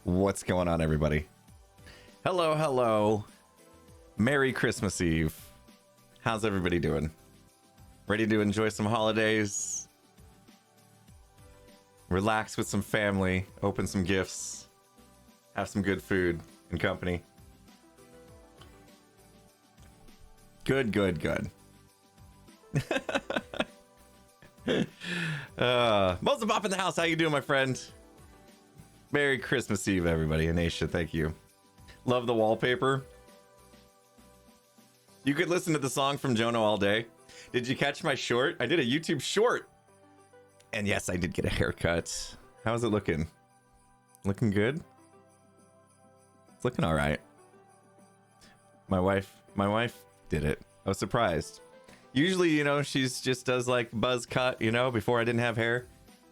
What's going on, everybody? Hello, hello. Merry Christmas Eve. How's everybody doing? Ready to enjoy some holidays? Relax with some family, open some gifts, have some good food and company. Good, good, good. Most Bop in the house. How you doing, my friend? Merry Christmas Eve, everybody. Anisha, thank you. Love the wallpaper. You could listen to the song from Jono all day. Did you catch my short? I did a YouTube short. And yes, I did get a haircut. How's it looking? Looking good? It's looking all right. My wife did it. I was surprised. Usually, you know, she's just does like buzz cut, you know, before I didn't have hair.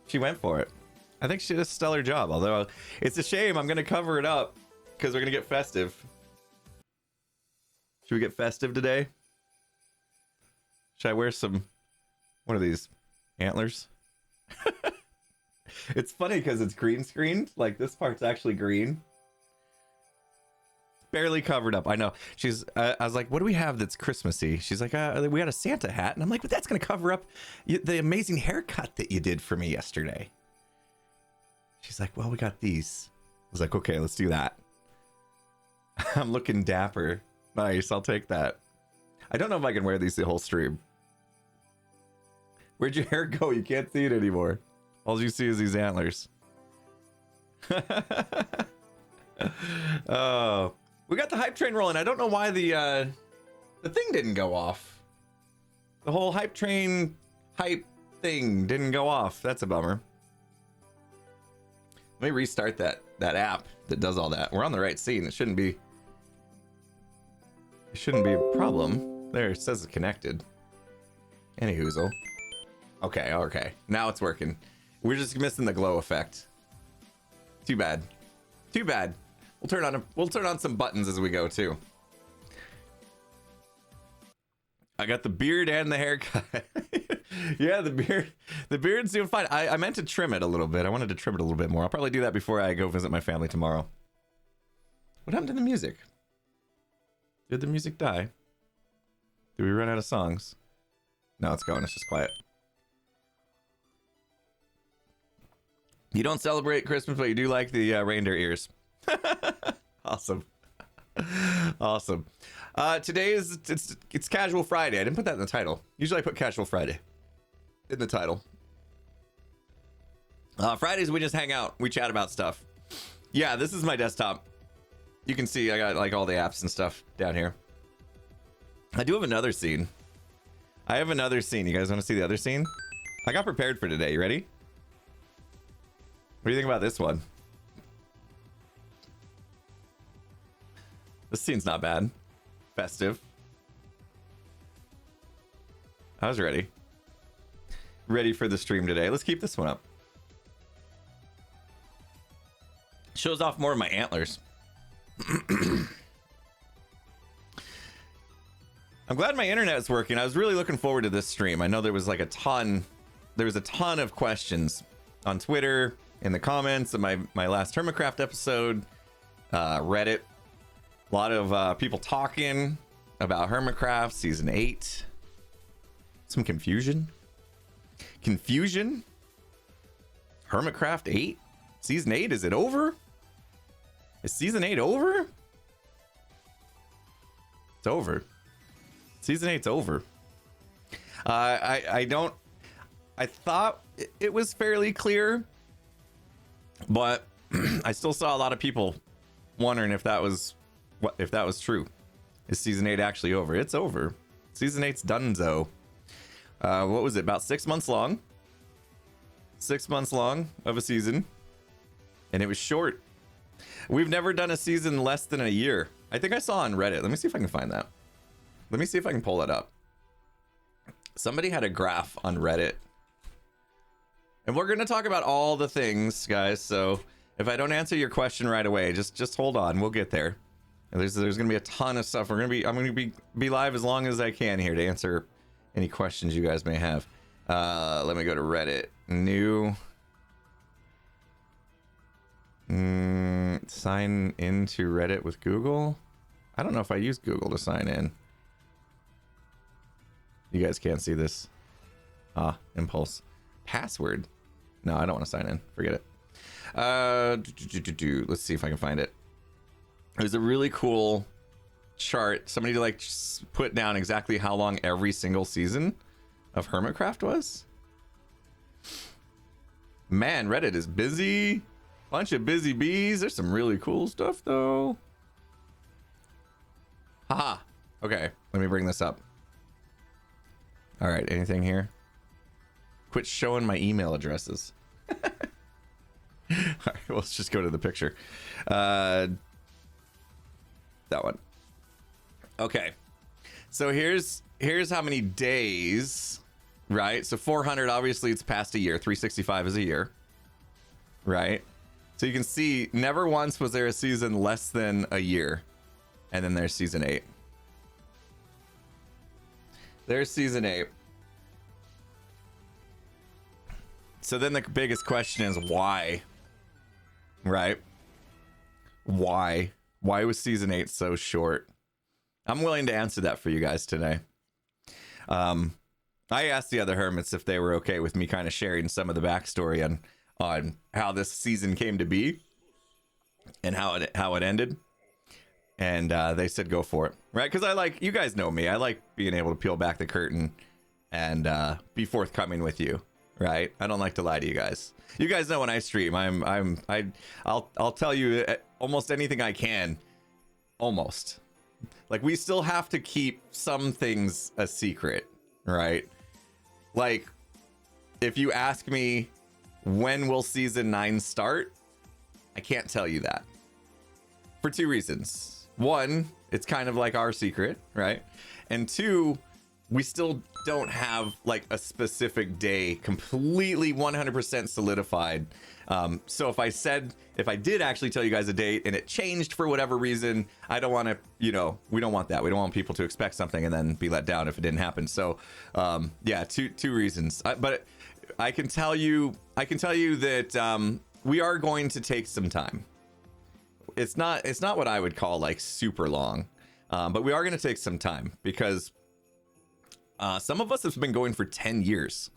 She went for it. I think she did a stellar job, although it's a shame. I'm going to cover it up because we're going to get festive. Should we get festive today? Should I wear some, what are these, antlers? It's funny because it's green screened. Like this part's actually green. Barely covered up. I know. I was like, what do we have that's Christmassy? She's like, we got a Santa hat. And I'm like, but that's going to cover up the amazing haircut that you did for me yesterday. She's like, well, we got these. I was like, okay, let's do that. I'm looking dapper. Nice, I'll take that. I don't know if I can wear these the whole stream. Where'd your hair go? You can't see it anymore. All you see is these antlers. Oh, we got the hype train rolling. I don't know why the thing didn't go off. The whole hype train hype thing didn't go off. That's a bummer. Let me restart that app that does all that. We're on the right scene. It shouldn't be a problem. There, it says it's connected. Any hoozle. Okay. Now it's working. We're just missing the glow effect. Too bad. We'll turn on some buttons as we go too. I got the beard and the haircut. Yeah, the beard's doing fine. I meant to trim it a little bit. I wanted to trim it a little bit more. I'll probably do that before I go visit my family tomorrow. What happened to the music? Did the music die? Did we run out of songs? No, it's going. It's just quiet. You don't celebrate Christmas, but you do like the reindeer ears. Awesome. Awesome. Today it's Casual Friday. I didn't put that in the title. Usually I put Casual Friday in the title. Fridays we just hang out. We chat about stuff. Yeah, this is my desktop. You can see I got like all the apps and stuff down here. I do have another scene. I have another scene. You guys want to see the other scene? I got prepared for today. You ready? What do you think about this one? This scene's not bad. Festive. I was ready. Ready for the stream today. Let's keep this one up. Shows off more of my antlers. I'm glad my internet is working. I was really looking forward to this stream. I know there was like a ton of questions on Twitter, in the comments of my last Hermitcraft episode, Reddit. A lot of people talking about Hermitcraft Season 8. Some confusion. Hermitcraft 8? Season 8, is it over? Is Season 8 over? It's over. Season 8's over. I thought it was fairly clear, but I still saw a lot of people wondering if that was true. Is Season 8 actually over? It's over. Season 8's donezo. What was it? About 6 months long. 6 months long of a season. And it was short. We've never done a season less than a year. I think I saw on Reddit. Let me see if I can find that. Let me see if I can pull it up. Somebody had a graph on Reddit. And we're going to talk about all the things, guys. So if I don't answer your question right away, just hold on. We'll get there. There's going to be a ton of stuff. I'm going to be live as long as I can here to answer any questions you guys may have. Let me go to Reddit. New Sign into Reddit with Google. I don't know if I use Google to sign in. You guys can't see this. Impulse. Password. No, I don't want to sign in. Forget it. Let's see if I can find it. There's a really cool chart. Somebody like put down exactly how long every single season of Hermitcraft was. Man, Reddit is busy. Bunch of busy bees. There's some really cool stuff though. Haha. Okay, let me bring this up. All right, anything here? Quit showing my email addresses. All right, well, let's just go to the picture. That one. Okay, so here's how many days, right? So 400, obviously it's past a year. 365 is a year, right? So you can see never once was there a season less than a year. And then there's season 8. There's season 8. So then the biggest question is why? Right? Why? Why was season 8 so short? I'm willing to answer that for you guys today. I asked the other hermits if they were okay with me kind of sharing some of the backstory on how this season came to be and how it ended. And they said go for it, right? Because I like, you guys know me. I like being able to peel back the curtain and be forthcoming with you, right? I don't like to lie to you guys. You guys know when I stream, I'll tell you almost anything I can. Almost. Like, we still have to keep some things a secret, right? Like, if you ask me when will season 9 start, I can't tell you that for 2 reasons. 1, it's kind of like our secret, right? And 2, we still don't have like a specific day completely 100% solidified. So if I did actually tell you guys a date and it changed for whatever reason, I don't want to, we don't want that. We don't want people to expect something and then be let down if it didn't happen. So yeah, two reasons. But I can tell you that we are going to take some time. It's not what I would call like super long, but we are going to take some time because some of us have been going for 10 years.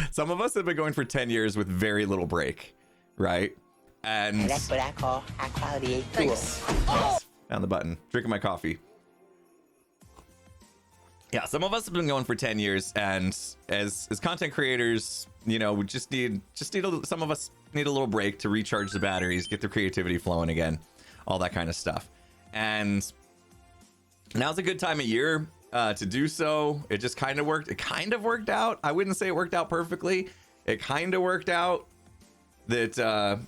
Some of us have been going for 10 years with very little break, right? And that's what I call high quality. Thanks. Oh! Down the button, drinking my coffee. Yeah, some of us have been going for 10 years, and as content creators, we just need some of us need a little break to recharge the batteries, get the creativity flowing again, all that kind of stuff. And now's a good time of year to do so. It just kind of worked. It kind of worked out. I wouldn't say it worked out perfectly. It kind of worked out that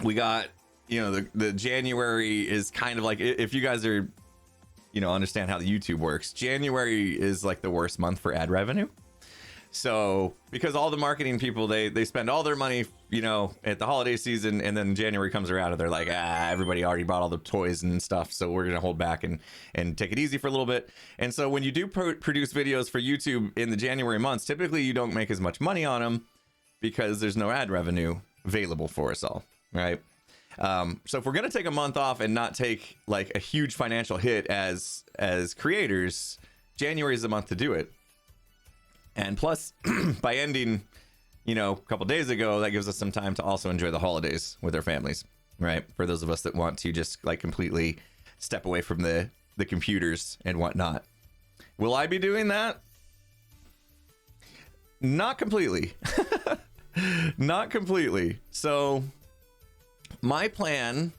we got, the January is kind of like, if you guys are, understand how the YouTube works, January is like the worst month for ad revenue. So because all the marketing people, they spend all their money, at the holiday season, and then January comes around and they're like, everybody already bought all the toys and stuff, so we're gonna hold back and take it easy for a little bit. And so when you do produce videos for YouTube in the January months, typically you don't make as much money on them because there's no ad revenue available for us all, right? So if we're gonna take a month off and not take like a huge financial hit as creators, January is the month to do it. And plus, by ending, a couple days ago, that gives us some time to also enjoy the holidays with our families, right? For those of us that want to just like completely step away from the computers and whatnot. Will I be doing that? Not completely. Not completely. So my plan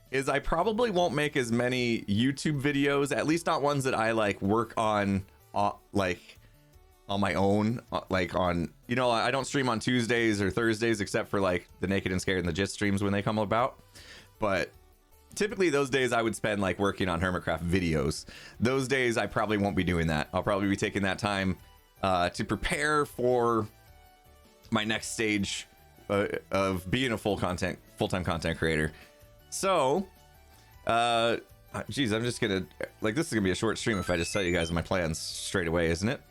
is I probably won't make as many YouTube videos, at least not ones that I like work on on my own, like on, I don't stream on Tuesdays or Thursdays except for like the Naked and Scared and the Jit streams when they come about. But typically those days I would spend like working on Hermitcraft videos. Those days I probably won't be doing that. I'll probably be taking that time to prepare for my next stage of being a full-time content creator. So, geez, I'm just gonna, this is gonna be a short stream if I just tell you guys my plans straight away, isn't it?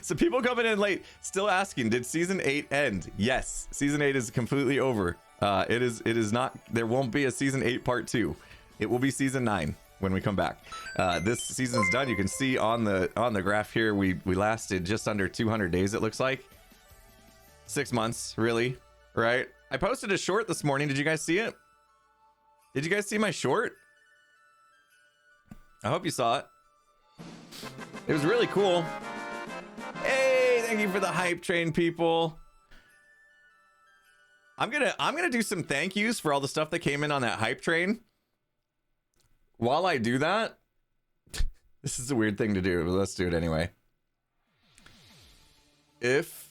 So people coming in late still asking, did season 8 end? Yes, season 8 is completely over. It is not. There won't be a season 8 part 2. It will be season 9 when we come back. This season's done. You can see on the graph here, we lasted just under 200 days. It looks like 6 months, really, right? I posted a short this morning. Did you guys see it? Did you guys see my short? I hope you saw it. It was really cool. Hey, thank you for the hype train, people. I'm gonna do some thank yous for all the stuff that came in on that hype train. While I do that, this is a weird thing to do, but let's do it anyway. If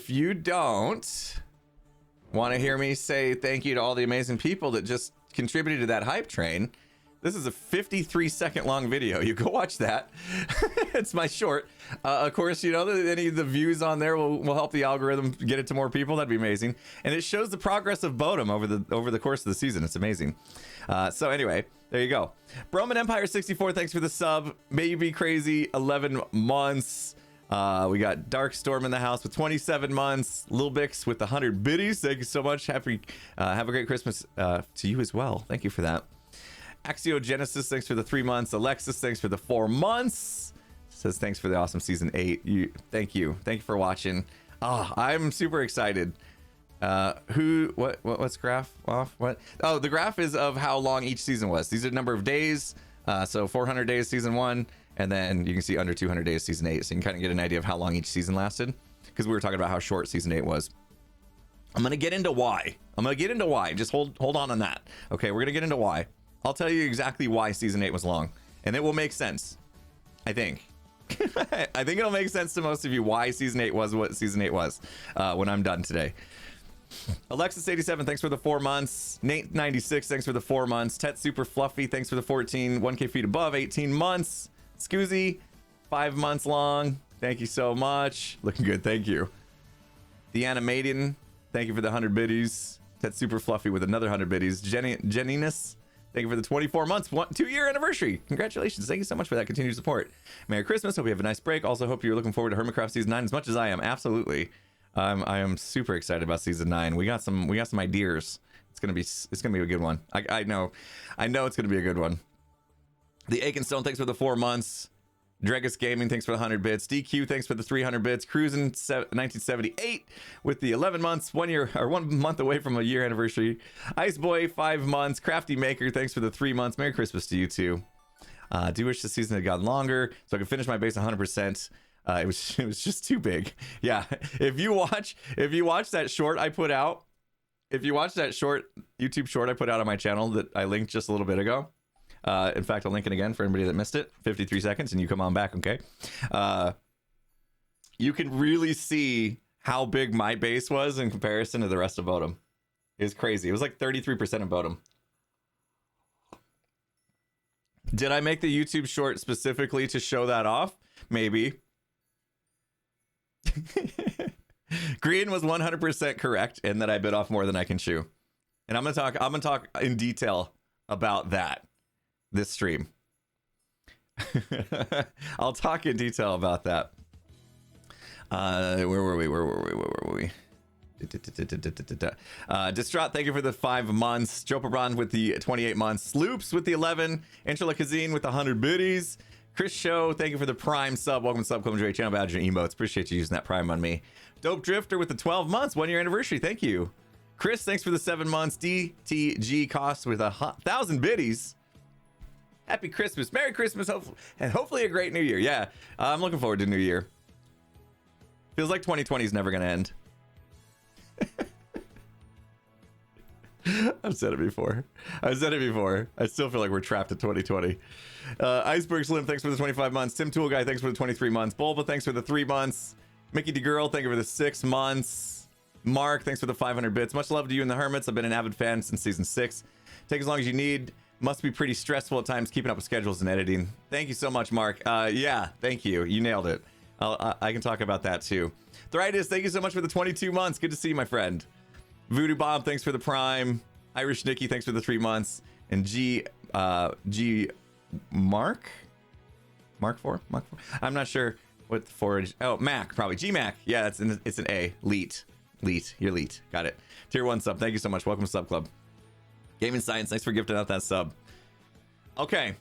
you don't want to hear me say thank you to all the amazing people that just contributed to that hype train, this is a 53-second long video. You go watch that. It's my short. Of course, you know, any of the views on there will help the algorithm get it to more people. That'd be amazing. And it shows the progress of Bodum over the course of the season. It's amazing. So anyway, there you go. Broman Empire 64, thanks for the sub. May you be crazy, 11 months. We got Dark Storm in the house with 27 months. Lil Bix with 100 biddies. Thank you so much. Have a great Christmas to you as well. Thank you for that. Axiogenesis, thanks for the 3 months. Alexis, thanks for the 4 months. Says thanks for the awesome season 8. Thank you for watching. I'm super excited. What's graph off? What? Oh, the graph is of how long each season was. These are the number of days. So 400 days season 1, and then you can see under 200 days season 8. So you can kind of get an idea of how long each season lasted, because we were talking about how short season 8 was. I'm gonna get into why. Just hold on that. Okay, we're gonna get into why. I'll tell you exactly why season 8 was long, and it will make sense. I think. I think it'll make sense to most of you why season 8 was what season 8 was when I'm done today. Alexis 87, thanks for the 4 months. Nate 96, thanks for the 4 months. Tet Super Fluffy, thanks for the 14. 1K feet above, 18 months. Scoozy, 5 months long. Thank you so much. Looking good, thank you. The Animating, thank you for the 100 biddies. Tet Super Fluffy with another 100 biddies. Jenniness, thank you for the 24 months, 2-year anniversary. Congratulations. Thank you so much for that continued support. Merry Christmas. Hope you have a nice break. Also, hope you're looking forward to Hermitcraft Season 9 as much as I am. Absolutely. I am super excited about Season 9. We got some ideas. It's gonna be a good one. I know it's gonna be a good one. The Aikenstone, thanks for the 4 months. Dregus Gaming, thanks for the 100 bits. DQ, thanks for the 300 bits. Cruising 1978 with the 11 months, 1 year or 1 month away from a year anniversary. Ice Boy, 5 months. Crafty Maker, thanks for the 3 months. Merry Christmas to you too. Do wish the season had gotten longer so I could finish my base 100%. It was just too big. Yeah, if you watch that short I put out, YouTube short I put out on my channel that I linked just a little bit ago. In fact, I'll link it again for anybody that missed it. 53 seconds and you come on back, okay? You can really see how big my base was in comparison to the rest of Bodum. It was crazy. It was like 33% of Bodum. Did I make the YouTube short specifically to show that off? Maybe. Green was 100% correct in that I bit off more than I can chew. And I'm gonna talk in detail about that this stream. I'll talk in detail about that. Where were we? Distraught, thank you for the 5 months. Jopabron with the 28 months. Sloops with the 11. Intrala Kazine with the 100 biddies. Chris Show, thank you for the Prime sub. Welcome to Sub Club J Channel Badge and emotes. Appreciate you using that Prime on me. Dope Drifter with the 12 months, 1 year anniversary. Thank you. Chris, thanks for the 7 months. DTG Cost with 1,000 biddies. Happy Christmas. Merry Christmas. And hopefully a great New Year. Yeah, I'm looking forward to New Year. Feels like 2020 is never going to end. I've said it before. I still feel like we're trapped at 2020. Iceberg Slim, thanks for the 25 months. Tim Tool Guy, thanks for the 23 months. Bulba, thanks for the 3 months. Mickey DeGirl, thank you for the 6 months. Mark, thanks for the 500 bits. Much love to you and the Hermits. I've been an avid fan since season 6. Take as long as you need. Must be pretty stressful at times keeping up with schedules and editing. Thank you so much, Mark. Yeah, thank you. You nailed it. I can talk about that too. Thritis, thank you so much for the 22 months. Good to see you, my friend. Voodoo Bob, thanks for the Prime. Irish Nikki, thanks for the 3 months. And G Mark 4. I'm not sure what the 4 is. Oh, Mac, probably G Mac. Yeah, it's an A. Leet. Leet. You're Leet. Got it. Tier 1 sub. Thank you so much. Welcome to Sub Club. Gaming Science, thanks for gifting out that sub. Okay.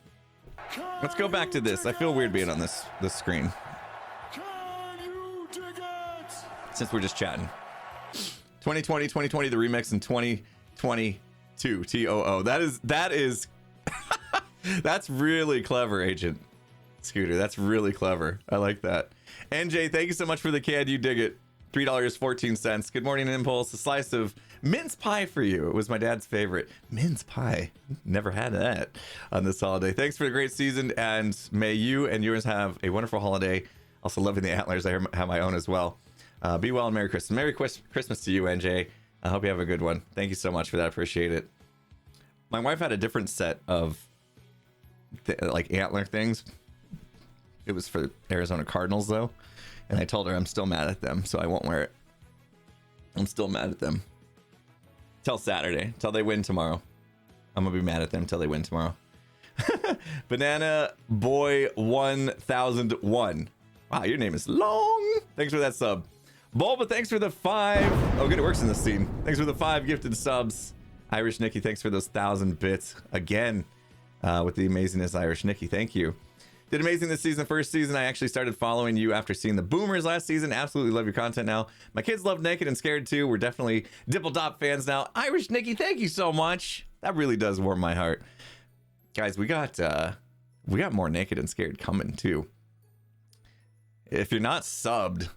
Let's go back to this. I feel weird being on this screen. Since we're just chatting. 2020, the remix, and 2022, TOO. That is that's really clever, Agent Scooter. That's really clever. I like that. NJ, thank you so much for the CAD. You dig it. $3.14. Good morning, Impulse. A slice of mince pie for you. It was my dad's favorite. Mince pie. Never had that on this holiday. Thanks for the great season, and may you and yours have a wonderful holiday. Also loving the antlers. I have my own as well. Be well and Merry Christmas. Merry Christmas to you, NJ. I hope you have a good one. Thank you so much for that. Appreciate it. My wife had a different set of like antler things. It was for Arizona Cardinals though, and I told her I'm still mad at them, so I won't wear it. I'm still mad at them till Saturday, till they win tomorrow. I'm gonna be mad at them till they win tomorrow. Banana Boy 1001. Wow, your name is long. Thanks for that sub. Bulba, thanks for the 5. Oh, good, it works in this scene. Thanks for the 5 gifted subs. Irish Nikki, thanks for those 1,000 bits again with the amazingness, Irish Nikki. Thank you. Did amazing this season. First season, I actually started following you after seeing the Boomers last season. Absolutely love your content now. My kids love Naked and Scared too. We're definitely Dipple Top fans now. Irish Nikki, thank you so much. That really does warm my heart. Guys, we got more Naked and Scared coming too. If you're not subbed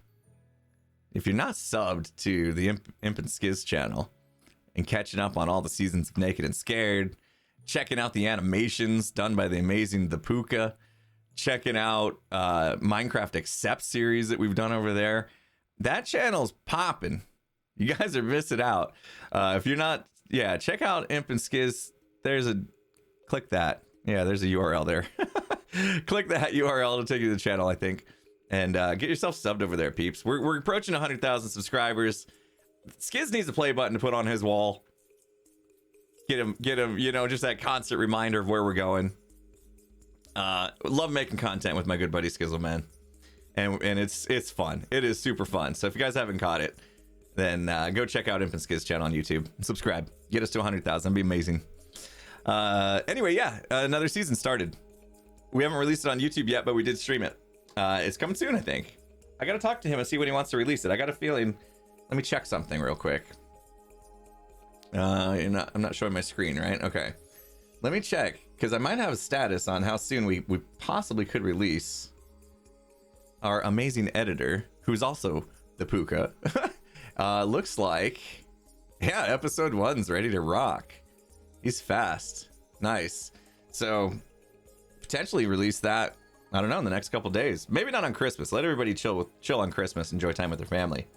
to the Imp and Skiz channel and catching up on all the seasons of Naked and Scared, checking out the animations done by the amazing The Puka, checking out Minecraft Accept series that we've done over there, that channel's popping. You guys are missing out. If you're not, check out Imp and Skiz. Click that. Yeah, there's a URL there. Click that URL to take you to the channel, I think. And get yourself subbed over there, peeps. We're approaching 100,000 subscribers. Skiz needs a play button to put on his wall. Get him, just that constant reminder of where we're going. Love making content with my good buddy Skizzle, man. And it's fun. It is super fun. So if you guys haven't caught it, then go check out Infant Skiz channel on YouTube. Subscribe. Get us to 100,000. That'd be amazing. Anyway, another season started. We haven't released it on YouTube yet, but we did stream it. It's coming soon, I think. I gotta talk to him and see when he wants to release it. I got a feeling. Let me check something real quick. I'm not showing my screen, right? Okay. Let me check, because I might have a status on how soon we possibly could release our amazing editor, who's also the Puka. Looks like, episode 1's ready to rock. He's fast. Nice. So, potentially release that, I don't know, in the next couple days. Maybe not on Christmas. Let everybody chill on Christmas, enjoy time with their family.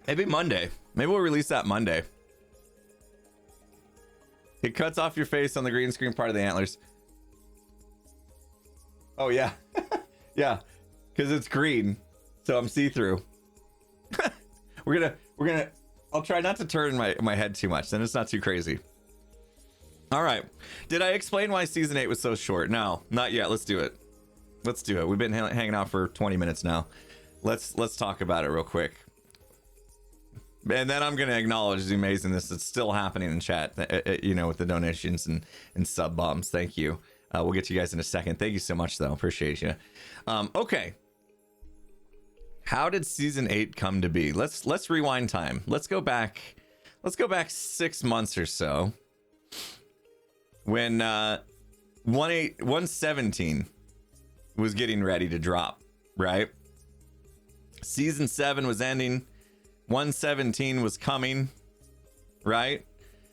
Maybe Monday. Maybe we'll release that Monday. It cuts off your face on the green screen part of the antlers. Oh yeah. Yeah, because it's green, so I'm see-through. we're gonna I'll try not to turn my head too much, then it's not too crazy. All right, did I explain why season 8 was so short? No, not yet. Let's do it. We've been hanging out for 20 minutes now. Let's talk about it real quick. And then I'm going to acknowledge the amazingness that's still happening in chat, with the donations and sub bombs. Thank you. We'll get to you guys in a second. Thank you so much, though. Appreciate you. Okay. How did season 8 come to be? Let's rewind time. Let's go back 6 months or so. When 117 was getting ready to drop, right? Season 7 was ending. 117 was coming, right?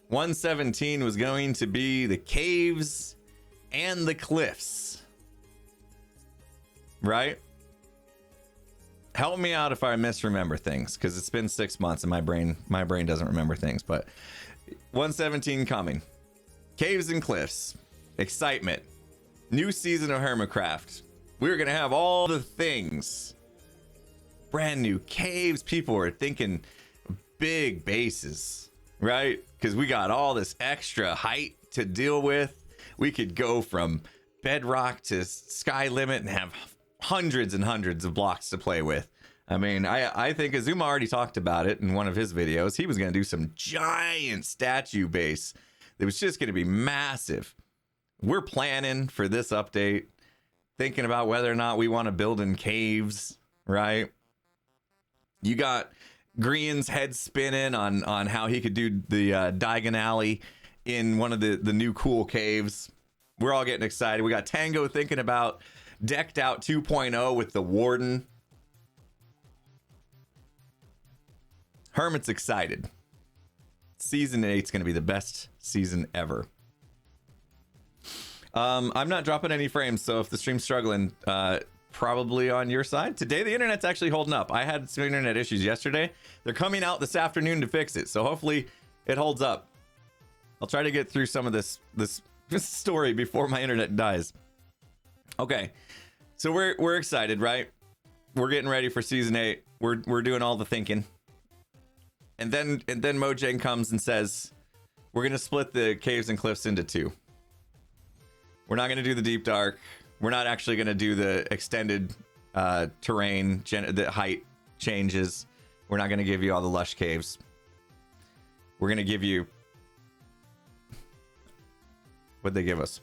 117 was going to be the caves and the cliffs, right? Help me out if I misremember things, because it's been 6 months and my brain doesn't remember things. But 117 coming, caves and cliffs, excitement, new season of Hermitcraft. We're gonna have all the things. Brand new caves. People were thinking big bases, right? Because we got all this extra height to deal with. We could go from bedrock to sky limit and have hundreds and hundreds of blocks to play with. I mean, I think Azuma already talked about it in one of his videos. He was going to do some giant statue base. It was just going to be massive. We're planning for this update, thinking about whether or not we want to build in caves, right? You got Green's head spinning on how he could do the Diagon Alley in one of the new cool caves. We're all getting excited. We got Tango thinking about Decked Out 2.0 with the Warden. Hermit's excited. Season 8's going to be the best season ever. I'm not dropping any frames, so if the stream's struggling, probably on your side. Today, the internet's actually holding up. I had some internet issues yesterday. They're coming out this afternoon to fix it, so hopefully it holds up. I'll try to get through some of this story before my internet dies. Okay, so we're excited, right? We're getting ready for season 8. We're doing all the thinking. And then Mojang comes and says, we're going to split the caves and cliffs into 2. We're not going to do the deep dark. We're not actually going to do the extended terrain, the height changes. We're not going to give you all the lush caves. We're going to give you... What'd they give us?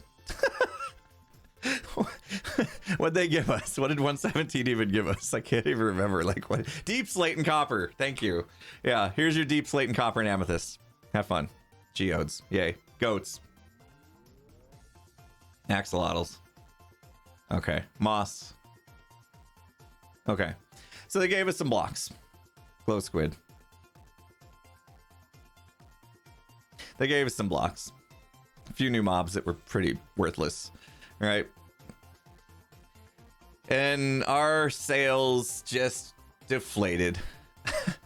What'd they give us? What did 117 even give us? I can't even remember. Like, what? Deep slate and copper. Thank you. Yeah, here's your deep slate and copper and amethyst. Have fun. Geodes. Yay. Goats. Axolotls. Okay. Moss. Okay. So they gave us some blocks. Glow squid. They gave us some blocks. A few new mobs that were pretty worthless. All right. And our sales just deflated.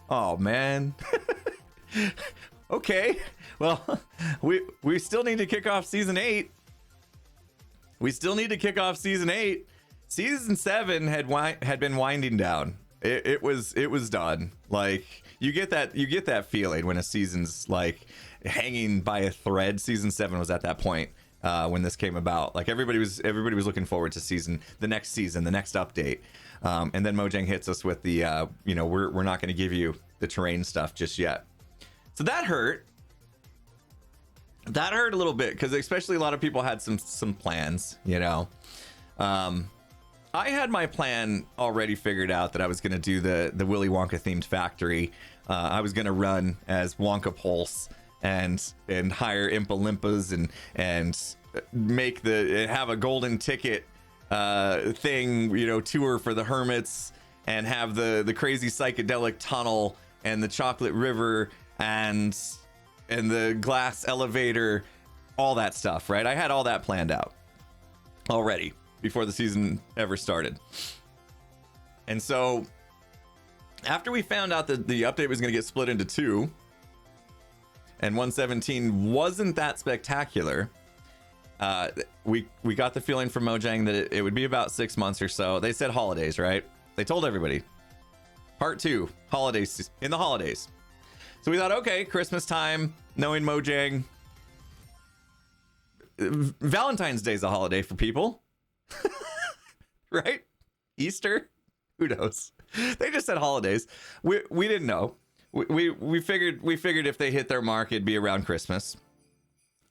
Oh, man. Okay. Well, we still need to kick off season 8. We still need to kick off season 8. Season 7 had been winding down. It was done. Like, you get that feeling when a season's like hanging by a thread. Season 7 was at that point when this came about. Like, everybody was looking forward to the next season, the next update. And then Mojang hits us with the we're not going to give you the terrain stuff just yet. So that hurt. That hurt a little bit, because especially a lot of people had some plans, I had my plan already figured out, that I was going to do the Willy Wonka themed factory. I was going to run as Wonka Pulse and hire Impa Limpas and have a golden ticket thing, tour for the hermits, and have the crazy psychedelic tunnel and the chocolate river and the glass elevator, all that stuff, right? I had all that planned out already before the season ever started. And so after we found out that the update was going to get split into 2 and 117 wasn't that spectacular, we got the feeling from Mojang that it would be about 6 months or so. They said holidays, right? They told everybody. Part 2, holidays, in the holidays. So we thought, okay, Christmas time, knowing Mojang. Valentine's Day's a holiday for people. Right? Easter? Who knows? They just said holidays. We didn't know. We figured if they hit their mark, it'd be around Christmas.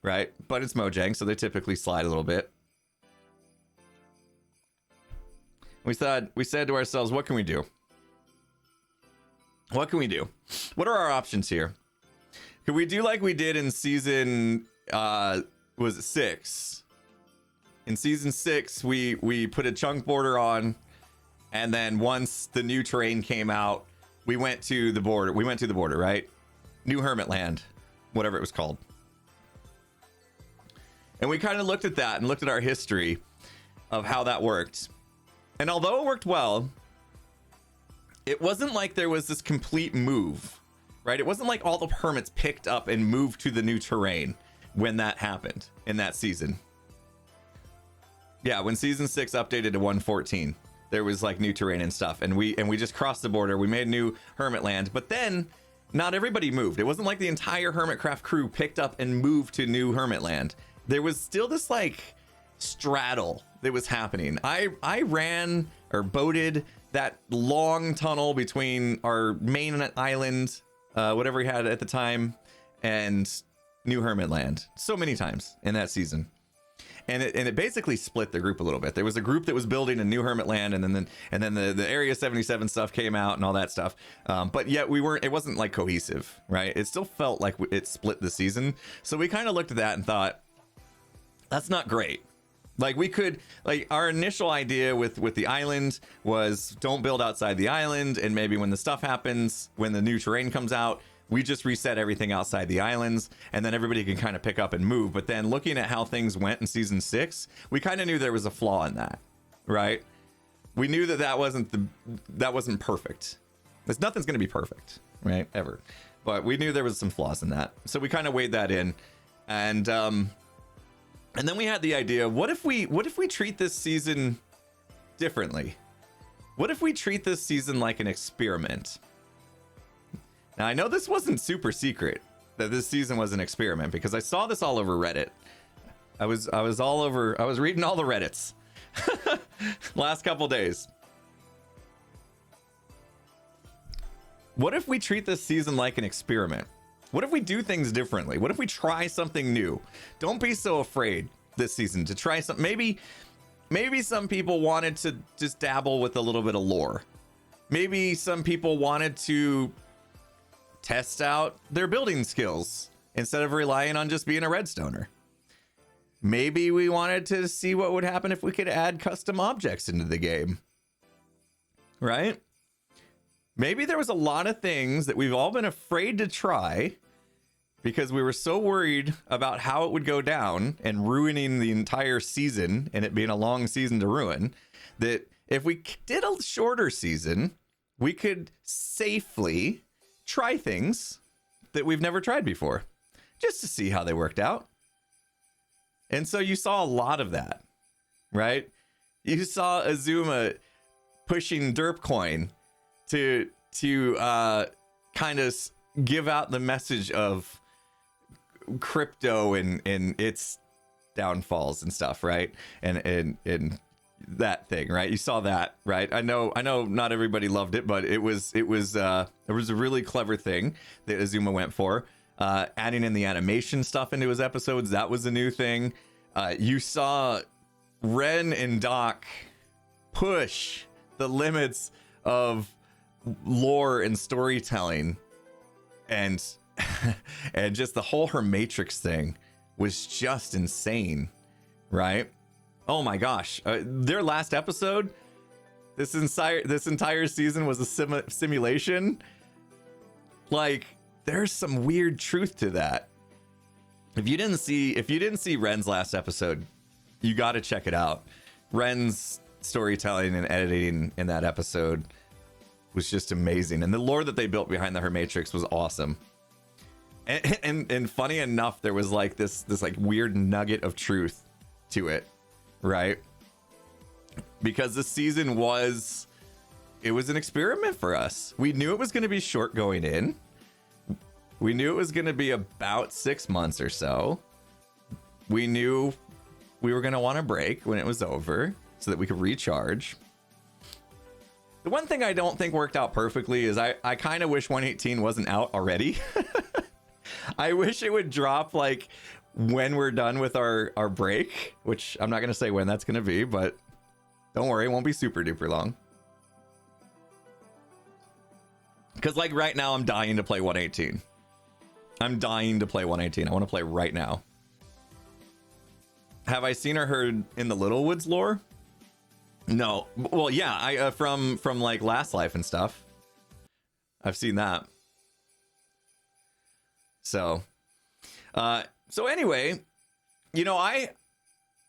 Right? But it's Mojang, so they typically slide a little bit. We said to ourselves, what can we do? What can we do? What are our options here? Could we do like we did in season, was it 6? In season 6, we put a chunk border on, and then once the new terrain came out, we went to the border. We went to the border, right? New Hermit Land, whatever it was called. And we kind of looked at that and looked at our history of how that worked. And although it worked well, it wasn't like there was this complete move, right? It wasn't like all the hermits picked up and moved to the new terrain when that happened in that season. Yeah, when season 6 updated to 114, there was like new terrain and stuff, and we just crossed the border. We made new Hermit Land, but then not everybody moved. It wasn't like the entire Hermitcraft crew picked up and moved to new Hermit Land. There was still this like straddle that was happening. I ran or boated that long tunnel between our main island, whatever we had at the time, and New Hermit Land so many times in that season. And it basically split the group a little bit. There was a group that was building a New Hermit Land, and then the Area 77 stuff came out and all that stuff. But yet it wasn't like cohesive, right? It still felt like it split the season. So we kind of looked at that and thought, that's not great. Like our initial idea with the island was don't build outside the island, and maybe when the stuff happens, when the new terrain comes out, we just reset everything outside the islands, and then everybody can kind of pick up and move. But then looking at how things went in season 6, we kind of knew there was a flaw in that, right? We knew that wasn't perfect. Because nothing's going to be perfect, right? Ever. But we knew there was some flaws in that. So we kind of weighed that in. And then we had the idea, what if we treat this season differently? What if we treat this season like an experiment? Now, I know this wasn't super secret that this season was an experiment, because I saw this all over Reddit. I was reading all the Reddits last couple days. What if we treat this season like an experiment? What if we do things differently? What if we try something new? Don't be so afraid this season to try something. Maybe some people wanted to just dabble with a little bit of lore. Maybe some people wanted to test out their building skills instead of relying on just being a redstoner. Maybe we wanted to see what would happen if we could add custom objects into the game, right? Maybe there was a lot of things that we've all been afraid to try because we were so worried about how it would go down and ruining the entire season, and it being a long season to ruin, that if we did a shorter season, we could safely try things that we've never tried before just to see how they worked out. And so you saw a lot of that, right? You saw Azuma pushing Derpcoin to kind of give out the message of crypto and its downfalls and stuff, right? And that thing, right? You saw that, right? I know not everybody loved it, but it was a really clever thing that Azuma went for. Adding in the animation stuff into his episodes, that was a new thing. You saw Ren and Doc push the limits of lore and storytelling, and and just the whole Hermatrix thing was just insane, right? Oh my gosh, their last episode, this entire season was a simulation. Like, there's some weird truth to that. If you didn't see Ren's last episode, you got to check it out. Ren's storytelling and editing in that episode was just amazing, and the lore that they built behind the Hermatrix was awesome. And funny enough, there was like this like weird nugget of truth to it, right? Because this season was an experiment for us. We knew it was going to be short going in. We knew it was going to be about 6 months or so. We knew we were going to want a break when it was over so that we could recharge. The one thing I don't think worked out perfectly is I kind of wish 118 wasn't out already. I wish it would drop like when we're done with our break, which I'm not going to say when that's going to be, but don't worry, it won't be super duper long. Because like right now, I'm dying to play 118. I'm dying to play 118. I want to play right now. Have I seen or heard in the Littlewoods lore? No. Well, yeah, I from like Last Life and stuff. I've seen that. So anyway, you know, I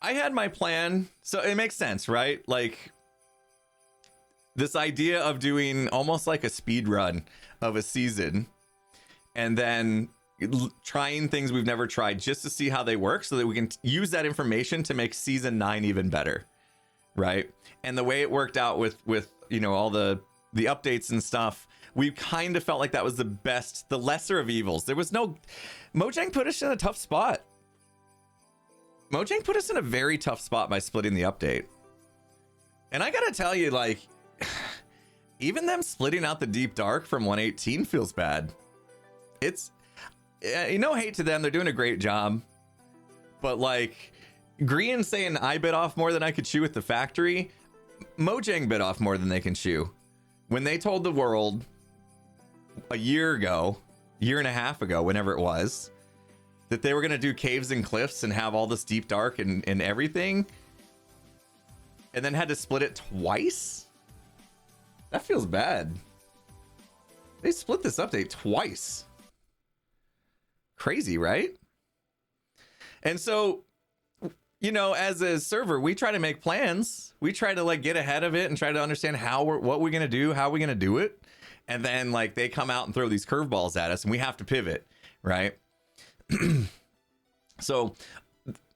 had my plan, so it makes sense, right? Like this idea of doing almost like a speed run of a season and then trying things we've never tried just to see how they work so that we can use that information to make season 9 even better, right? And the way it worked out with you know, all the updates and stuff, we kind of felt like that was the lesser of evils. There was no... Mojang put us in a tough spot. Mojang put us in a very tough spot by splitting the update. And I gotta tell you, like, even them splitting out the deep dark from 118 feels bad. It's, no hate to them. They're doing a great job. But like Green saying I bit off more than I could chew at the factory. Mojang bit off more than they can chew. When they told the world a year ago, year and a half ago, whenever it was, that they were going to do caves and cliffs and have all this deep dark and everything, and then had to split it twice? That feels bad. They split this update twice. Crazy, right? And so, you know, as a server, we try to make plans. We try to like get ahead of it and try to understand what we're going to do, how we're going to do it. And then like they come out and throw these curveballs at us and we have to pivot, right? So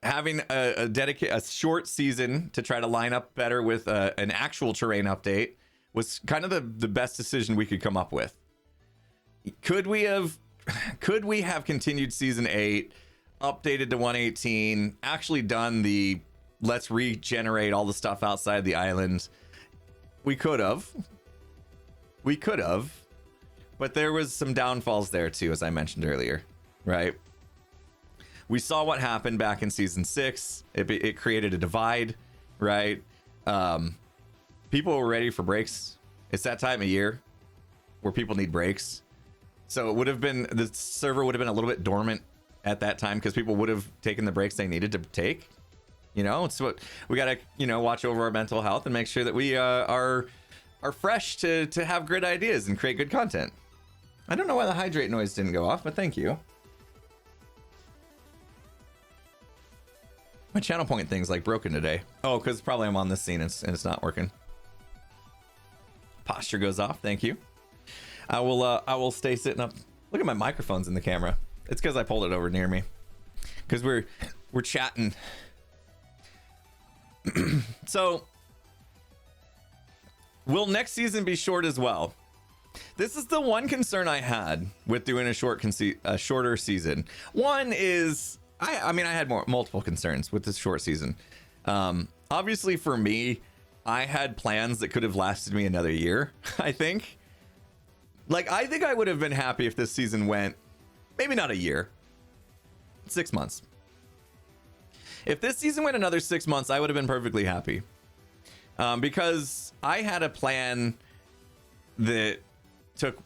having a short season to try to line up better with an actual terrain update was kind of the best decision we could come up with. Could we have continued season 8, updated to 118, actually done the let's regenerate all the stuff outside the island? We could have, but there was some downfalls there too, as I mentioned earlier, right? We saw what happened back in season 6. It created a divide, right? People were ready for breaks. It's that time of year where people need breaks. So it would have been, the server would have been a little bit dormant at that time because people would have taken the breaks they needed to take. You know, it's what we got to, you know, watch over our mental health and make sure that we are fresh to have great ideas and create good content. I don't know why the hydrate noise didn't go off, but thank you. My channel point thing's like broken today. Oh, because probably I'm on this scene and it's not working. Posture goes off. Thank you. I will stay sitting up. Look at my microphones in the camera. It's because I pulled it over near me. Because we're chatting. So, will next season be short as well? This is the one concern I had with doing a shorter season. One is, I mean, I had multiple concerns with this short season. Obviously, for me, I had plans that could have lasted me another year, I think. Like, I think I would have been happy if this season went, maybe not a year, 6 months. If this season went another 6 months, I would have been perfectly happy. Because I had a plan that took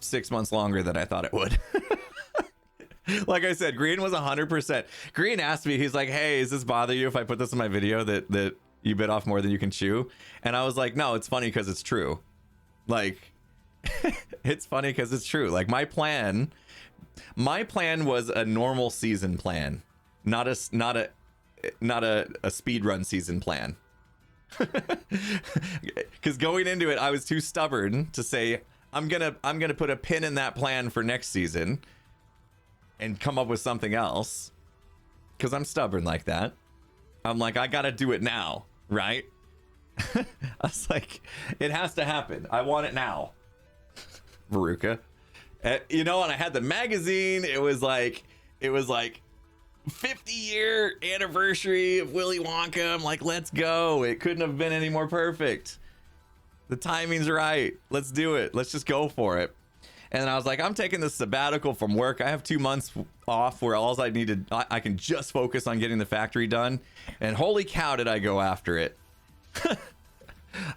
6 months longer than I thought it would. Like I said, Green was 100%. Green asked me, he's like, hey, does this bother you if I put this in my video that you bit off more than you can chew? And I was like, no, it's funny because it's true. Like, it's funny because it's true. Like my plan was a normal season plan, not a speed run season plan. Because going into it, I was too stubborn to say I'm gonna put a pin in that plan for next season and come up with something else. Because I'm stubborn like that. I'm like, I gotta do it now, right? I was like, it has to happen. I want it now. Veruca. You know, and I had the magazine. It was like 50-year anniversary of Willy Wonka. I'm like, let's go. It couldn't have been any more perfect. The timing's right. Let's do it. Let's just go for it. And I was like, I'm taking this sabbatical from work. I have 2 months off where all I needed, I can just focus on getting the factory done. And holy cow, did I go after it.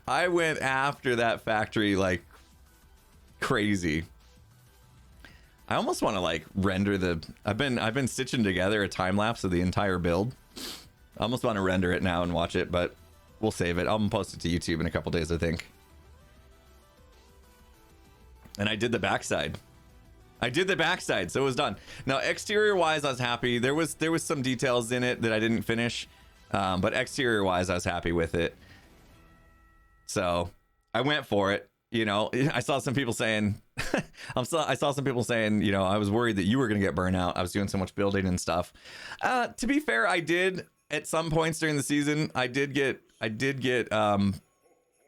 I went after that factory like crazy. I almost want to like render the, I've been stitching together a time lapse of the entire build. I almost want to render it now and watch it, but we'll save it. I'll post it to YouTube in a couple days, I think. And I did the backside. So it was done. Now, exterior wise, I was happy. There was some details in it that I didn't finish, but exterior wise, I was happy with it. So I went for it. You know, I saw some people saying, I saw some people saying, you know, I was worried that you were going to get burnt out. I was doing so much building and stuff. To be fair, I did at some points during the season. I did get kind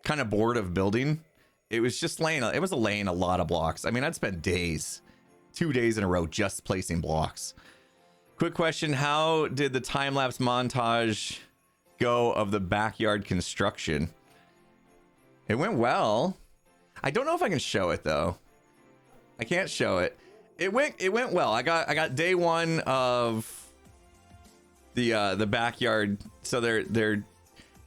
of bored of building. It was just laying a lot of blocks. I mean, I'd spend days, 2 days in a row, just placing blocks. Quick question. How did the time-lapse montage go of the backyard construction? It went well. I don't know if I can show it though. I can't show it. It went well. I got day one of the backyard. So they're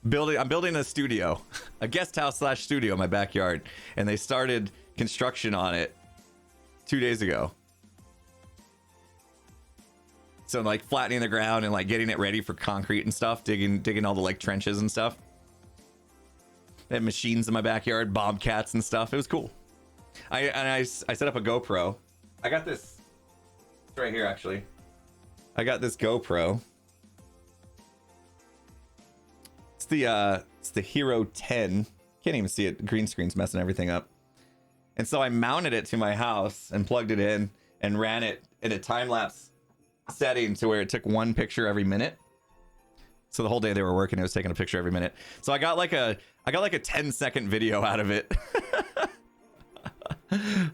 building. I'm building a studio, a guest house / studio in my backyard, and they started construction on it 2 days ago. So like flattening the ground and like getting it ready for concrete and stuff, digging all the like trenches and stuff. They had machines in my backyard, bobcats and stuff. It was cool. I set up a GoPro. I got this. It's right here actually. I got this GoPro. It's the Hero 10. Can't even see it. The green screen's messing everything up. And so I mounted it to my house and plugged it in and ran it in a time lapse setting to where it took 1 picture every minute. So the whole day they were working, it was taking a picture every minute. So I got like a 10-second video out of it.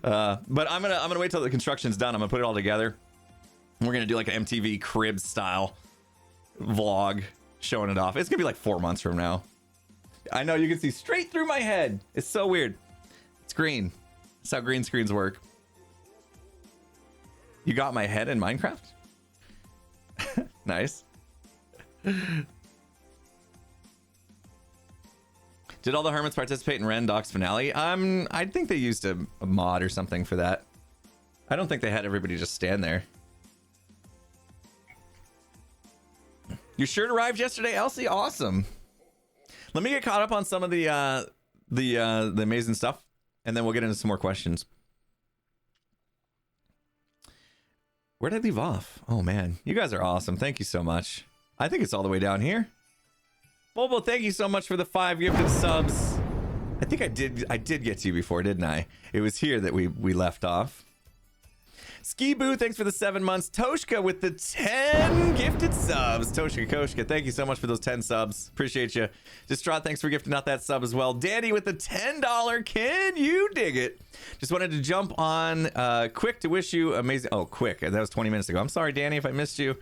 But I'm gonna wait till the construction's done. I'm gonna put it all together. We're gonna do like an MTV Cribs style vlog showing it off. It's gonna be like 4 months from now. I know, you can see straight through my head. It's so weird. It's green. That's how green screens work. You got my head in Minecraft? Nice. Did all the hermits participate in Ren Doc's finale? I think they used a mod or something for that. I don't think they had everybody just stand there. Your shirt arrived yesterday, Elsie. Awesome. Let me get caught up on some of the amazing stuff, and then we'll get into some more questions. Where did I leave off? Oh man, you guys are awesome. Thank you so much. I think it's all the way down here. Bobo, thank you so much for the 5 gifted subs. I think I did get to you before, didn't I? It was here that we left off. Ski Boo, thanks for the 7 months. Toshka with the 10 gifted subs. Koshka, thank you so much for those 10 subs. Appreciate you. Distraught, thanks for gifting out that sub as well. Danny with the $10. Can you dig it? Just wanted to jump on quick to wish you amazing. Oh, quick. That was 20 minutes ago. I'm sorry, Danny, if I missed you.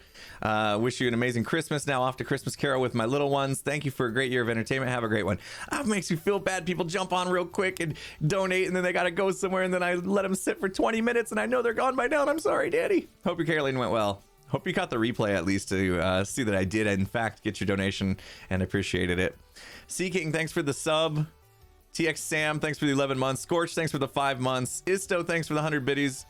Wish you an amazing Christmas. Now off to Christmas Carol with my little ones. Thank you for a great year of entertainment. Have a great one. It makes me feel bad. People jump on real quick and donate, and then they got to go somewhere, and then I let them sit for 20 minutes, and I know they're gone by now. I'm sorry, Danny. Hope your caroling went well. Hope you caught the replay at least to see that I did, in fact, get your donation and appreciated it. Sea King, thanks for the sub. TX Sam, thanks for the 11 months. Scorch, thanks for the 5 months. Isto, thanks for the 100 biddies.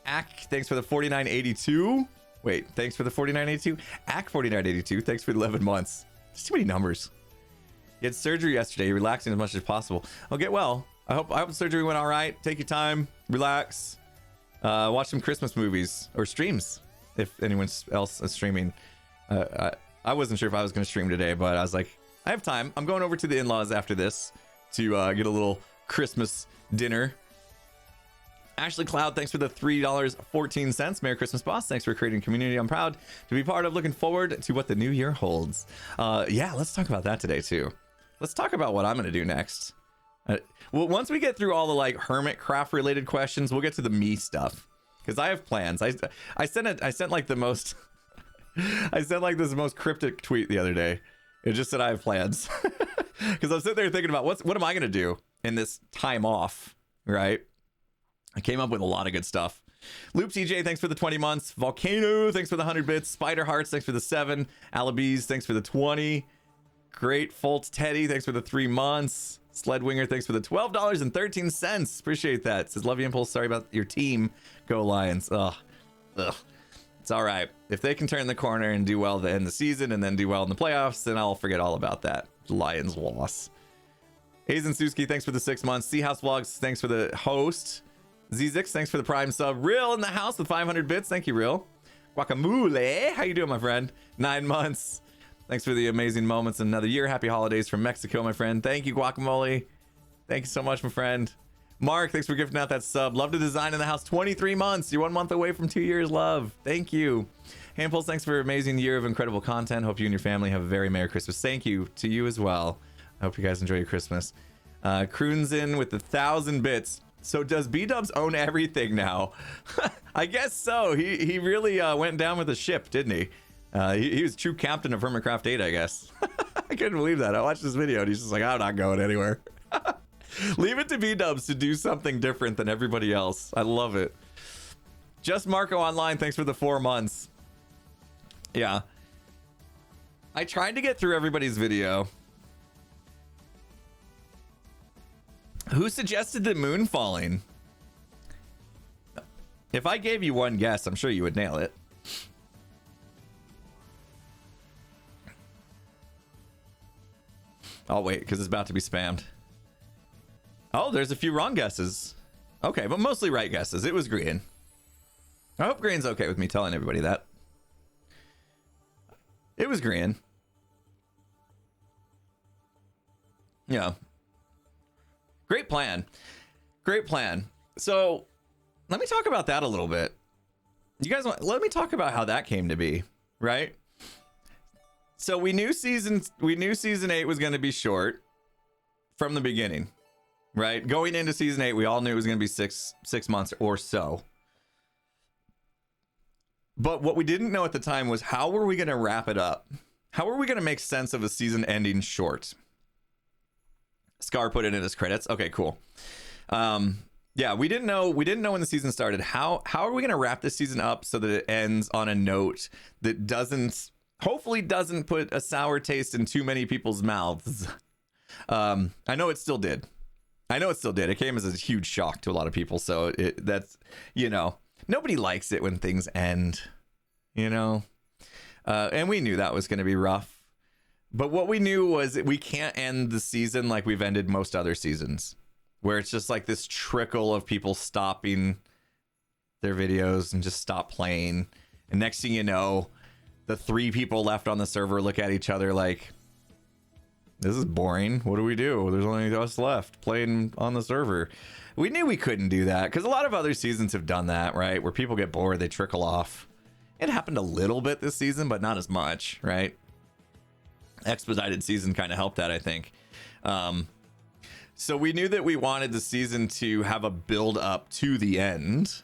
Ack, thanks for the 4982. Wait, thanks for the 4982. Ack 4982, thanks for the 11 months. There's too many numbers. You had surgery yesterday. You're relaxing as much as possible. I'll get well. I hope surgery went all right. Take your time, relax. Watch some Christmas movies or streams if anyone else is streaming. I wasn't sure if I was going to stream today, but I was like, I have time. I'm going over to the in-laws after this to get a little Christmas dinner. Ashley Cloud, thanks for the $3.14. Merry Christmas, boss. Thanks for creating community I'm proud to be part of. Looking forward to what the new year holds. Yeah, let's talk about that today too. Let's talk about what I'm going to do next. Well, once we get through all the like Hermitcraft related questions, we'll get to the me stuff because I have plans. I sent like the most I sent like this most cryptic tweet the other day. It just said I have plans because I'm sitting there thinking about what am I going to do in this time off, right? I came up with a lot of good stuff. Loop TJ, thanks for the 20 months. Volcano, thanks for the 100 bits. Spider Hearts, thanks for the 7. Alibis, thanks for the 20. Great Fultz Teddy, thanks for the 3 months. Sledwinger, thanks for the $12.13. Appreciate that. Says, love you, Impulse. Sorry about your team. Go Lions. Ugh. It's all right. If they can turn the corner and do well to end the season and then do well in the playoffs, then I'll forget all about that. Lions loss. Hazen Suski, thanks for the 6 months. Seahouse Vlogs, thanks for the host. Zizix, thanks for the prime sub. Real in the house with 500 bits. Thank you, Real. Guacamole, how you doing, my friend? 9 months. Thanks for the amazing moments. Another year. Happy holidays from Mexico, my friend. Thank you, Guacamole. Thank you so much, my friend. Mark, thanks for gifting out that sub. Love to design in the house. 23 months. You're 1 month away from 2 years, love. Thank you. Handfuls, thanks for an amazing year of incredible content. Hope you and your family have a very Merry Christmas. Thank you to you as well. I hope you guys enjoy your Christmas. Croons in with the 1,000 bits. So does B-Dubs own everything now? I guess so. He really went down with the ship, didn't he? He was true captain of Hermitcraft 8, I guess. I couldn't believe that. I watched this video and he's just like, I'm not going anywhere. Leave it to B-dubs to do something different than everybody else. I love it. Just Marco Online, thanks for the 4 months. Yeah. I tried to get through everybody's video. Who suggested the moon falling? If I gave you one guess, I'm sure you would nail it. I'll wait because it's about to be spammed. Oh, there's a few wrong guesses. Okay, but mostly right guesses. It was green. I hope green's okay with me telling everybody that. It was green. Yeah. Great plan. Great plan. So let me talk about that a little bit. You guys let me talk about how that came to be, right? So we knew season 8 was going to be short from the beginning, right? Going into season 8, we all knew it was going to be six months or so. But what we didn't know at the time was, how were we going to wrap it up? How are we going to make sense of a season ending short? Scar put it in his credits. Okay, cool. Yeah, we didn't know when the season started. How are we going to wrap this season up so that it ends on a note that hopefully doesn't put a sour taste in too many people's mouths? I know it still did. It came as a huge shock to a lot of people. So that's, nobody likes it when things end, and we knew that was going to be rough. But what we knew was that we can't end the season like we've ended most other seasons, where it's just like this trickle of people stopping their videos and just stop playing. And next thing you know, the 3 people left on the server look at each other like, this is boring. What do we do? There's only us left playing on the server. We knew we couldn't do that because a lot of other seasons have done that, right? Where people get bored, they trickle off. It happened a little bit this season, but not as much, right? Expedited season kind of helped that, I think. So we knew that we wanted the season to have a build up to the end,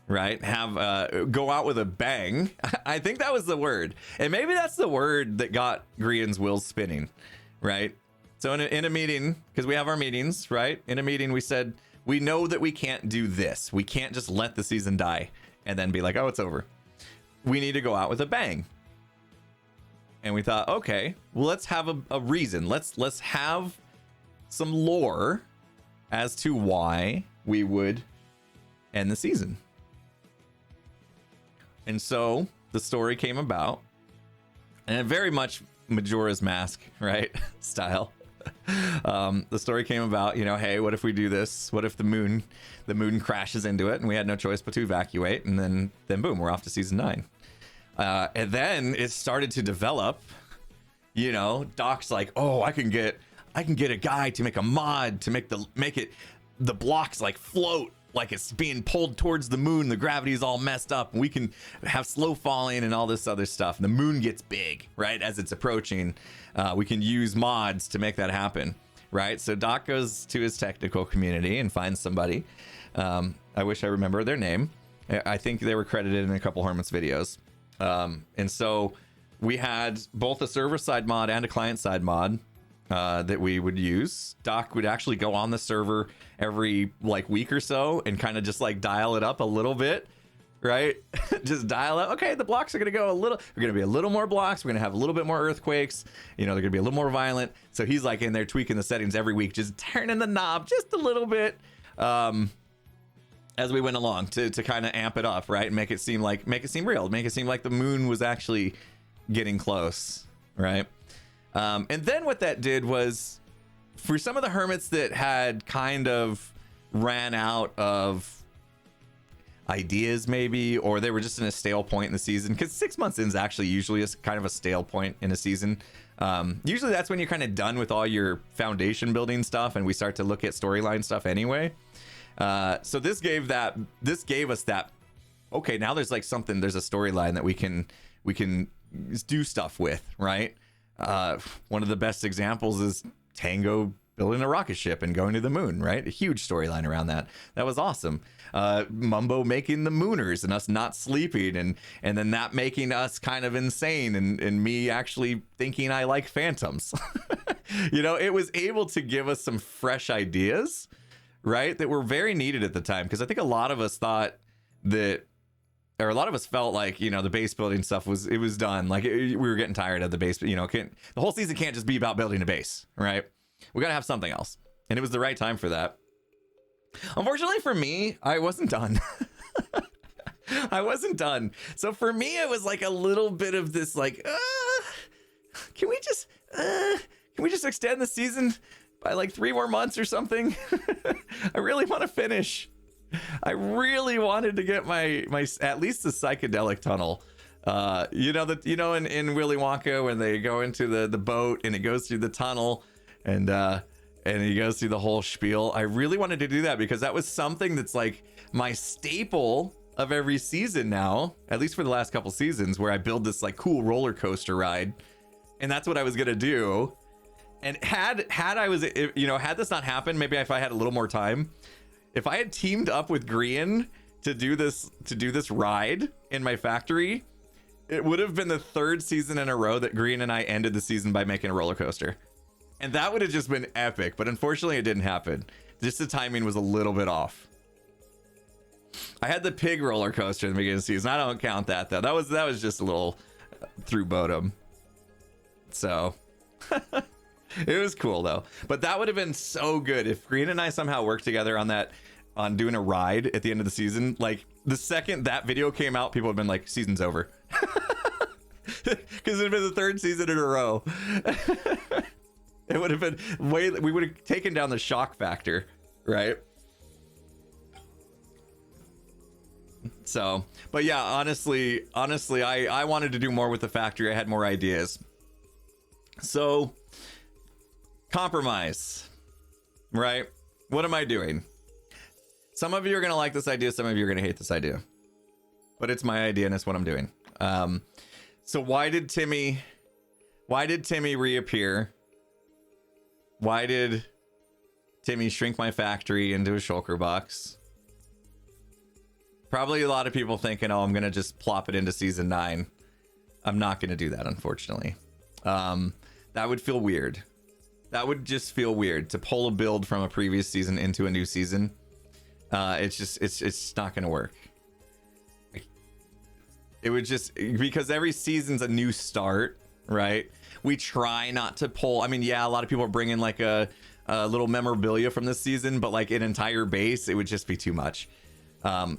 right? Have go out with a bang. I think that was the word, and maybe that's the word that got Grian's wheels spinning, right? So in a meeting, because we have our meetings, right? In a meeting, we said we know that we can't do this. We can't just let the season die and then be like, oh, it's over. We need to go out with a bang. And we thought, okay, well, let's have a reason. Let's have some lore as to why we would end the season. And so the story came about, and very much Majora's Mask, right? Style. The story came about, hey, what if we do this? What if the moon crashes into it, and we had no choice but to evacuate, and then boom, we're off to season 9. And then it started to develop. Doc's like, oh, I can get a guy to make a mod to make the blocks like float like it's being pulled towards the moon. The gravity is all messed up, and we can have slow falling and all this other stuff. And the moon gets big, right, as it's approaching. We can use mods to make that happen, right? So Doc goes to his technical community and finds somebody. I wish I remember their name. I think they were credited in a couple Hermit's videos. And so we had both a server side mod and a client side mod that we would use. Doc would actually go on the server every week or so and kind of just dial it up a little bit, right? Just dial up. Okay, the blocks are going to go we're going to be a little more blocks. We're going to have a little bit more earthquakes. They're going to be a little more violent. So he's in there tweaking the settings every week, just turning the knob just a little bit. As we went along to kind of amp it up, right? And make it seem real, make it seem like the moon was actually getting close, right? And then what that did was, for some of the hermits that had kind of ran out of ideas maybe, or they were just in a stale point in the season, because 6 months in is actually usually a kind of a stale point in a season. Usually that's when you're kind of done with all your foundation building stuff and we start to look at storyline stuff anyway. So this gave us that, okay, now there's there's a storyline that we can do stuff with, right? One of the best examples is Tango building a rocket ship and going to the moon, right? A huge storyline around that. That was awesome. Mumbo making the mooners and us not sleeping, and then that making us kind of insane, and me actually thinking I like phantoms. You know, it was able to give us some fresh ideas, right? That were very needed at the time. Because I think a lot of us thought that, or a lot of us felt like, you know, the base building stuff was done. Like we were getting tired of the base, you know, the whole season can't just be about building a base, right? We got to have something else. And it was the right time for that. Unfortunately for me, I wasn't done. I wasn't done. So for me, it was like a little bit of this, like, can we just extend the season by like 3 more months or something? I really want to finish. I really wanted to get my at least the psychedelic tunnel. In Willy Wonka when they go into the boat and it goes through the tunnel and he goes through the whole spiel. I really wanted to do that because that was something that's like my staple of every season now, at least for the last couple seasons, where I build this like cool roller coaster ride, and that's what I was gonna do. And had this not happened, maybe if I had a little more time, if I had teamed up with Grian to do this ride in my factory, it would have been the 3rd season in a row that Grian and I ended the season by making a roller coaster. And that would have just been epic, but unfortunately it didn't happen. Just the timing was a little bit off. I had the pig roller coaster in the beginning of the season. I don't count that though. That was just a little through Bodum. So it was cool though. But that would have been so good if Green and I somehow worked together on doing a ride at the end of the season. Like the second that video came out, people would have been like, season's over. Because it had been the 3rd season in a row. It would have been we would have taken down the shock factor, right? So, but yeah, honestly, I wanted to do more with the factory. I had more ideas. So, compromise, right? What am I doing? Some of you are going to like this idea. Some of you are going to hate this idea. But it's my idea and it's what I'm doing. So why did Timmy reappear? Why did Timmy shrink my factory into a shulker box? Probably a lot of people thinking, oh, I'm going to just plop it into season 9. I'm not going to do that, unfortunately. That would feel weird. That would just feel weird to pull a build from a previous season into a new season. It's not going to work. It would just, because every season's a new start, right? We try not to pull. I mean, yeah, a lot of people are bringing like a little memorabilia from this season, but like an entire base, it would just be too much.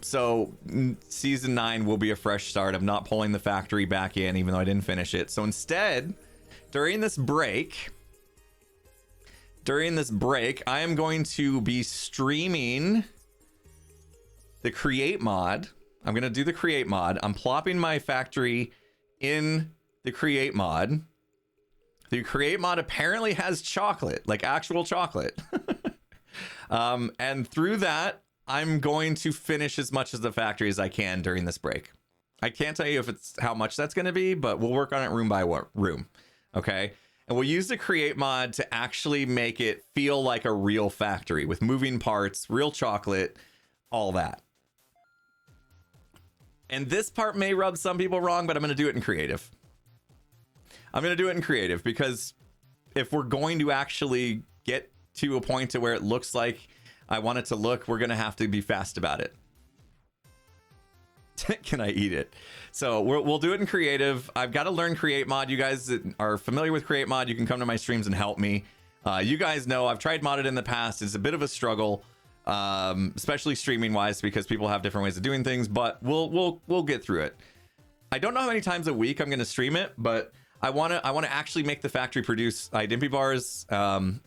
So season 9 will be a fresh start. I'm not pulling the factory back in, even though I didn't finish it. So instead, during this break, I am going to be streaming the create mod. I'm going to do the create mod. I'm plopping my factory in the create mod. The create mod apparently has chocolate, like actual chocolate. And through that, I'm going to finish as much of the factory as I can during this break. I can't tell you if it's how much that's going to be, but we'll work on it room by room. Okay. And we'll use the create mod to actually make it feel like a real factory with moving parts, real chocolate, all that. And this part may rub some people wrong, but I'm going to do it in creative. I'm going to do it in creative because if we're going to actually get to a point to where it looks like I want it to look, we're going to have to be fast about it. Can I eat it? So we'll do it in creative. I've got to learn create mod. You guys that are familiar with create mod, you can come to my streams and help me. You guys know I've tried modded in the past. It's a bit of a struggle, especially streaming wise, because people have different ways of doing things, but we'll get through it. I don't know how many times a week I'm going to stream it, but I want to actually make the factory produce Dimpy bars.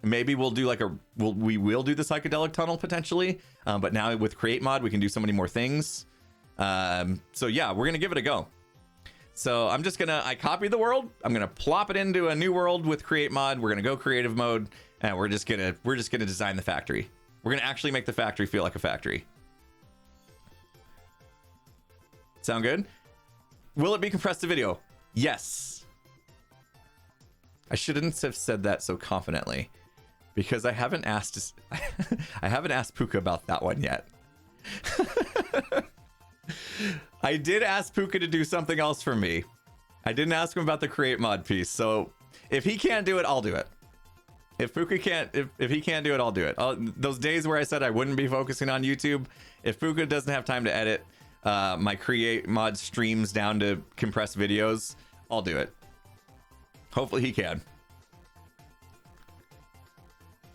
Maybe we'll do like we will do the psychedelic tunnel potentially. But now with create mod, we can do so many more things. So yeah, we're going to give it a go. So I'm just I copy the world. I'm going to plop it into a new world with create mod. We're going to go creative mode and we're just going to design the factory. We're going to actually make the factory feel like a factory. Sound good? Will it be compressed to video? Yes. I shouldn't have said that so confidently because I haven't asked Puka about that one yet. I did ask Puka to do something else for me. I didn't ask him about the create mod piece. So if he can't do it, I'll do it. If Fuka can't, if he can't do it, I'll do it. Those days where I said I wouldn't be focusing on YouTube, if Fuka doesn't have time to edit my create mod streams down to compressed videos, I'll do it. Hopefully he can.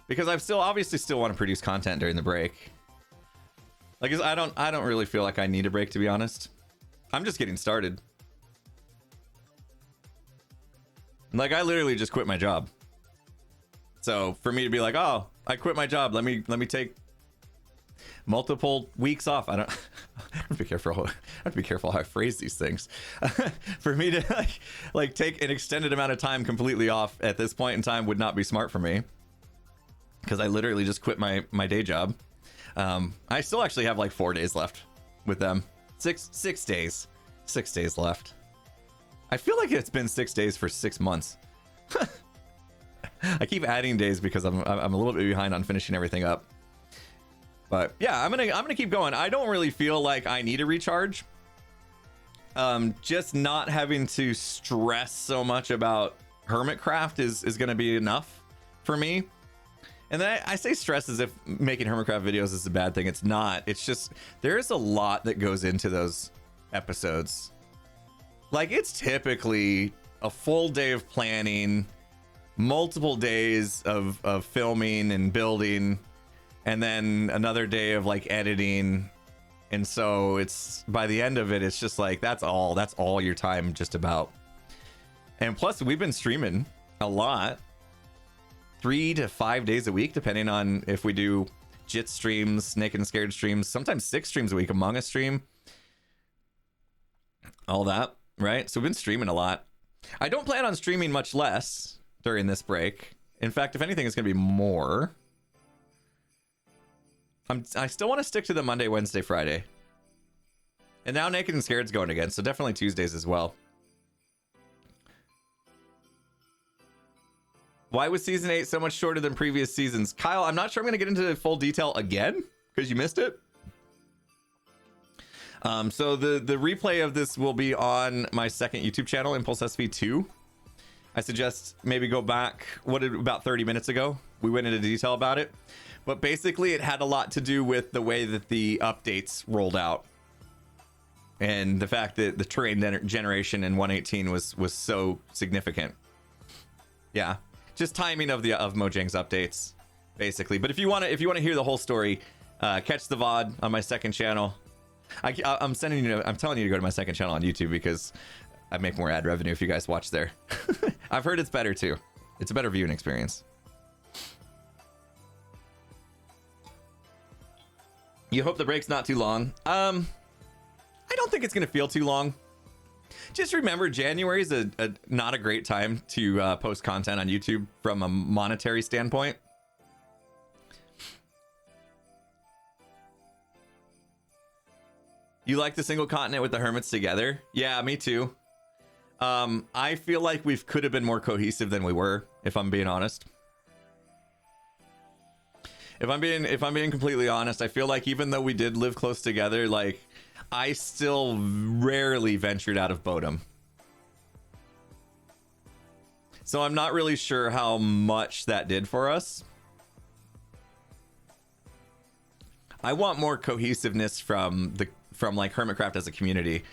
Because I obviously still want to produce content during the break. Like, I don't really feel like I need a break, to be honest. I'm just getting started. Like, I literally just quit my job. So for me to be like, oh, I quit my job, let me take multiple weeks off. I have to be careful. I have to be careful how I phrase these things. For me to like take an extended amount of time completely off at this point in time would not be smart for me, because I literally just quit my day job. I still actually have like 4 days left with them. Six days. 6 days left. I feel like it's been 6 days for 6 months. I keep adding days because I'm a little bit behind on finishing everything up. But yeah, I'm gonna keep going. I don't really feel like I need a recharge. Just not having to stress so much about Hermitcraft is gonna be enough for me. And then I say stress as if making Hermitcraft videos is a bad thing. It's not. It's just there's a lot that goes into those episodes. Like, it's typically a full day of planning, multiple days of filming and building, and then another day of like editing. And so it's, by the end of it, it's just like that's all your time just about. And plus, we've been streaming a lot, 3 to 5 days a week, depending on if we do JIT streams, Naked and Scared streams, sometimes 6 streams a week, Among Us stream, all that, right? So we've been streaming a lot. I don't plan on streaming much less during this break. In fact, if anything, it's going to be more. I still want to stick to the Monday, Wednesday, Friday. And now Naked and Scared's going again, so definitely Tuesdays as well. Why was season 8 so much shorter than previous seasons? Kyle, I'm not sure I'm going to get into full detail again because you missed it. So the replay of this will be on my second YouTube channel, Impulse SV2. I suggest maybe go back, about 30 minutes ago. We went into detail about it. But basically, it had a lot to do with the way that the updates rolled out. And the fact that the terrain generation in 118 was so significant. Yeah. Just timing of Mojang's updates, basically. But if you want to hear the whole story, catch the VOD on my second channel. I'm telling you to go to my second channel on YouTube because I make more ad revenue if you guys watch there. I've heard it's better too. It's a better viewing experience. You hope the break's not too long. I don't think it's gonna feel too long. Just remember, January is not a great time to post content on YouTube from a monetary standpoint. You like the single continent with the hermits together? Yeah, me too. I feel like we could have been more cohesive than we were, if I'm being honest. If I'm being completely honest, I feel like even though we did live close together, like I still rarely ventured out of Bodum. So I'm not really sure how much that did for us. I want more cohesiveness from like Hermitcraft as a community.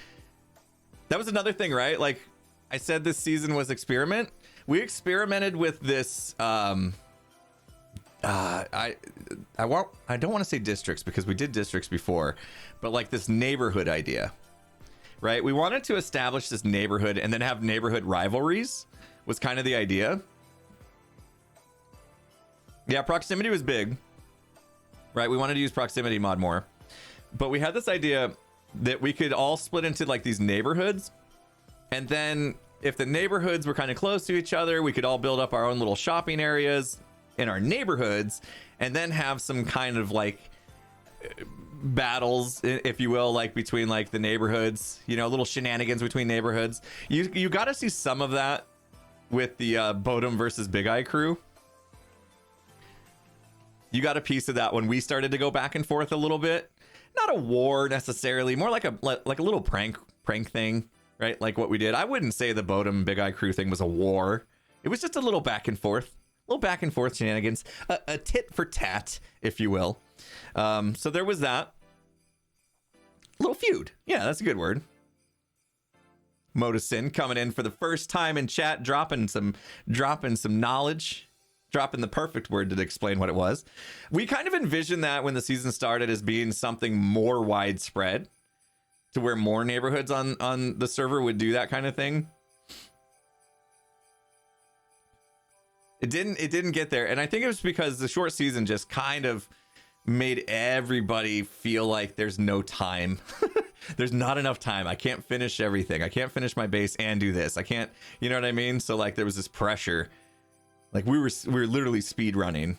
That was another thing, right? Like I said, this season was experiment. We experimented with this. I don't want to say districts because we did districts before, but like this neighborhood idea, right? We wanted to establish this neighborhood and then have neighborhood rivalries was kind of the idea. Yeah, proximity was big, right? We wanted to use proximity mod more, but we had this idea that we could all split into like these neighborhoods, and then if the neighborhoods were kind of close to each other, we could all build up our own little shopping areas in our neighborhoods, and then have some kind of like battles, if you will, like between like the neighborhoods, you know, little shenanigans between neighborhoods. You got to see some of that with the Bodum versus Big Eye crew. You got a piece of that when we started to go back and forth a little bit. Not a war necessarily, more like a little prank thing, right? Like what we did. I wouldn't say the Bodum Big Eye crew thing was a war. It was just a little back and forth. little back and forth shenanigans, a tit for tat, if you will. So there was that little feud. Yeah, that's a good word. Motosin coming in for the first time in chat, dropping some knowledge, dropping the perfect word to explain what it was. We kind of envisioned that when the season started as being something more widespread, to where more neighborhoods on the server would do that kind of thing. It didn't get there, and I think it was because the short season just kind of made everybody feel like there's no time. There's not enough time. I can't finish everything. I can't finish my base and do this. I can't, you know what I mean? So like there was this pressure. Like we were literally speed running.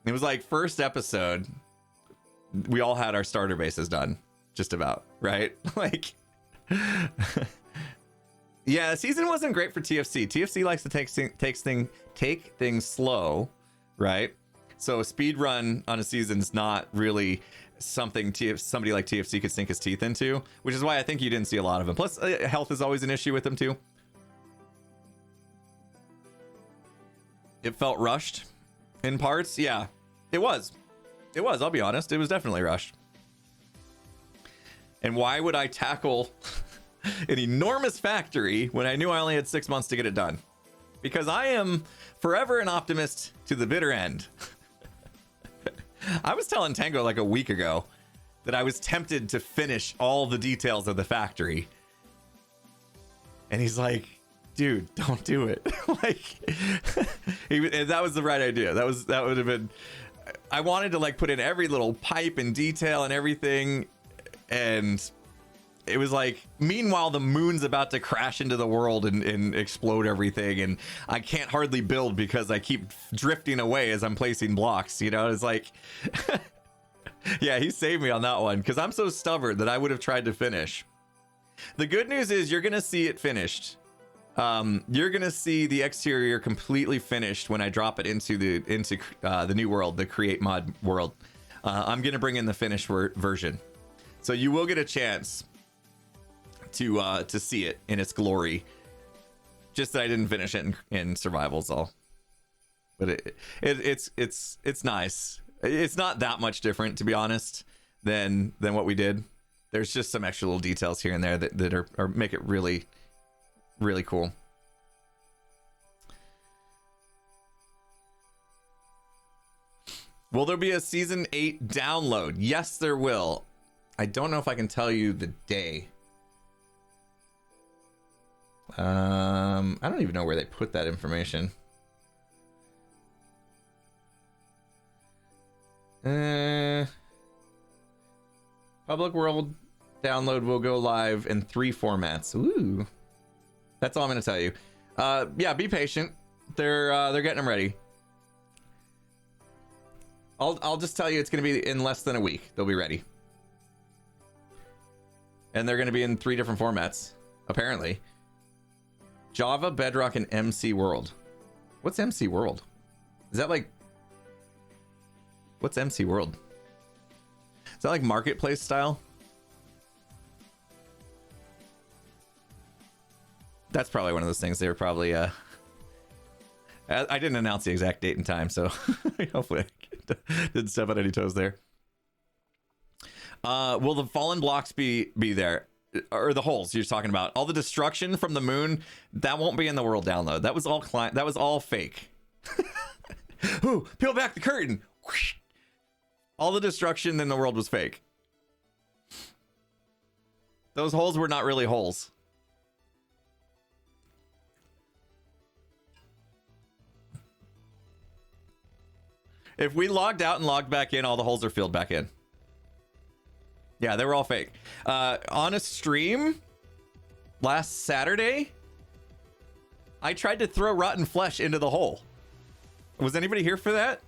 It was like first episode, we all had our starter bases done, just about, right? Like yeah, the season wasn't great for TFC. TFC likes to take things slow, right? So a speed run on a season is not really something somebody like TFC could sink his teeth into, which is why I think you didn't see a lot of them. Plus, health is always an issue with them too. It felt rushed in parts. Yeah, it was. I'll be honest. It was definitely rushed. And why would I tackle an enormous factory when I knew I only had 6 months to get it done? Because I am forever an optimist to the bitter end. I was telling Tango like a week ago that I was tempted to finish all the details of the factory. And he's like, dude, don't do it. Like, that was the right idea. That would have been, I wanted to like put in every little pipe and detail and everything. And it was like, meanwhile, the moon's about to crash into the world and explode everything. And I can't hardly build because I keep drifting away as I'm placing blocks. You know, it's like, yeah, he saved me on that one because I'm so stubborn that I would have tried to finish. The good news is you're going to see it finished. You're going to see the exterior completely finished when I drop it into the new world, the create mod world. I'm going to bring in the finished version. So you will get a chance to see it in its glory. Just that I didn't finish it in survivals all. But it's nice. It's not that much different, to be honest, than what we did. There's just some extra little details here and there that are make it really, really cool. Will there be a season 8 download? Yes, there will. I don't know if I can tell you the day. I don't even know where they put that information. Public world download will go live in 3 formats. Ooh, that's all I'm going to tell you. Yeah, be patient. They're getting them ready. I'll just tell you it's going to be in less than a week. They'll be ready. And they're going to be in 3 different formats, apparently. Java, Bedrock, and MC World. What's MC World? Is that like... What's MC World? Is that like marketplace style? That's probably one of those things they were probably... I didn't announce the exact date and time, so hopefully I didn't step on any toes there. Will the fallen blocks be there? Or the holes you're talking about? All the destruction from the moon, that won't be in the world download. That was all fake. Ooh, peel back the curtain. All the destruction in the world was fake. Those holes were not really holes. If we logged out and logged back in, all the holes are filled back in. Yeah, they were all fake. On a stream last Saturday, I tried to throw rotten flesh into the hole. Was anybody here for that?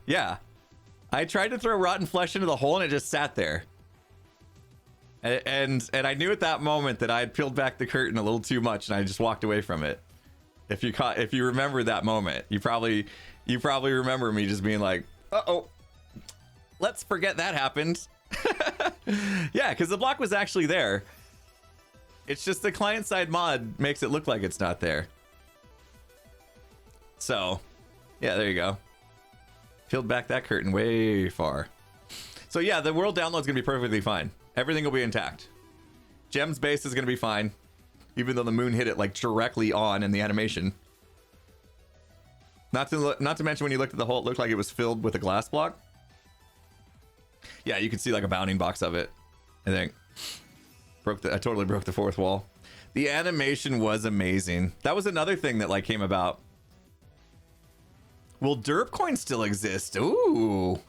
Yeah. I tried to throw rotten flesh into the hole and it just sat there. And I knew at that moment that I had peeled back the curtain a little too much and I just walked away from it. If you remember that moment, you probably remember me just being like, uh-oh, let's forget that happened. Yeah, because the block was actually there. It's just the client-side mod makes it look like it's not there. So, yeah, there you go. Peeled back that curtain way far. So yeah, the world download's gonna be perfectly fine. Everything will be intact. Gem's base is gonna be fine, even though the moon hit it like directly on in the animation. Not to mention when you looked at the hole, it looked like it was filled with a glass block. Yeah, you can see like a bounding box of it. I think I totally broke the fourth wall. The animation was amazing. That was another thing that like came about. Will derp coins still exist? Ooh,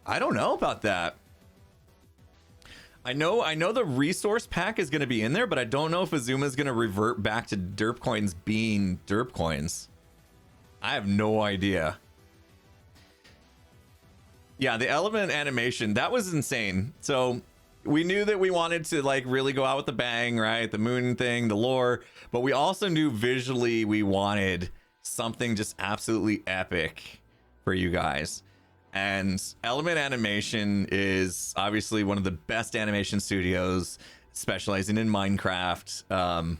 I don't know about that. I know the resource pack is going to be in there, but I don't know if Azuma is going to revert back to derp coins being derp coins. I have no idea. Yeah, the element animation, that was insane. So we knew that we wanted to like really go out with the bang, right? The moon thing, the lore, but we also knew visually we wanted something just absolutely epic for you guys. And Element Animation is obviously one of the best animation studios specializing in Minecraft.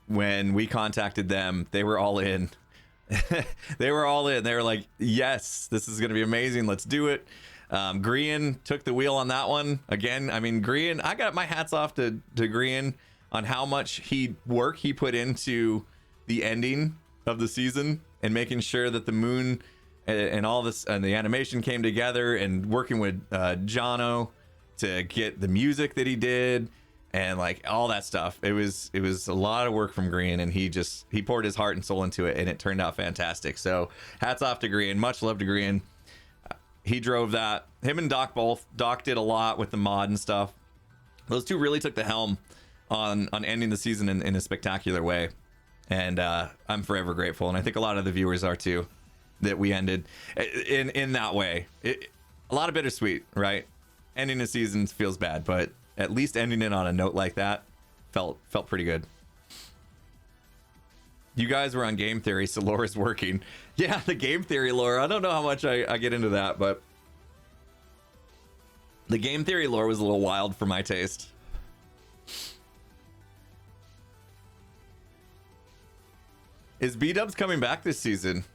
When we contacted them, they were all in. They were all in. They were like, yes, this is going to be amazing. Let's do it. Grian took the wheel on that one. Again, I mean, Grian, I got my hats off to Grian on how much work he put into the ending of the season and making sure that the moon and all this and the animation came together, and working with Jono to get the music that he did and like all that stuff. It was a lot of work from Green, and he poured his heart and soul into it, and it turned out fantastic. So hats off to Green. Much love to Green. He drove that. Him and Doc both. Doc did a lot with the mod and stuff. Those two really took the helm on ending the season in a spectacular way, and I'm forever grateful, and I think a lot of the viewers are too, that we ended in that way. A lot of bittersweet, right? Ending a season feels bad, but at least ending it on a note like that felt pretty good. You guys were on game theory, so lore is working. Yeah, the game theory lore. I don't know how much I get into that, but the game theory lore was a little wild for my taste. Is B-Dubs coming back this season?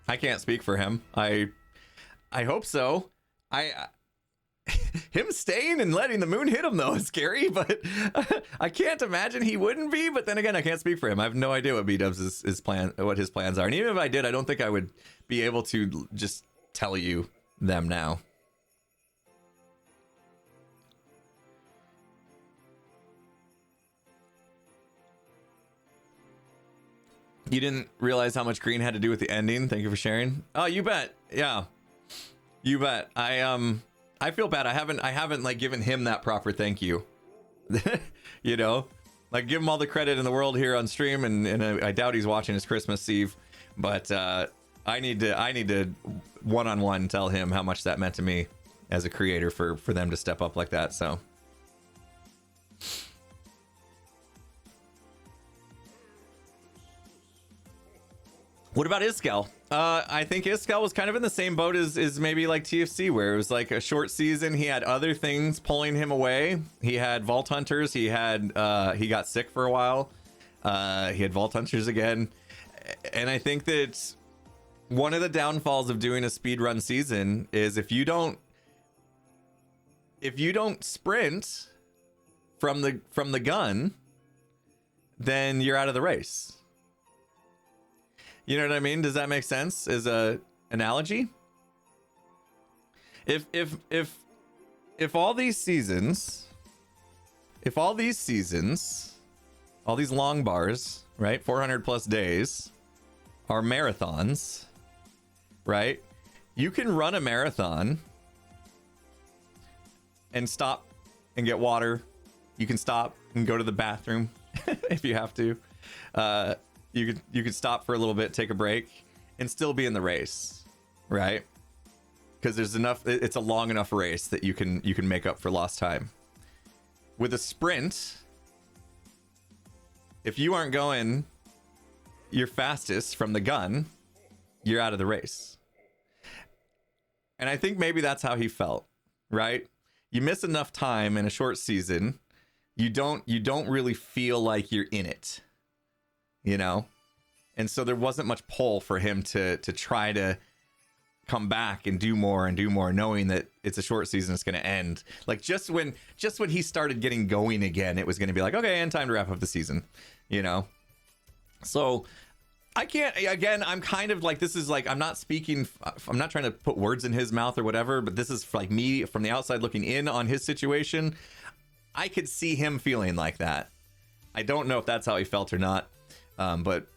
I can't speak for him. I hope so. Him staying and letting the moon hit him though is scary, but I can't imagine he wouldn't be. But then again, I can't speak for him. I have no idea what B-Dubs what his plans are. And even if I did, I don't think I would be able to just tell you them now. You didn't realize how much Green had to do with the ending. Thank you for sharing. Oh, you bet. Yeah, you bet. I feel bad. I haven't like given him that proper thank you. You know, like give him all the credit in the world here on stream, and I doubt he's watching his Christmas Eve. But I need to one-on-one tell him how much that meant to me as a creator for them to step up like that. So. What about Iskel? I think Iskel was kind of in the same boat as maybe like TFC, where it was like a short season. He had other things pulling him away. He had Vault Hunters. He got sick for a while. He had Vault Hunters again. And I think that one of the downfalls of doing a speedrun season is if you don't sprint from the gun, then you're out of the race. You know what I mean? Does that make sense as a analogy? If all these seasons, all these long bars, right? 400 plus days are marathons, right? You can run a marathon and stop and get water. You can stop and go to the bathroom if you have to. You could stop for a little bit, take a break, and still be in the race, right? Because there's enough. It's a long enough race that you can make up for lost time. With a sprint, if you aren't going your fastest from the gun, you're out of the race. And I think maybe that's how he felt, right? you miss enough time in a short season, you don't really feel like you're in it, you know? And so there wasn't much pull for him to try to come back and do more, knowing that it's a short season, it's going to end. Like just when he started getting going again, it was going to be like, okay, and time to wrap up the season, you know? So I can't, again, I'm kind of like, this is like, I'm not trying to put words in his mouth or whatever, but this is like me from the outside looking in on his situation. I could see him feeling like that. I don't know if that's how he felt or not, but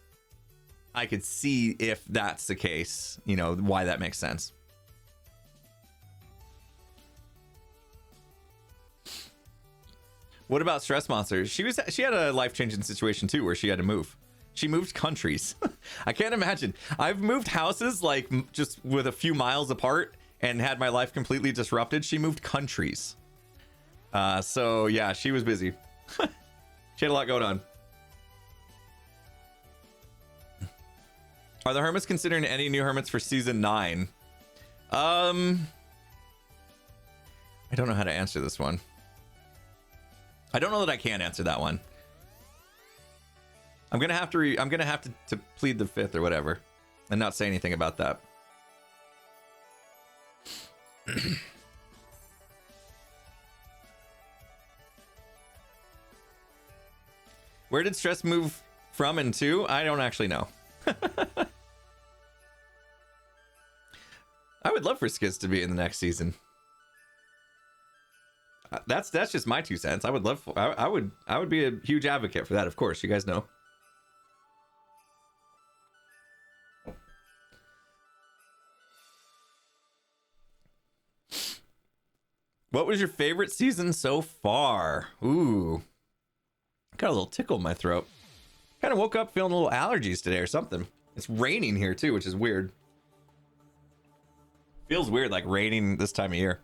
I could see if that's the case, you know, why that makes sense. What about Stress Monster? She had a life-changing situation too, where she had to move. She moved countries. I can't imagine. I've moved houses like just with a few miles apart and had my life completely disrupted. She moved countries. So yeah, she was busy. She had a lot going on. Are the Hermits considering any new Hermits for season 9? I don't know how to answer this one. I don't know that I can answer that one. I'm gonna have to plead the fifth or whatever, and not say anything about that. Where did Stress move from and to? I don't actually know. I would love for Skiz to be in the next season. That's just my 2 cents. I would love. I would be a huge advocate for that. Of course, you guys know. What was your favorite season so far? Ooh, got a little tickle in my throat. Kind of woke up feeling a little allergies today or something. It's raining here too, which is weird. Feels weird, like raining this time of year.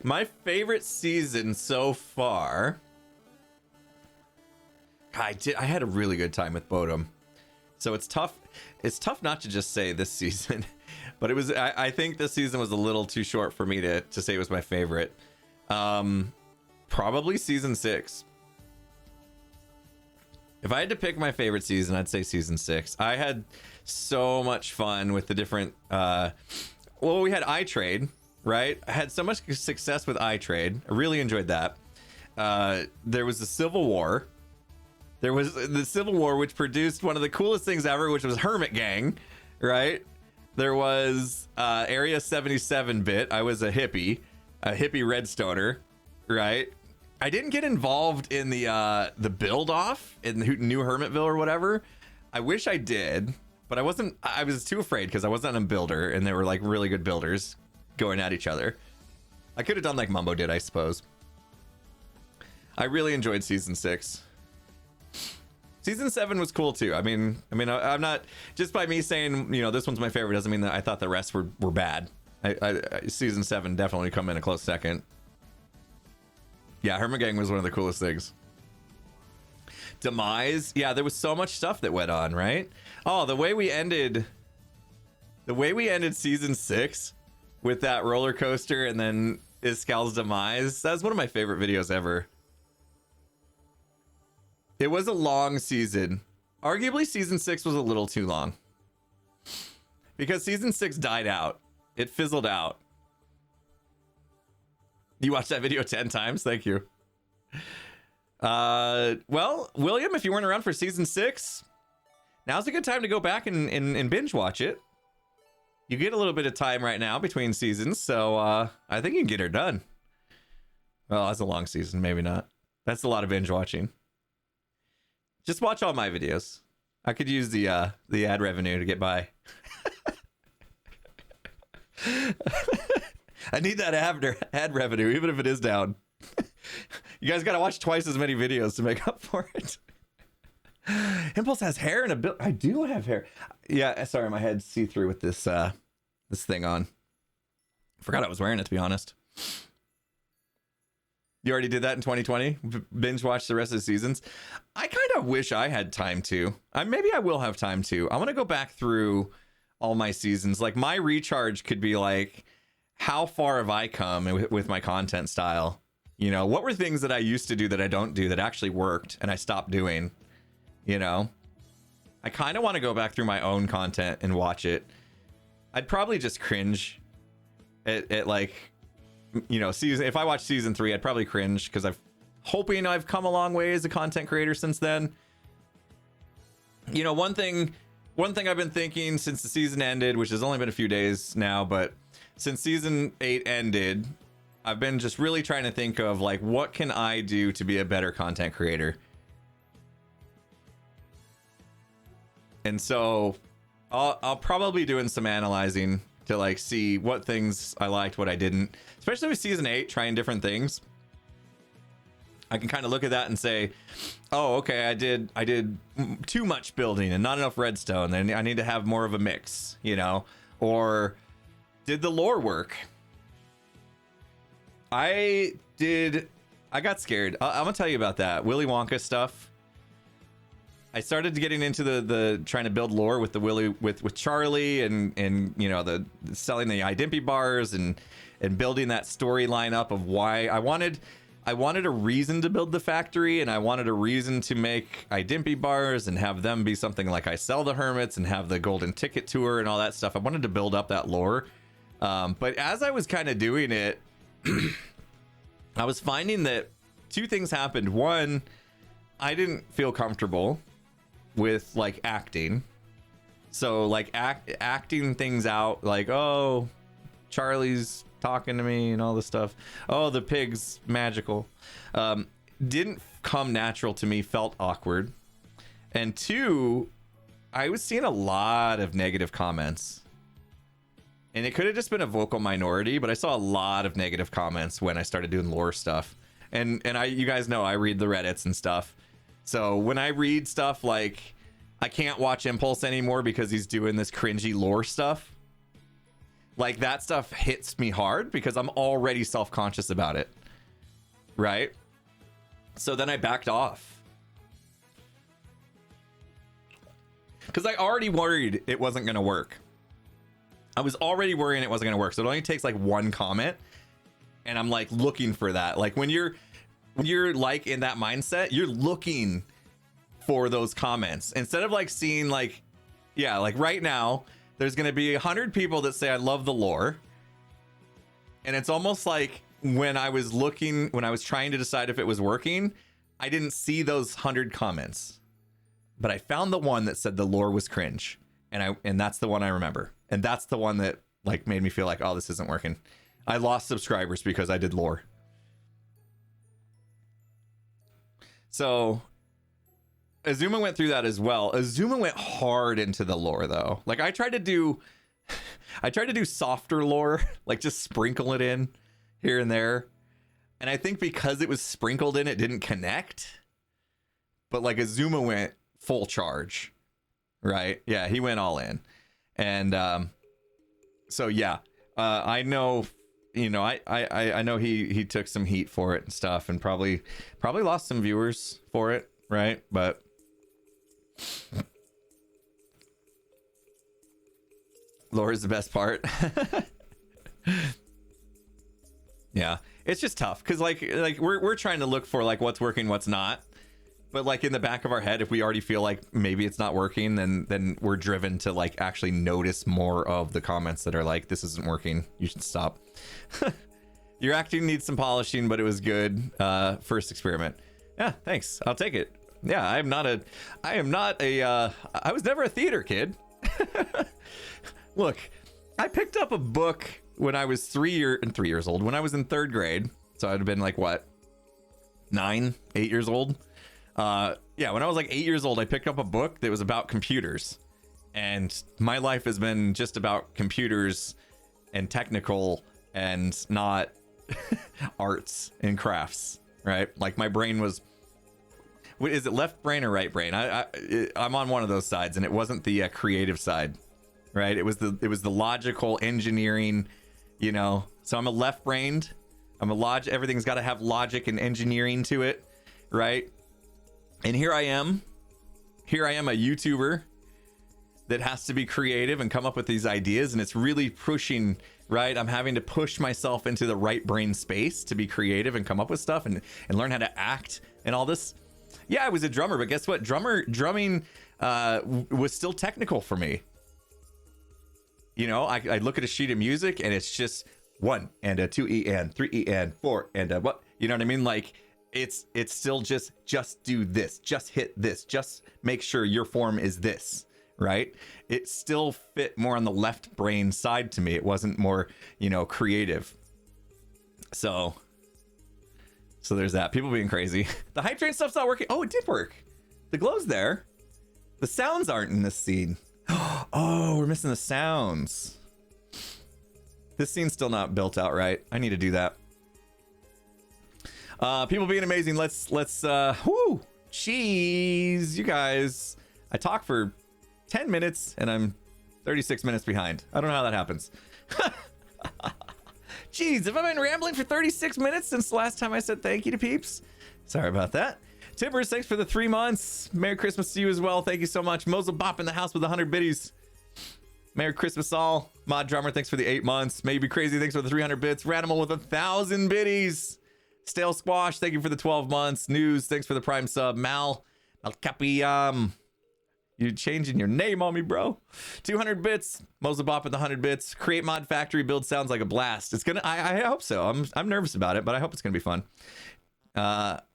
My favorite season so far. I had a really good time with Bodum. So it's tough. It's tough not to just say this season, but it was. I think this season was a little too short for me to say it was my favorite. Probably season 6. If I had to pick my favorite season, I'd say season 6. I had so much fun with the different. Well, we had iTrade, right? I had so much success with iTrade. I really enjoyed that. There was the Civil War. There was the Civil War, which produced one of the coolest things ever, which was Hermit Gang, right? There was Area 77 bit. I was a hippie redstoner, right? I didn't get involved in the build off in New Hermitville or whatever. I wish I did, but I wasn't. I was too afraid because I wasn't a builder, and they were like really good builders going at each other. I could have done like Mumbo did, I suppose. I really enjoyed season 6. Season 7 was cool too. I mean, I'm not, just by me saying, you know, this one's my favorite doesn't mean that I thought the rest were bad. Season 7 definitely come in a close second. Yeah, Hermit Gang was one of the coolest things. Demise, yeah, there was so much stuff that went on, right? Oh, the way we ended season 6 with that roller coaster and then Iscal's demise. That was one of my favorite videos ever. It was a long season. Arguably, season 6 was a little too long. Because season 6 died out. It fizzled out. You watched that video 10 times? Thank you. Well, William, if you weren't around for season 6, now's a good time to go back and binge watch it. You get a little bit of time right now between seasons, so I think you can get her done. Well, that's a long season. Maybe not. That's a lot of binge watching. Just watch all my videos. I could use the ad revenue to get by. I need that ad revenue, even if it is down. You guys got to watch twice as many videos to make up for it. Impulse has hair and a bit. I do have hair. Yeah, sorry, my head's see-through with this this thing on. Forgot I was wearing it, to be honest. You already did that in 2020? Binge watch the rest of the seasons? I kind of wish I had time to. Maybe I will have time to. I want to go back through all my seasons. Like, my recharge could be like how far have I come with my content style? You know, what were things that I used to do that I don't do that actually worked and I stopped doing? You know, I kind of want to go back through my own content and watch it. I'd probably just cringe at like, you know, if I watch season 3, I'd probably cringe because hoping I've come a long way as a content creator since then. You know, one thing I've been thinking since the season ended, which has only been a few days now, but since season 8 ended, I've been just really trying to think of like, what can I do to be a better content creator? And so I'll probably be doing some analyzing to like see what things I liked, what I didn't, especially with season 8, trying different things. I can kind of look at that and say, oh, okay, I did too much building and not enough redstone. Then I need to have more of a mix, you know, or did the lore work? I got scared. I'm gonna tell you about that Willy Wonka stuff. I started getting into the trying to build lore with the with Charlie and you know, the selling the Idimpy bars and building that storyline up of why I wanted a reason to build the factory, and I wanted a reason to make Idimpy bars and have them be something like I sell the hermits and have the golden ticket tour and all that stuff. I wanted to build up that lore. But as I was kind of doing it, I was finding that two things happened. One, I didn't feel comfortable with like acting. So like acting things out like, oh, Charlie's talking to me and all this stuff. Oh, the pig's magical. Didn't come natural to me, felt awkward. And two, I was seeing a lot of negative comments. And it could have just been a vocal minority, but I saw a lot of negative comments when I started doing lore stuff. And you guys know I read the Reddits and stuff. So when I read stuff like I can't watch Impulse anymore because he's doing this cringy lore stuff, like that stuff hits me hard because I'm already self-conscious about it. Right? So then I backed off. Because I already worried it wasn't going to work. I was already worrying it wasn't going to work. So it only takes like one comment. And I'm like looking for that. Like when you're like in that mindset, you're looking for those comments. Instead of like seeing like, yeah, like right now, there's going to be 100 people that say I love the lore. And it's almost like when I was trying to decide if it was working, I didn't see those 100 comments. But I found the one that said the lore was cringe. And that's the one I remember. And that's the one that like made me feel like, oh, this isn't working. I lost subscribers because I did lore. So Azuma went through that as well. Azuma went hard into the lore though. Like I tried to do softer lore, like just sprinkle it in here and there. And I think because it was sprinkled in, it didn't connect. But like Azuma went full charge, right? Yeah, he went all in. And so yeah, I know, you know, I know he took some heat for it and stuff, and probably lost some viewers for it, right? But lore is the best part. Yeah, it's just tough because like we're trying to look for like what's working, what's not. But like in the back of our head, if we already feel like maybe it's not working, then we're driven to like actually notice more of the comments that are like, this isn't working, you should stop. Your acting needs some polishing, but it was good. First experiment. Yeah, thanks. I'll take it. Yeah, I was never a theater kid. Look, I picked up a book when I was 3 years old, when I was in 3rd grade. So I'd have been like, what, 8 years old? Yeah, when I was like 8 years old, I picked up a book that was about computers. And my life has been just about computers and technical and not arts and crafts, right? Like my brain was, what is it, left brain or right brain? I'm on one of those sides, and it wasn't the creative side, right? It was the logical engineering, you know. So I'm a left-brained. Everything's got to have logic and engineering to it, right? And here I am a YouTuber that has to be creative and come up with these ideas, and it's really pushing, right? I'm having to push myself into the right brain space to be creative and come up with stuff and learn how to act and all this. Yeah, I was a drummer, but guess what? Drumming was still technical for me. You know, I look at a sheet of music and it's just 1 and a 2 E and 3 E and 4 and a what? You know what I mean? Like it's still just do this, just hit this, just make sure your form is this. Right? It still fit more on the left brain side to me. It wasn't more, you know, creative. So there's that. People being crazy. The hype train stuff's not working. Oh, it did work. The glow's there. The sounds aren't in this scene. Oh, we're missing the sounds. This scene's still not built out right. I need to do that. People being amazing. Let's whoo, jeez, you guys. I talk for 10 minutes and I'm 36 minutes behind. I don't know how that happens. Jeez, have I been rambling for 36 minutes since the last time I said thank you to peeps? Sorry about that. Tippers, thanks for the 3 months. Merry Christmas to you as well. Thank you so much. Mozel Bop in the house with 100 biddies. Merry Christmas all. Mod Drummer, thanks for the 8 months. Maybe Crazy, thanks for the 300 bits. Radimal with 1,000 biddies. Stale Squash, thank you for the 12 months. News, thanks for the Prime sub. Mal Capi, you changing your name on me, bro. 200 bits. Mozel Bop with 100 bits. Create Mod Factory build sounds like a blast. It's gonna. I hope so. I'm nervous about it, but I hope it's gonna be fun.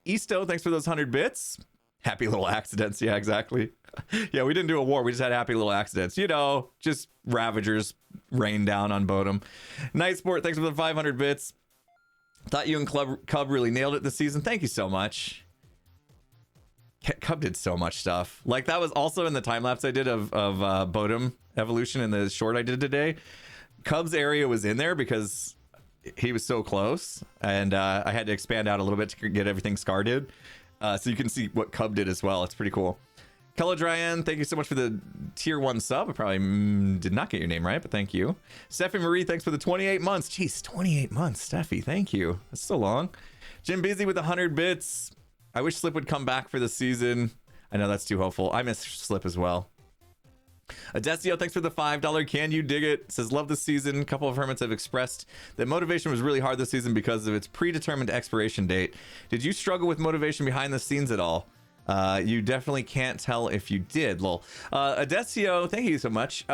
Easto, thanks for those 100 bits. Happy little accidents. Yeah, exactly. Yeah, we didn't do a war. We just had happy little accidents. You know, just Ravagers rain down on Bodum. Night Sport, thanks for the 500 bits. Thought you and Cub really nailed it this season. Thank you so much. Cub did so much stuff. Like that was also in the time lapse I did of Bodum evolution in the short I did today. Cub's area was in there because he was so close, and I had to expand out a little bit to get everything Scar did. So you can see what Cub did as well. It's pretty cool. Color thank you so much for the tier 1 sub. I probably did not get your name right, but thank you. Steffi Marie, thanks for the 28 months. Jeez, 28 months, Steffi. Thank you. That's so long. Jim Busy with 100 bits. I wish Slip would come back for the season. I know that's too hopeful. I miss Slip as well. Adesio, thanks for the $5. Can you dig it? Says, love this season. A couple of hermits have expressed that motivation was really hard this season because of its predetermined expiration date. Did you struggle with motivation behind the scenes at all? You definitely can't tell if you did, lol. Adesio, thank you so much.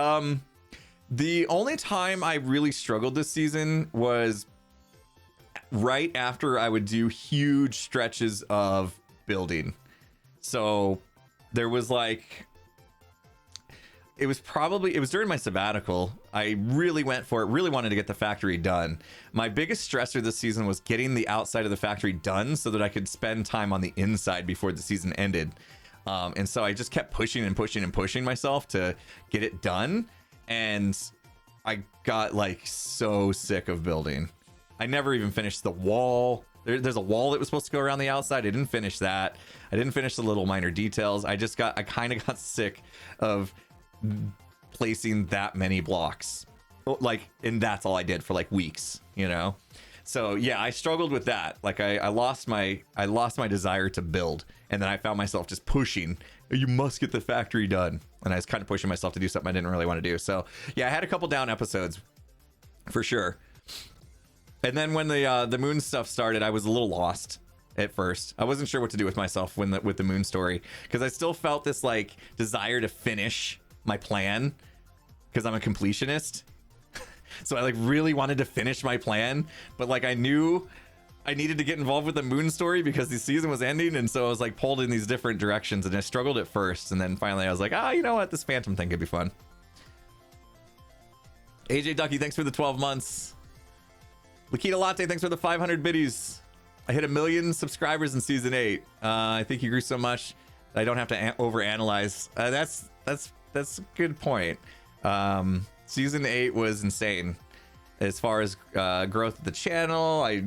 The only time I really struggled this season was right after I would do huge stretches of building. So there was like, it was during my sabbatical. I really went for it, really wanted to get the factory done. My biggest stressor this season was getting the outside of the factory done so that I could spend time on the inside before the season ended. And so I just kept pushing and pushing and pushing myself to get it done. And I got like so sick of building. I never even finished the wall. There's a wall that was supposed to go around the outside. I didn't finish that. I didn't finish the little minor details. I kind of got sick of placing that many blocks. Like, and that's all I did for like weeks, you know? So yeah, I struggled with that. Like I lost my desire to build. And then I found myself just pushing, you must get the factory done. And I was kind of pushing myself to do something I didn't really want to do. So yeah, I had a couple down episodes for sure. And then when the moon stuff started, I was a little lost at first. I wasn't sure what to do with myself with the moon story, because I still felt this like desire to finish my plan because I'm a completionist. So I like really wanted to finish my plan, but like I knew I needed to get involved with the moon story because the season was ending, and so I was like pulled in these different directions, and I struggled at first, and then finally I was like, you know what, this Phantom thing could be fun. AJ Ducky, thanks for the 12 months. Lakita Latte, thanks for the 500 biddies. I hit 1 million subscribers in season 8. I think you grew so much that I don't have to overanalyze. That's a good point. Season 8 was insane as far as growth of the channel. I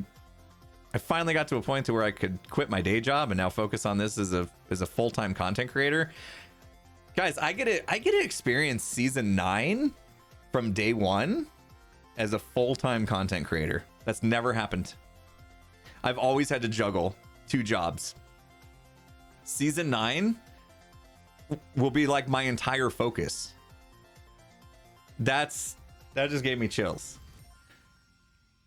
finally got to a point to where I could quit my day job and now focus on this as a full-time content creator. Guys, I get to experience season 9 from day 1 as a full-time content creator. That's never happened. I've always had to juggle 2 jobs. Season 9 will be like my entire focus. that just gave me chills.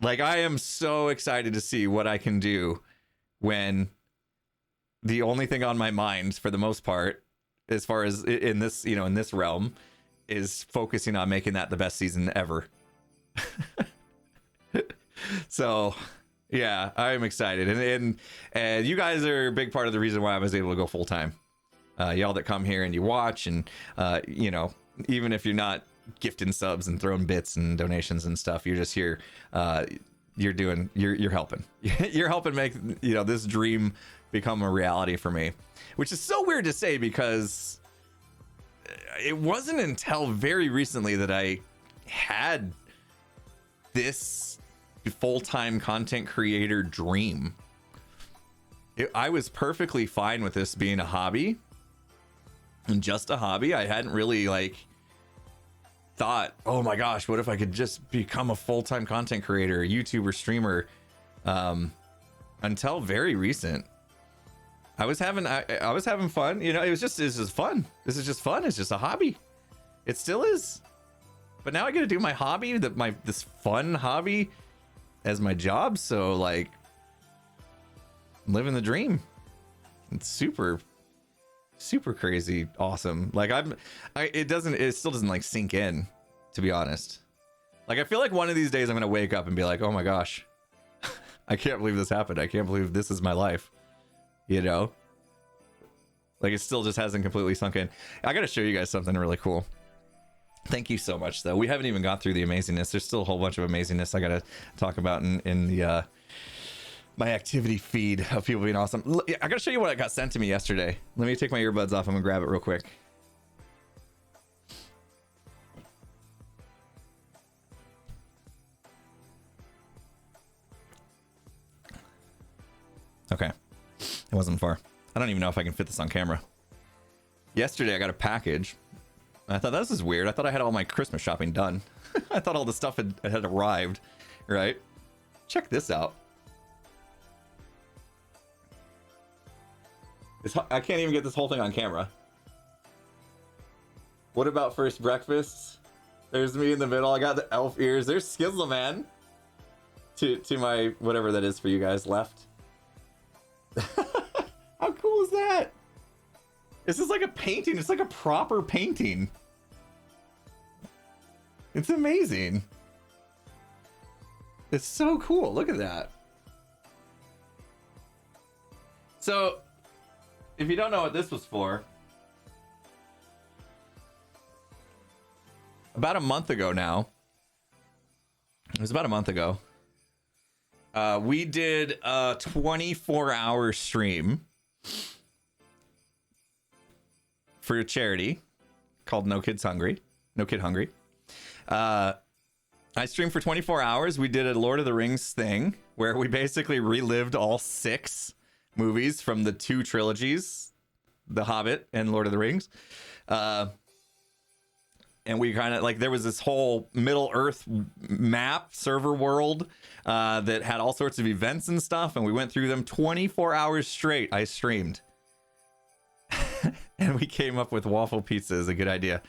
Like, I am so excited to see what I can do when the only thing on my mind, for the most part, as far as in this, you know, in this realm, is focusing on making that the best season ever. So, yeah, I'm excited, and you guys are a big part of the reason why I was able to go full time. Y'all that come here and you watch, and you know, even if you're not gifting subs and throwing bits and donations and stuff, you're just here. You're helping. You're helping make, you know, this dream become a reality for me, which is so weird to say because it wasn't until very recently that I had this full-time content creator dream. I was perfectly fine with this being a hobby, and just a hobby. I hadn't really like thought, oh my gosh, what if I could just become a full-time content creator, YouTuber, streamer, until very recent. I was having fun, you know. It's just fun. This is just fun. It's just a hobby. It still is. But now I get to do my hobby, this fun hobby, as my job. So like, I'm living the dream. It's super crazy awesome. Like, it still doesn't like sink in, to be honest. Like, I feel like one of these days I'm gonna wake up and be like, oh my gosh, I can't believe this happened. I can't believe this is my life, you know. Like, it still just hasn't completely sunk in. I gotta show you guys something really cool. Thank you so much, though. We haven't even got through the amazingness. There's still a whole bunch of amazingness I gotta talk about in the my activity feed of people being awesome. I gotta show you what I got sent to me yesterday. Let me take my earbuds off. I'm gonna grab it real quick. Okay, it wasn't far. I don't even know if I can fit this on camera. Yesterday I got a package. I thought, this is weird. I thought I had all my Christmas shopping done. I thought all the stuff had arrived, right? Check this out. I can't even get this whole thing on camera. What about first breakfast? There's me in the middle. I got the elf ears. There's Skizzle Man. To my whatever that is for you guys left. How cool is that? This is like a painting. It's like a proper painting. It's amazing. It's so cool. Look at that. So, if you don't know what this was for, about a month ago now, it was about a month ago, we did a 24-hour stream for a charity called No Kid Hungry. I streamed for 24 hours. We did a Lord of the Rings thing where we basically relived all 6 movies from the 2 trilogies, The Hobbit and Lord of the Rings. And we kind of like, there was this whole Middle Earth map server world that had all sorts of events and stuff. And we went through them 24 hours straight. I streamed. And we came up with waffle pizza is a good idea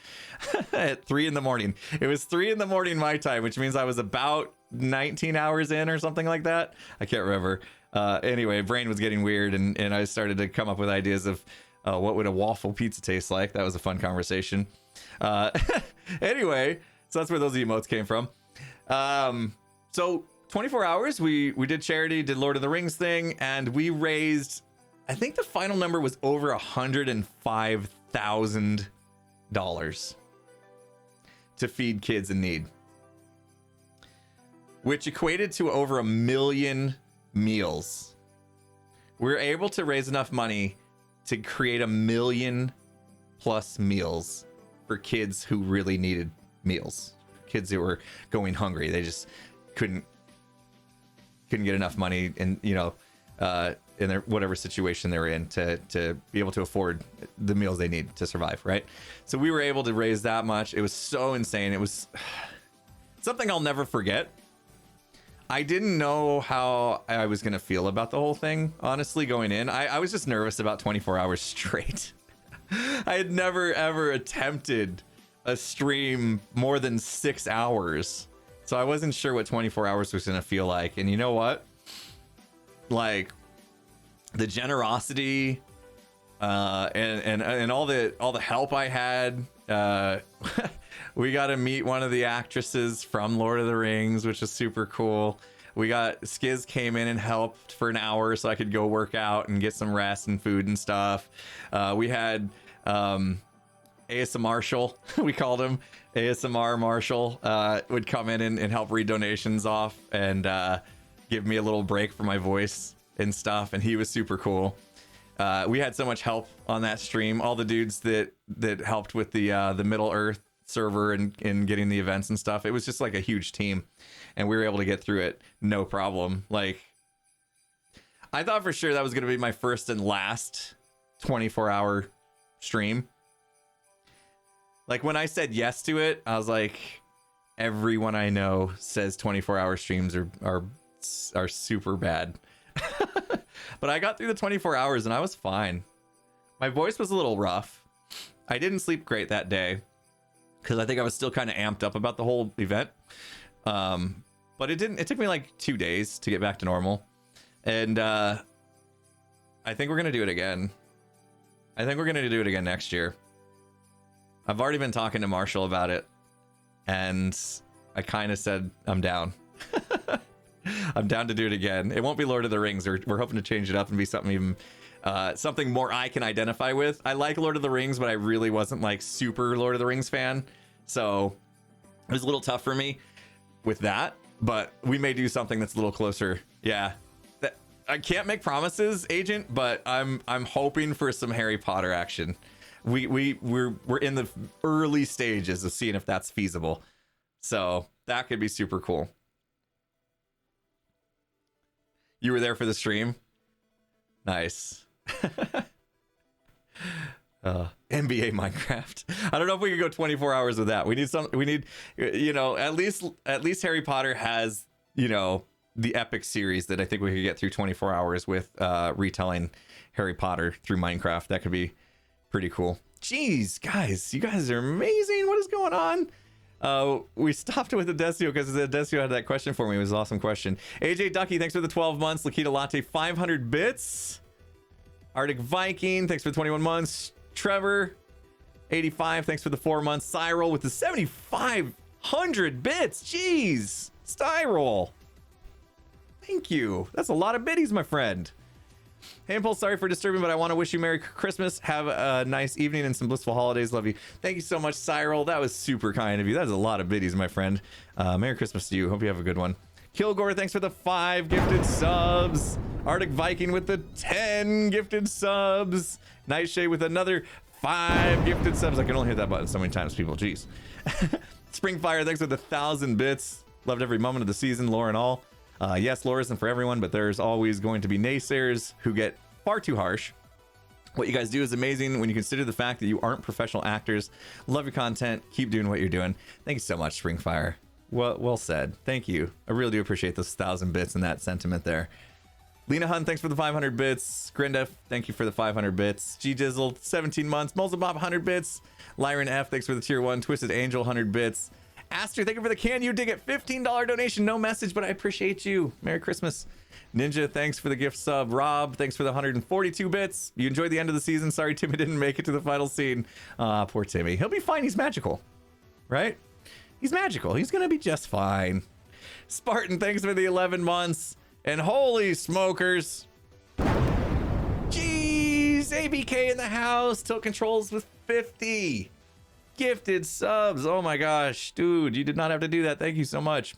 at 3 in the morning. It was 3 in the morning my time, which means I was about 19 hours in or something like that. I can't remember. Anyway, brain was getting weird, and I started to come up with ideas of what would a waffle pizza taste like. That was a fun conversation. Anyway, so that's where those emotes came from. So 24 hours, we did charity, did Lord of the Rings thing, and we raised, I think the final number was over $105,000 to feed kids in need, which equated to over 1 million meals. We were able to raise enough money to create 1 million plus meals for kids who really needed meals, kids who were going hungry. They just couldn't get enough money, and in their whatever situation they were in to be able to afford the meals they need to survive, right? So we were able to raise that much. It was so insane. It was something I'll never forget. I didn't know how I was going to feel about the whole thing, honestly, going in. I was just nervous about 24 hours straight. I had never, ever attempted a stream more than 6 hours. So I wasn't sure what 24 hours was going to feel like. And you know what? Like the generosity and all the help I had. We got to meet one of the actresses from Lord of the Rings, which is super cool. We got Skiz came in and helped for an hour so I could go work out and get some rest and food and stuff. We had ASMR Marshall, we called him ASMR Marshall, would come in and help read donations off and give me a little break for my voice and stuff. And he was super cool. We had so much help on that stream. All the dudes that helped with the Middle Earth server and getting the events and stuff. It was just like a huge team, and we were able to get through it no problem. Like, I thought for sure that was going to be my first and last 24-hour stream. Like, when I said yes to it, I was like, everyone I know says 24-hour streams are super bad. But I got through the 24 hours and I was fine. My voice was a little rough. I didn't sleep great that day because I think I was still kind of amped up about the whole event. But it took me like 2 days to get back to normal. And I think we're going to do it again. I think we're going to do it again next year. I've already been talking to Marshall about it, and I kind of said I'm down. I'm down to do it again. It won't be Lord of the Rings. We're hoping to change it up and be something even something more I can identify with. I like Lord of the Rings, but I really wasn't like super Lord of the Rings fan, so it was a little tough for me with that. But we may do something that's a little closer. Yeah, I can't make promises, Agent, but I'm hoping for some Harry Potter action. We're in the early stages of seeing if that's feasible, so that could be super cool. You were there for the stream? Nice. NBA Minecraft. I don't know if we could go 24 hours with that. We need, you know, at least Harry Potter has, you know, the epic series that I think we could get through 24 hours with retelling Harry Potter through Minecraft. That could be pretty cool. Jeez, guys, you guys are amazing. What is going on? We stopped with Adesio because Adesio had that question for me. It was an awesome question. AJ Ducky, thanks for the 12 months. Lakita Latte, 500 bits. Arctic Viking, thanks for the 21 months. Trevor, 85, thanks for the 4 months. Cyril with the 7,500 bits. Jeez, Cyril. Thank you. That's a lot of biddies, my friend. Hey, Impulse, sorry for disturbing, but I want to wish you Merry Christmas. Have a nice evening and some blissful holidays. Love you. Thank you so much, Cyril. That was super kind of you. That was a lot of biddies, my friend. Merry Christmas to you. Hope you have a good one. Kilgore, thanks for the 5 gifted subs. Arctic Viking with the 10 gifted subs. Nightshade with another 5 gifted subs. I can only hit that button so many times, people. Jeez. Springfire, thanks for the 1,000 bits. Loved every moment of the season, lore and all. Yes, lore isn't for everyone, but there's always going to be naysayers who get far too harsh. What you guys do is amazing when you consider the fact that you aren't professional actors. Love your content. Keep doing what you're doing. Thank you so much, Springfire. Well said. Thank you. I really do appreciate those 1,000 bits and that sentiment there. Lena Hun, thanks for the 500 bits. Grindef, thank you for the 500 bits. G Dizzle, 17 months. Mulza Bob, 100 bits. Lyron F, thanks for the tier 1. Twisted Angel, 100 bits. Aster, thank you for the Can You Dig It $15 donation. No message, but I appreciate you. Merry Christmas. Ninja, thanks for the gift sub. Rob, thanks for the 142 bits. You enjoyed the end of the season. Sorry Timmy didn't make it to the final scene. Poor Timmy. He'll be fine. He's magical, right? He's magical. He's gonna be just fine. Spartan, thanks for the 11 months. And holy smokers, jeez, ABK in the house. Tilt controls with 50 gifted subs. Oh my gosh, dude, you did not have to do that. Thank you so much.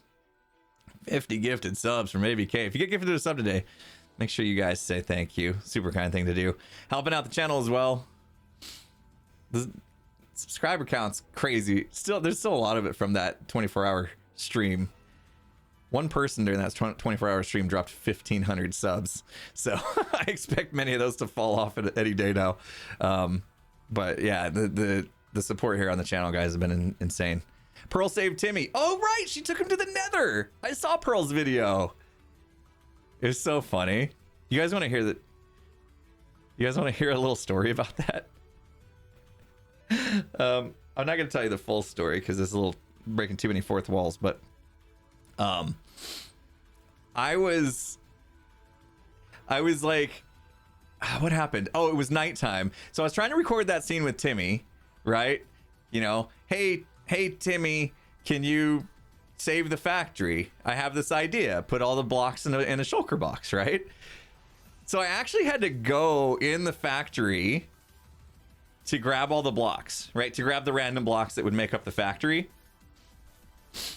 50 gifted subs from ABK. If you get gifted a sub today, make sure you guys say thank you. Super kind thing to do. Helping out the channel as well. The subscriber count's crazy. There's still a lot of it from that 24-hour stream. One person during that 24-hour stream dropped 1,500 subs. So I expect many of those to fall off at any day now. But yeah, the support here on the channel, guys, has been insane. Pearl saved Timmy. Oh, right. She took him to the nether. I saw Pearl's video. It was so funny. You guys want to hear that? You guys want to hear a little story about that? I'm not gonna tell you the full story because it's a little breaking too many fourth walls. But I was like, what happened? Oh, it was nighttime. So I was trying to record that scene with Timmy, right? You know, hey Timmy, can you save the factory? I have this idea. Put all the blocks in a shulker box, right? So I actually had to go in the factory to grab all the blocks, right? To grab the random blocks that would make up the factory.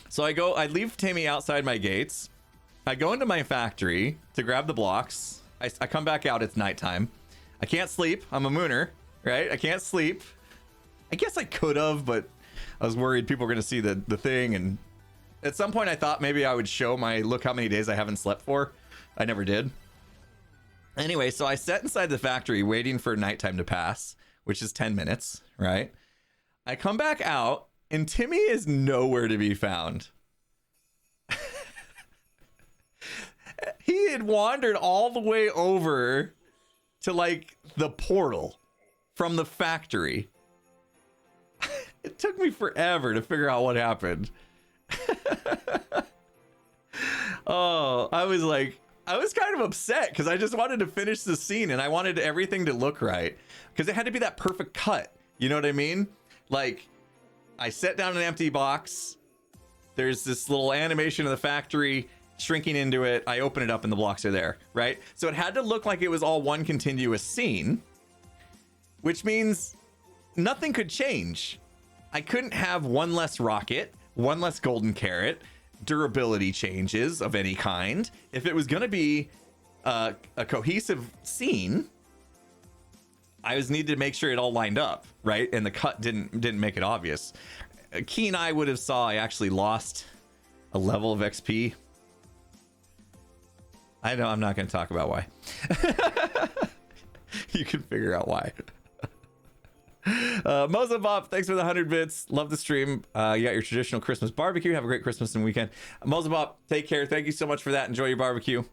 So I leave Timmy outside my gates. I go into my factory to grab the blocks. I come back out, it's nighttime. I can't sleep. I'm a mooner, right? I can't sleep. I guess I could have, but I was worried people were going to see the thing. And at some point I thought maybe I would show look how many days I haven't slept for. I never did. Anyway, so I sat inside the factory waiting for nighttime to pass, which is 10 minutes, right? I come back out and Timmy is nowhere to be found. He had wandered all the way over to like the portal from the factory. It took me forever to figure out what happened. Oh, I was kind of upset because I just wanted to finish the scene and I wanted everything to look right because it had to be that perfect cut. You know what I mean? Like, I set down an empty box. There's this little animation of the factory shrinking into it. I open it up and the blocks are there, right? So it had to look like it was all one continuous scene, which means nothing could change. I couldn't have one less rocket, one less golden carrot, durability changes of any kind. If it was going to be a cohesive scene, I was needed to make sure it all lined up, right? And the cut didn't make it obvious. A keen eye would have saw I actually lost a level of XP. I know I'm not going to talk about why. You can figure out why. Mozabop, thanks for the 100 bits. Love the stream. You got your traditional Christmas barbecue. Have a great Christmas and weekend. Mozabop, take care. Thank you so much for that. Enjoy your barbecue.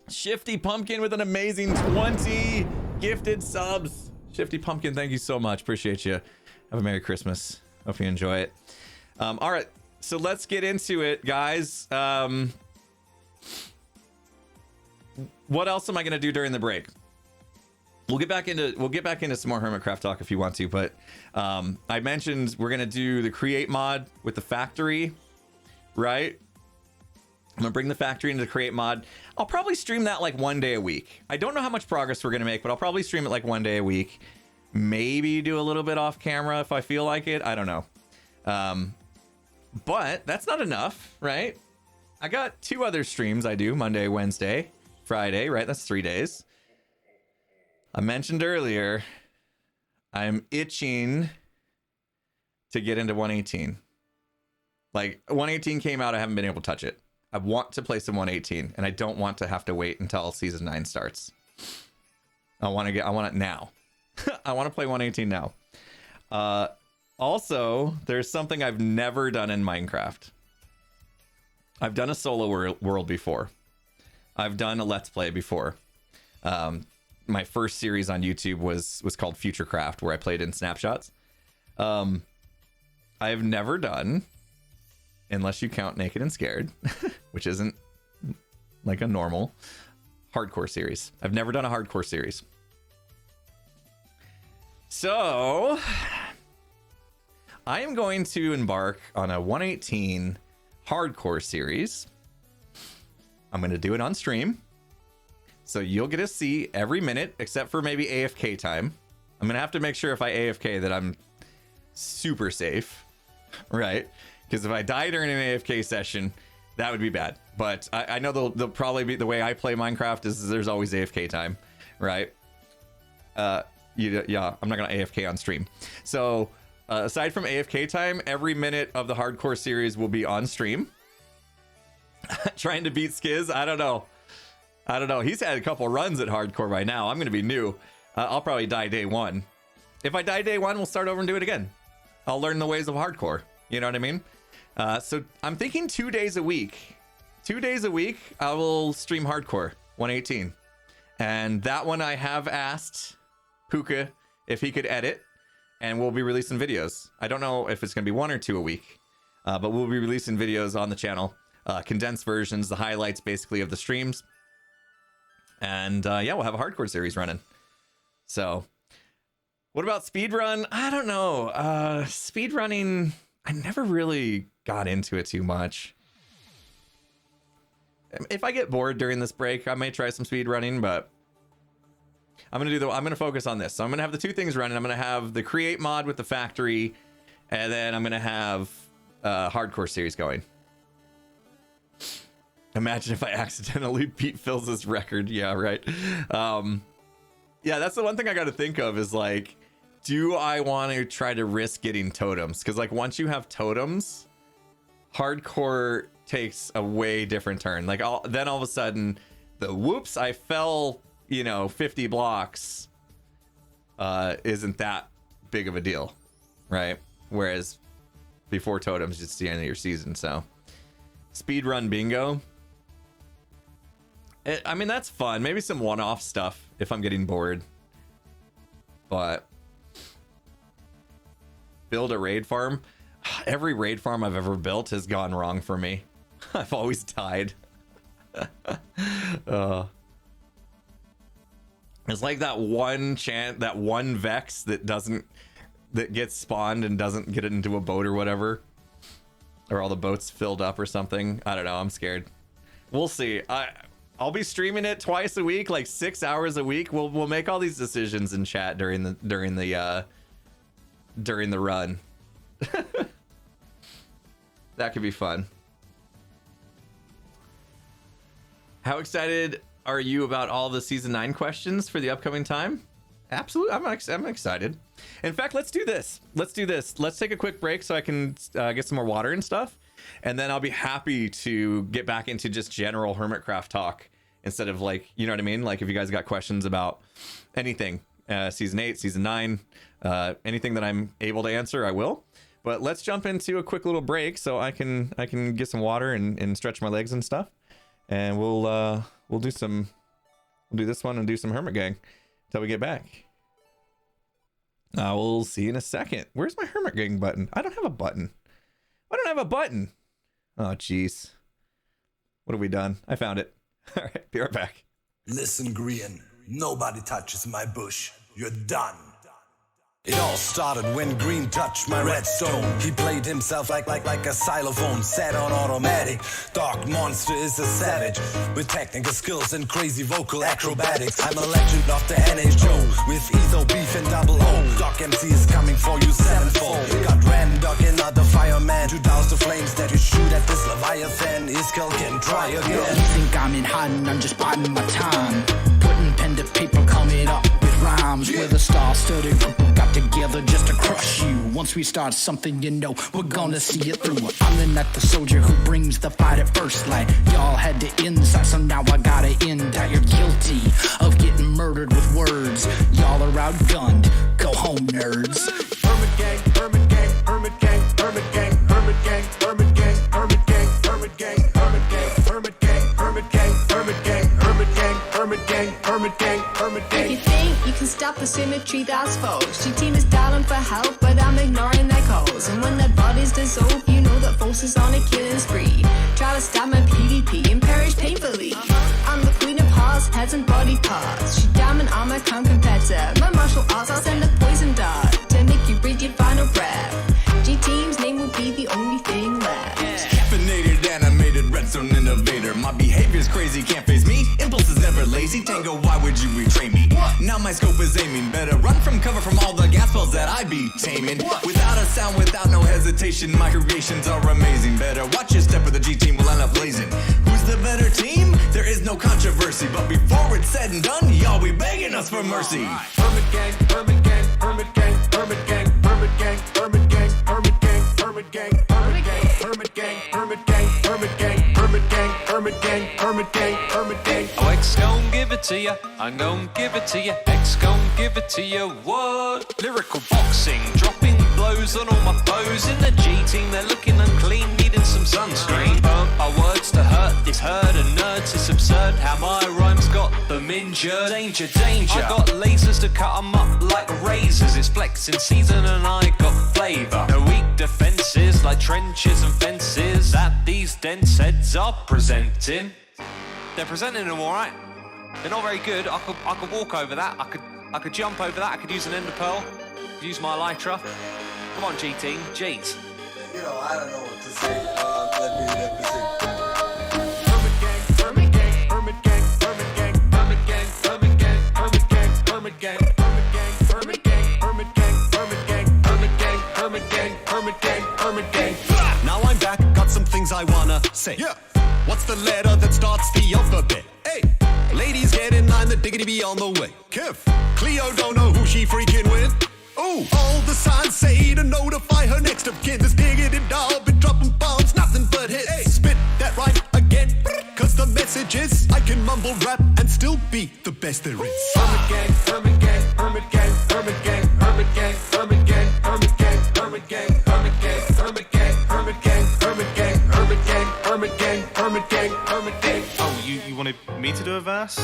Shifty Pumpkin with an amazing 20 gifted subs. Shifty Pumpkin, thank you so much. Appreciate you. Have a Merry Christmas. Hope you enjoy it. All right, so let's get into it, guys. What else am I going to do during the break? We'll get back into some more Hermitcraft talk if you want to, but I mentioned we're gonna do the create mod with the factory, right? I'm gonna bring the factory into the create mod. I'll probably stream that like one day a week. I don't know how much progress we're gonna make, but I'll probably stream it like one day a week. Maybe do a little bit off camera if I feel like it. I don't know. But that's not enough, right? I got 2 other streams I do, Monday, Wednesday, Friday, right? That's 3 days. I mentioned earlier, I'm itching to get into 118. Like, 118 came out, I haven't been able to touch it. I want to play some 118, and I don't want to have to wait until season 9 starts. I want it now. I want to play 118 now. Also, there's something I've never done in Minecraft. I've done a solo world before. I've done a Let's Play before. My first series on YouTube was called Futurecraft, where I played in snapshots. I've never done, unless you count Naked and Scared, which isn't like a normal hardcore series. I've never done a hardcore series. So I am going to embark on a 118 hardcore series. I'm going to do it on stream. So you'll get to see every minute, except for maybe AFK time. I'm going to have to make sure if I AFK that I'm super safe, right? Because if I die during an AFK session, that would be bad. But I know they'll probably be, the way I play Minecraft is there's always AFK time, right? Yeah, I'm not going to AFK on stream. So aside from AFK time, every minute of the hardcore series will be on stream. Trying to beat Skiz, I don't know. He's had a couple runs at hardcore by now. I'm going to be new. I'll probably die day 1. If I die day 1, we'll start over and do it again. I'll learn the ways of hardcore. You know what I mean? So I'm thinking 2 days a week. 2 days a week, I will stream hardcore 118. And that one I have asked Puka if he could edit. and we'll be releasing videos. I don't know if it's going to be 1 or 2 a week, but we'll be releasing videos on the channel, condensed versions, the highlights basically of the streams. And yeah, we'll have a hardcore series running. So what about speedrun? I don't know. Speedrunning, I never really got into it too much. If I get bored during this break, I may try some speedrunning, but I'm gonna focus on this. So I'm gonna have the 2 things running. I'm gonna have the create mod with the factory, and then I'm gonna have hardcore series going. Imagine if I accidentally beat Phil's record. Yeah, right. Yeah, that's the one thing I got to think of is like, do I want to try to risk getting totems? Because like once you have totems, hardcore takes a way different turn. Like then all of a sudden, the whoops, I fell, 50 blocks isn't that big of a deal, right? Whereas before totems, it's the end of your season. So speedrun bingo. I mean, that's fun. Maybe some one-off stuff if I'm getting bored. But build a raid farm. Every raid farm I've ever built has gone wrong for me. I've always died. It's like that one Vex that gets spawned and doesn't get it into a boat or whatever. Or all the boats filled up or something. I don't know. I'm scared. We'll see. I'll be streaming it twice a week, like 6 hours a week. We'll make all these decisions in chat during the run. That could be fun. How excited are you about all the season 9 questions for the upcoming time? Absolutely, I'm excited. In fact, let's do this. Let's take a quick break so I can get some more water and stuff, and then I'll be happy to get back into just general Hermitcraft talk instead of like, you know what I mean? Like if you guys got questions about anything, season 8, season 9, anything that I'm able to answer, I will. But let's jump into a quick little break so I can get some water and stretch my legs and stuff, and we'll do this one and do some Hermit Gang until we get back. We'll see you in a second. Where's my Hermit Gang button? I don't have a button. I don't have a button. Oh, jeez. What have we done? I found it. All right, be right back. Listen, Green. Nobody touches my bush. You're done. It all started when Green touched my redstone. He played himself like a xylophone, set on automatic. Dark Monster is a savage with technical skills and crazy vocal acrobatics. I'm a legend of the NHO with Etho, Beef, and Double O. Doc MC is coming for you sevenfold. Got Randog, another fireman to douse the flames that you shoot at this Leviathan. Iskell can try again. You think I'm in hiding? I'm just biding my time. Putting pen to paper, coming up with rhymes. With a star-studded group who got together just to crush you. Once we start something, we're gonna see it through. I'm the not the soldier who brings the fight at first light. Y'all had the inside, so now I gotta end out. You're guilty of getting murdered with words. Y'all are outgunned. Go home, nerds. Hermit Gang, Hermit Gang, Hermit Gang, Hermit Gang, Hermit Gang, Hermit Gang, Hermit Gang, Hermit Gang, Hermit Gang, Hermit Gang, Hermit Gang, Hermit Gang, Hermit Gang, Hermit Gang, Hermit Gang, Hermit Gang. If you think you can stop the symmetry, that's false. Your team is dialing for help, but I'm ignoring their calls. And when their bodies dissolve, you know that False is on a killing spree. Try to stab my PvP and perish painfully. I'm the queen of hearts, heads and body parts. She diamond armor, come competitor. My martial arts, I'll send a poison dart to make you breathe your final breath. G-Team's name will be the only thing left. Caffeinated, animated, redstone innovator. My behavior's crazy, can't face me. Impulse is never lazy. Tango, why would you betray me? Now my scope is aiming. Better run from cover from all the gas balls that I be taming. Without a sound, without no hesitation, my creations are amazing. Better watch your step or the G-Team will end up blazing. Who's the better team? There is no controversy. But before it's said and done, y'all be begging us for mercy. Hermit Gang, Hermit Gang, Hermit Gang, Hermit Gang, Hermit Gang, Hermit Gang, Hermit Gang, Hermit Gang, Hermit Gang, Hermit Gang, Hermit Gang, Hermit Gang, Hermit Gang, Hermit Gang, Hermit Gang, Hermit Gang. Oh, X gon' give it to ya, I'm gon' give it to ya. X gon' give it to ya, what? Lyrical boxing, dropping blows on all my foes. In the G-Team, they're looking unclean, needing some sunscreen. Our words to hurt this herd of nerds. It's absurd how my rhymes got got them injured. Danger, danger. I got lasers to cut them up like razors. It's flexing season and I got flavour. No weak defences like trenches and fences that these dense heads are presenting. They're presenting them all right. They're not very good. I could walk over that. I could jump over that. I could use an ender pearl. Use my elytra. Come on, G team. Jeez. You know, I don't know what to say. Let me sing. Hermit gang, Hermit gang, Hermit gang, Hermit gang, Hermit gang, Hermit gang, Hermit gang, Hermit gang, Hermit gang, Hermit gang, Hermit gang, Hermit gang, Hermit gang, Hermit gang, Hermit gang, Hermit gang. Now I'm back, got some things I wanna say. Yeah. What's the letter that starts the alphabet? Hey, ladies get in line, the diggity be on the way. Kev, Cleo don't know who she freaking with. Ooh, all the signs say to notify her next of kin. This diggity doll been dropping bombs, nothing but hits. Hey, spit that right again, cause the message is I can mumble rap and still be the best there is. Hermit gang, Hermit gang, Hermit gang, Hermit gang, Hermit gang, Hermit gang, Hermit gang, Hermit gang, Hermit gang, Hermit gang, Hermit gang, Hermit gang, Hermit gang, Hermit gang, Hermit gang, Hermit gang. Oh, you wanted me to do a verse?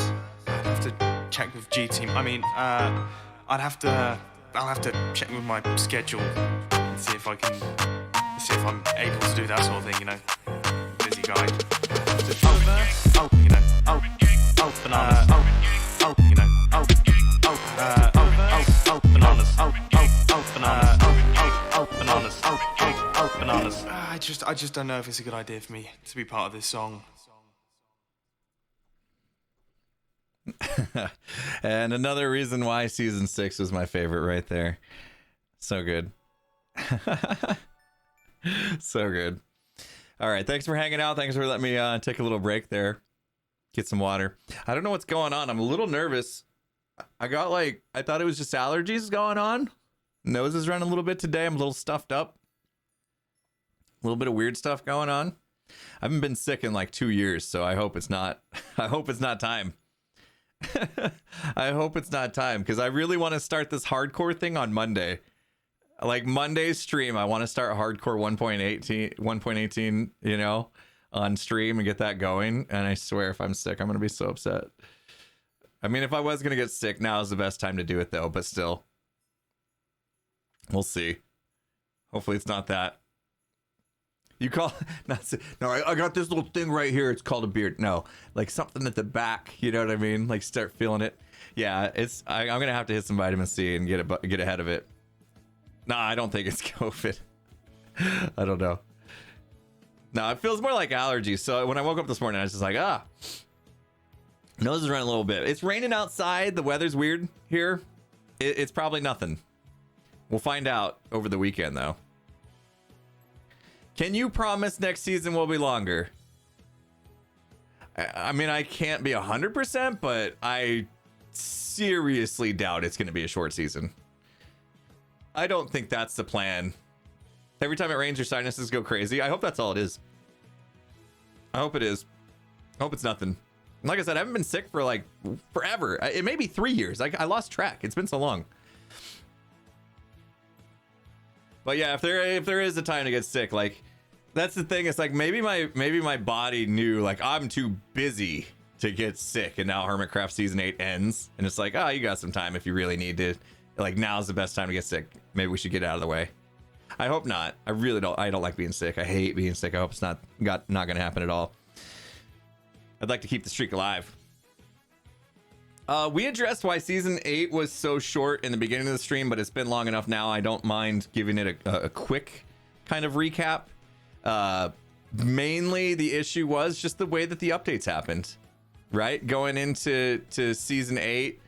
I'd have to check with G Team. I mean, I'll have to check with my schedule and see if I'm able to do that sort of thing, you know. Busy guy. Bananas. Bananas. I just don't know if it's a good idea for me to be part of this song. And another reason why season 6 was my favorite right there. So good. So good. All right, thanks for hanging out. Thanks for letting me take a little break there. Get some water. I don't know what's going on. I'm a little nervous. I thought it was just allergies going on. Nose is running a little bit today. I'm a little stuffed up. A little bit of weird stuff going on. I haven't been sick in like 2 years, so I hope it's not time. I hope it's not time, because I really want to start this hardcore thing on Monday. Like Monday's stream, I want to start hardcore 1.18, you know, on stream and get that going. And I swear, if I'm sick, I'm going to be so upset. I mean, if I was going to get sick, now is the best time to do it, though. But still, we'll see. Hopefully it's not that. You call no, I got this little thing right here. It's called a beard. No, like something at the back. You know what I mean? Like start feeling it. Yeah, I'm gonna have to hit some vitamin C and get ahead of it. No, I don't think it's COVID. I don't know. No, it feels more like allergies. So when I woke up this morning, I was just like, nose is running a little bit. It's raining outside. The weather's weird here. It's probably nothing. We'll find out over the weekend, though. Can you promise next season will be longer? I mean, I can't be 100%, but I seriously doubt it's going to be a short season. I don't think that's the plan. Every time it rains, your sinuses go crazy. I hope that's all it is. I hope it is. I hope it's nothing. Like I said, I haven't been sick for like forever. It may be 3 years. I lost track. It's been so long. But yeah, if there is a time to get sick, like that's the thing. It's like maybe my body knew like I'm too busy to get sick, and now Hermitcraft season 8 ends, and it's like, oh, you got some time if you really need to. Like now's the best time to get sick. Maybe we should get out of the way. I hope not. I really don't. I don't like being sick. I hate being sick. I hope it's not going to happen at all. I'd like to keep the streak alive. We addressed why season 8 was so short in the beginning of the stream, but it's been long enough now. I don't mind giving it a quick kind of recap. Mainly the issue was just the way that the updates happened, right? Going into season 8,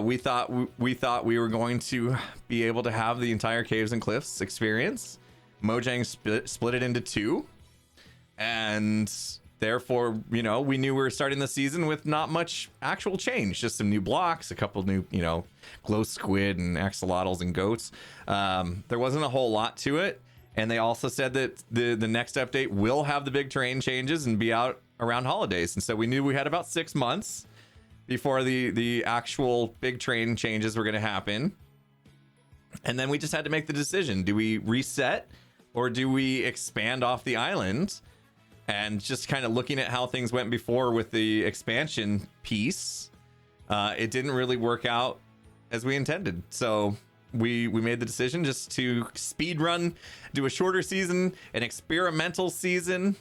we thought we were going to be able to have the entire Caves and Cliffs experience. Mojang split it into 2, and therefore, you know, we knew we were starting the season with not much actual change, just some new blocks, a couple new, you know, glow squid and axolotls and goats. There wasn't a whole lot to it. And they also said that the next update will have the big terrain changes and be out around holidays. And so we knew we had about 6 months before the actual big terrain changes were going to happen. And then we just had to make the decision. Do we reset or do we expand off the island? and just kind of looking at how things went before with the expansion piece, it didn't really work out as we intended. So we made the decision just to speed run, do a shorter season, an experimental season,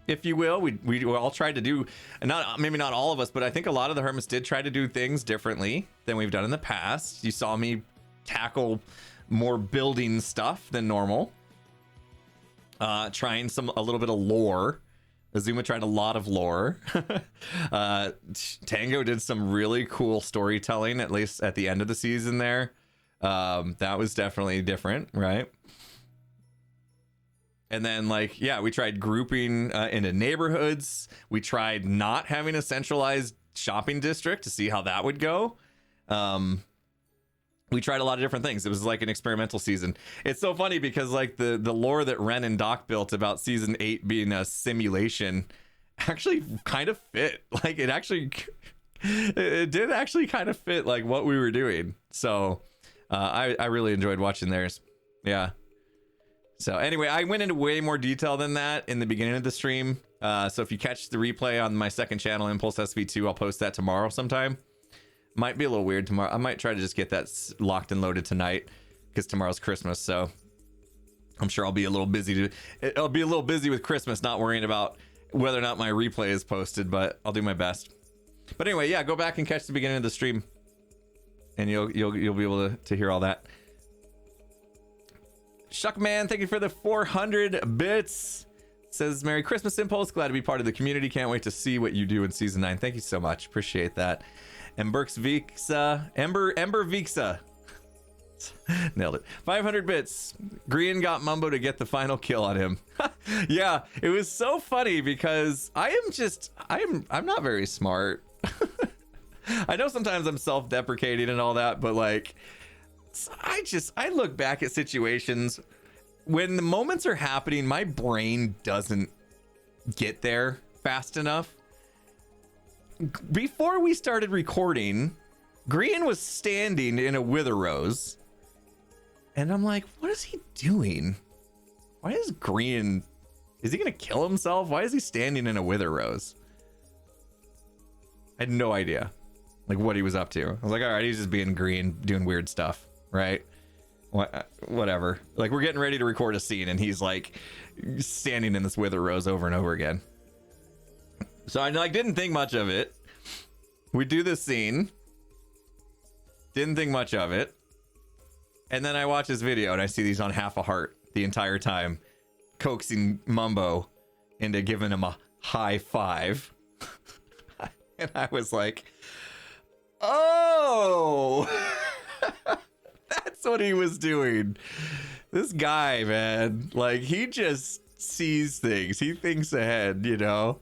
if you will. We all tried to do, maybe not all of us, but I think a lot of the hermits did try to do things differently than we've done in the past. You saw me tackle more building stuff than normal, trying a little bit of lore. Azuma tried a lot of lore. Tango did some really cool storytelling, at least at the end of the season there. That was definitely different, right? And then, like, yeah, we tried grouping into neighborhoods. We tried not having a centralized shopping district to see how that would go. We tried a lot of different things. It was like an experimental season. It's so funny because, like, the lore that Ren and Doc built about season 8 being a simulation actually kind of fit. Like, it did actually kind of fit, like, what we were doing. So I really enjoyed watching theirs. Yeah. So anyway, I went into way more detail than that in the beginning of the stream. So if you catch the replay on my second channel, Impulse SV2, I'll post that tomorrow sometime. Might be a little weird tomorrow. I might try to just get that locked and loaded tonight because tomorrow's Christmas. So I'm sure I'll be a little busy. I'll be a little busy with Christmas, not worrying about whether or not my replay is posted, but I'll do my best. But anyway, yeah, go back and catch the beginning of the stream, and you'll be able to hear all that. Shuckman, thank you for the 400 bits. Says Merry Christmas, Impulse. Glad to be part of the community. Can't wait to see what you do in season 9. Thank you so much. Appreciate that. Emberx Vixa, Ember Vixa. Nailed it. 500 bits. Green got Mumbo to get the final kill on him. Yeah, it was so funny because I'm not very smart. I know sometimes I'm self-deprecating and all that, but like, I look back at situations when the moments are happening, my brain doesn't get there fast enough. Before we started recording, Green was standing in a wither rose, and I'm like, what is he doing? Why is Green, is he gonna kill himself? Why is he standing in a wither rose? I had no idea like what he was up to. I was like, all right, he's just being Green, doing weird stuff, right? Whatever. Like, we're getting ready to record a scene and he's like standing in this wither rose over and over again. So I like didn't think much of it. We do this scene, didn't think much of it, and then I watch this video and I see these on half a heart the entire time, coaxing Mumbo into giving him a high five. And I was like, oh, that's what he was doing. This guy, man, like, he just sees things. He thinks ahead, you know?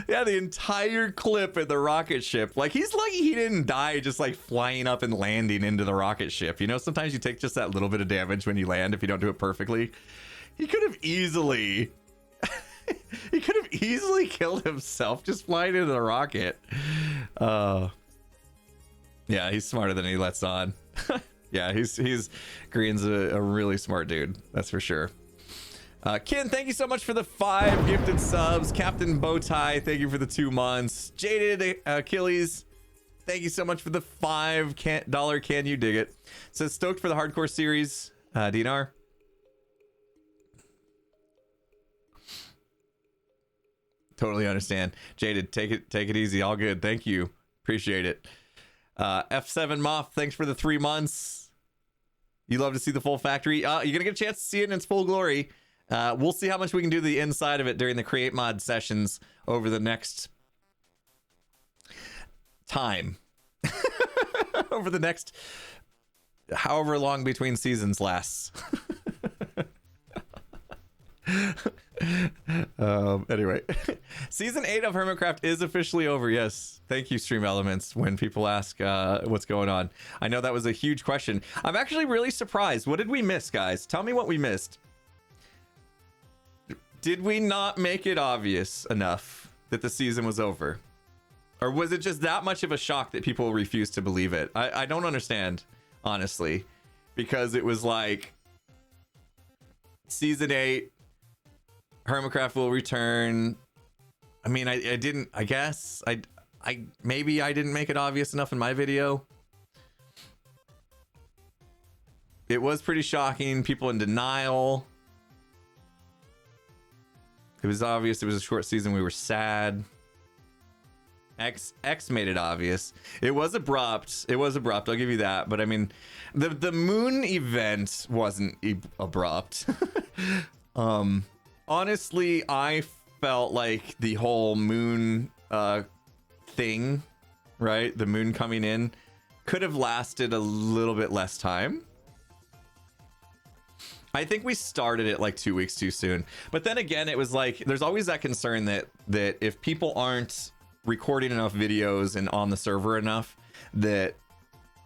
Yeah, the entire clip in the rocket ship, like, he's lucky he didn't die just like flying up and landing into the rocket ship. You know, sometimes you take just that little bit of damage when you land if you don't do it perfectly. He could have easily killed himself just flying into the rocket. Yeah, he's smarter than he lets on. Yeah, he's Green's a really smart dude, that's for sure. Ken, thank you so much for the 5 gifted subs. Captain Bowtie, thank you for the 2 months. Jaded Achilles, thank you so much for the $5 Can You Dig It? Says stoked for the hardcore series. Dinar. Totally understand. Jaded, take it easy. All good. Thank you. Appreciate it. F7 Moth, thanks for the 3 months. You love to see the full factory. You're gonna get a chance to see it in its full glory. We'll see how much we can do the inside of it during the create mod sessions over the next time. Over the next however long between seasons lasts. Anyway, season 8 of Hermitcraft is officially over. Yes, thank you, Stream Elements. When people ask what's going on, I know that was a huge question. I'm actually really surprised. What did we miss, guys? Tell me what we missed. Did we not make it obvious enough that the season was over? Or was it just that much of a shock that people refused to believe it? I don't understand, honestly, because it was like season 8, Hermitcraft will return. I mean, I didn't, I guess maybe I didn't make it obvious enough in my video. It was pretty shocking. People in denial. It was obvious it was a short season. We were sad. X made it obvious. It was abrupt. It was abrupt. I'll give you that. But I mean, the moon event wasn't abrupt. Honestly, I felt like the whole moon thing, right? The moon coming in could have lasted a little bit less time. I think we started it like 2 weeks too soon. But then again, it was like, there's always that concern that if people aren't recording enough videos and on the server enough, that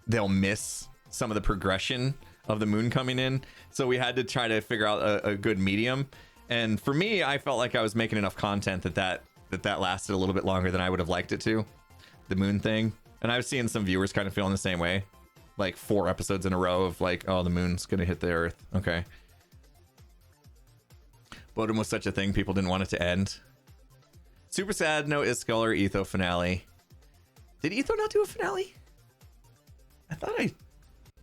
they'll miss some of the progression of the moon coming in. So we had to try to figure out a good medium. And for me, I felt like I was making enough content that lasted a little bit longer than I would have liked it to, the moon thing. And I was seeing some viewers kind of feeling the same way. Like 4 episodes in a row of like, oh, the moon's gonna hit the earth. Okay. Bodum was such a thing, people didn't want it to end. Super sad, no Iskall or Etho finale. Did Etho not do a finale? I thought I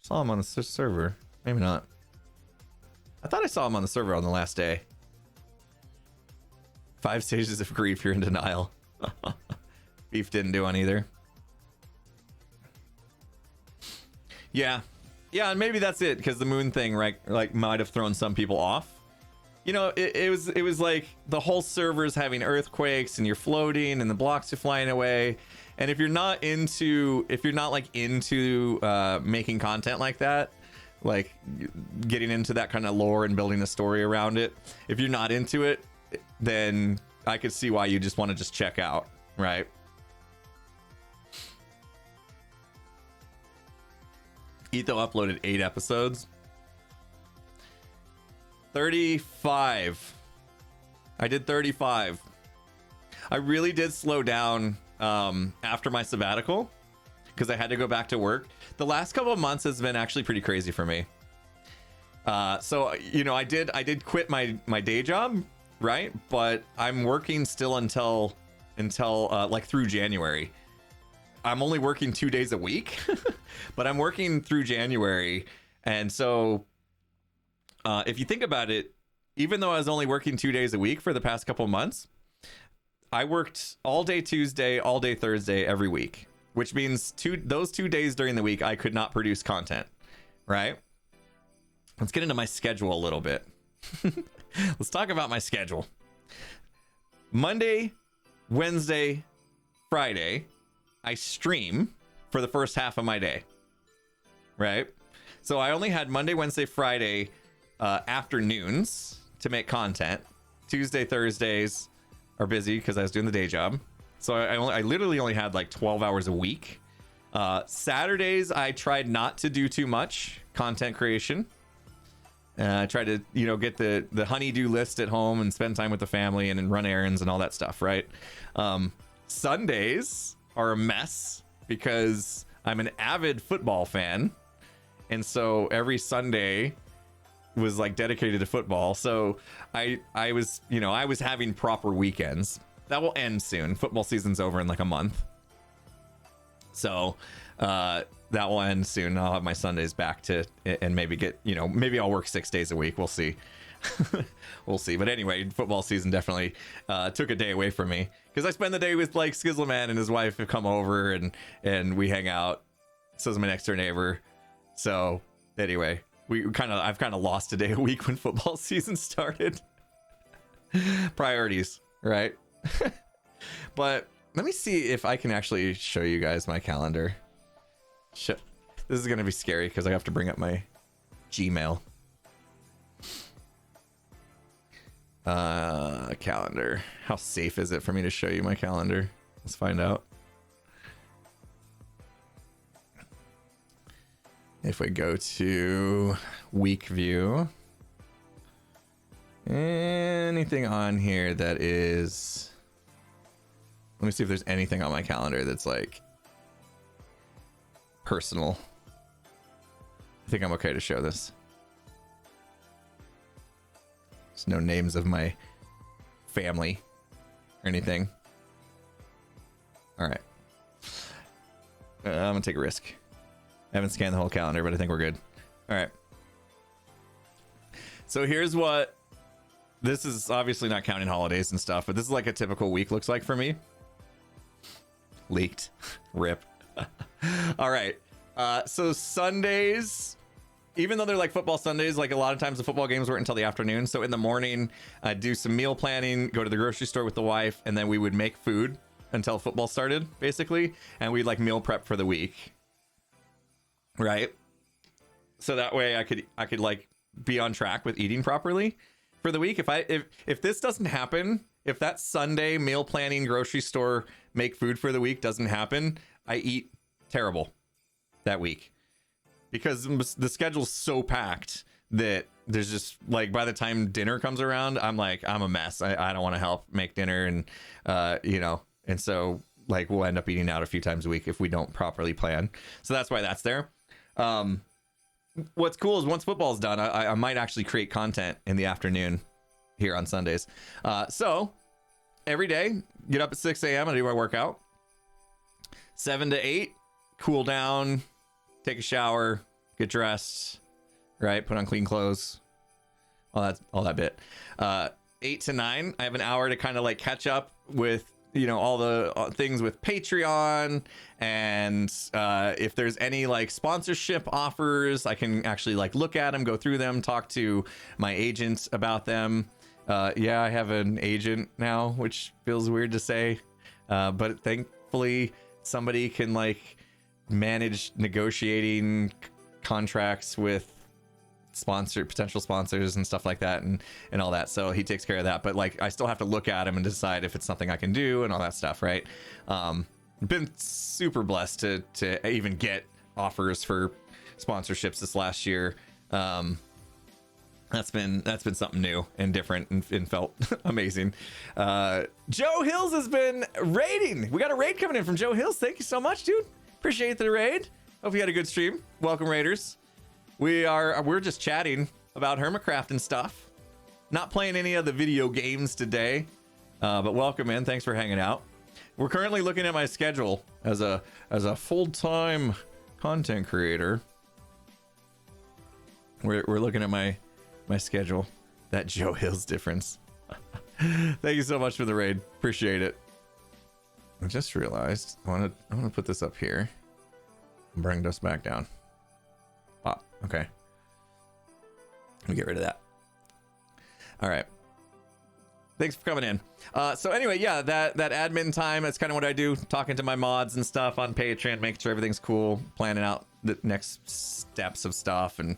saw him on the server. Maybe not. I thought I saw him on the server on the last day. 5 stages of grief, you're in denial. Beef didn't do one either. Yeah, and maybe that's it, because the moon thing, right, like might have thrown some people off. You know, it was like the whole server's having earthquakes and you're floating and the blocks are flying away. And if you're not into making content like that, like getting into that kind of lore and building a story around it, if you're not into it, then I could see why you just want to just check out, right? Etho uploaded 8 episodes. 35. I did 35. I really did slow down after my sabbatical because I had to go back to work. The last couple of months has been actually pretty crazy for me. So, you know, I did quit my day job, right? But I'm working still until like through January. I'm only working 2 days a week, but I'm working through January. And so if you think about it, even though I was only working 2 days a week for the past couple months, I worked all day Tuesday, all day Thursday, every week, which means those 2 days during the week, I could not produce content, right? Let's get into my schedule a little bit. Let's talk about my schedule. Monday, Wednesday, Friday, I stream for the first half of my day, right? So I only had Monday, Wednesday, Friday afternoons to make content. Tuesday, Thursdays are busy because I was doing the day job. So I literally only had like 12 hours a week. Saturdays, I tried not to do too much content creation. I tried to, you know, get the honey-do list at home and spend time with the family and run errands and all that stuff, right? Sundays are a mess because I'm an avid football fan. And so every Sunday was like dedicated to football. So I was having proper weekends. That will end soon. Football season's over in like a month. So that will end soon. I'll have my Sundays back to and maybe get, you know, maybe I'll work 6 days a week. We'll see. We'll see. But anyway, football season definitely took a day away from me because I spend the day with like Skizzleman and his wife have come over and we hang out. So is my next door neighbor. So anyway, I've kind of lost a day a week when football season started. Priorities, right? But let me see if I can actually show you guys my calendar. Shit. This is going to be scary because I have to bring up my Gmail. Calendar. How safe is it for me to show you my calendar? Let's find out. If we go to week view, anything on here that is, let me see if there's anything on my calendar that's like personal. I think I'm okay to show this. There's no names of my family or anything. All right. I'm gonna take a risk. I haven't scanned the whole calendar, but I think we're good. All right. So here's what, this is obviously not counting holidays and stuff, but this is like a typical week looks like for me. Leaked. Rip. All right. So Sundays, even though they're like football Sundays, like a lot of times the football games weren't until the afternoon. So in the morning, I'd do some meal planning, go to the grocery store with the wife, and then we would make food until football started, basically. And we'd like meal prep for the week. Right. So that way I could like be on track with eating properly for the week. If this doesn't happen, if that Sunday meal planning grocery store make food for the week doesn't happen, I eat terrible that week because the schedule's so packed that there's just like, by the time dinner comes around, I'm a mess. I don't want to help make dinner, and and so like we'll end up eating out a few times a week if we don't properly plan. So that's why that's there. What's cool is once football's done, I might actually create content in the afternoon here on Sundays. So every day, get up at 6 a.m. and do my workout. 7 to 8, cool down, take a shower, get dressed, right? Put on clean clothes, all that bit. 8 to 9, I have an hour to kind of like catch up with, all the things with Patreon, and if there's any like sponsorship offers, I can actually like look at them, go through them, talk to my agents about them. Yeah, I have an agent now, which feels weird to say, but thankfully somebody can like manage negotiating contracts with potential sponsors and stuff like that, and all that. So he takes care of that, but like I still have to look at him and decide if it's something I can do and all that stuff, right? Been super blessed to even get offers for sponsorships this last year. That's been something new and different and felt amazing. Joe Hills has been raiding. We got a raid coming in from Joe Hills. Thank you so much, dude. Appreciate the raid. Hope you had a good stream. Welcome, raiders. We're just chatting about Hermitcraft and stuff. Not playing any of the video games today, but welcome in. Thanks for hanging out. We're currently looking at my schedule as a full-time content creator. We're looking at my schedule. That Joe Hills difference. Thank you so much for the raid. Appreciate it. I just realized I want to put this up here and bring us back down. Pop. Okay. Let me get rid of that. All right. Thanks for coming in. So anyway, yeah, that admin time, that's kind of what I do. Talking to my mods and stuff on Patreon, making sure everything's cool, planning out the next steps of stuff, and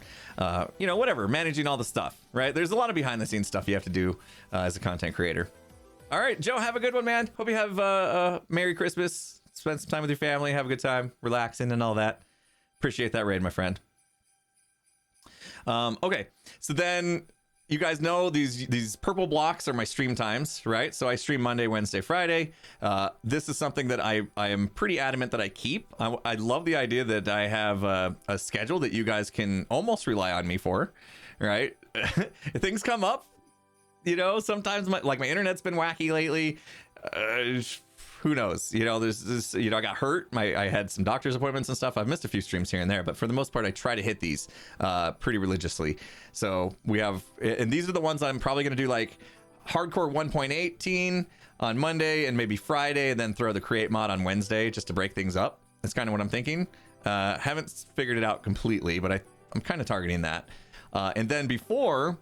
whatever, managing all the stuff, right? There's a lot of behind the scenes stuff you have to do as a content creator. All right, Joe, have a good one, man. Hope you have a Merry Christmas. Spend some time with your family, have a good time, relaxing and all that. Appreciate that raid, my friend. Okay, so then you guys know these purple blocks are my stream times, right? So I stream Monday, Wednesday, Friday. This is something that I am pretty adamant that I keep. I love the idea that I have a schedule that you guys can almost rely on me for, right? If things come up, sometimes my internet's been wacky lately. Who knows? There's this, I got hurt. I had some doctor's appointments and stuff. I've missed a few streams here and there, but for the most part, I try to hit these pretty religiously. So we have, and these are the ones I'm probably going to do like hardcore 1.18 on Monday and maybe Friday, and then throw the create mod on Wednesday just to break things up. That's kind of what I'm thinking. Haven't figured it out completely, but I'm kind of targeting that. And then before,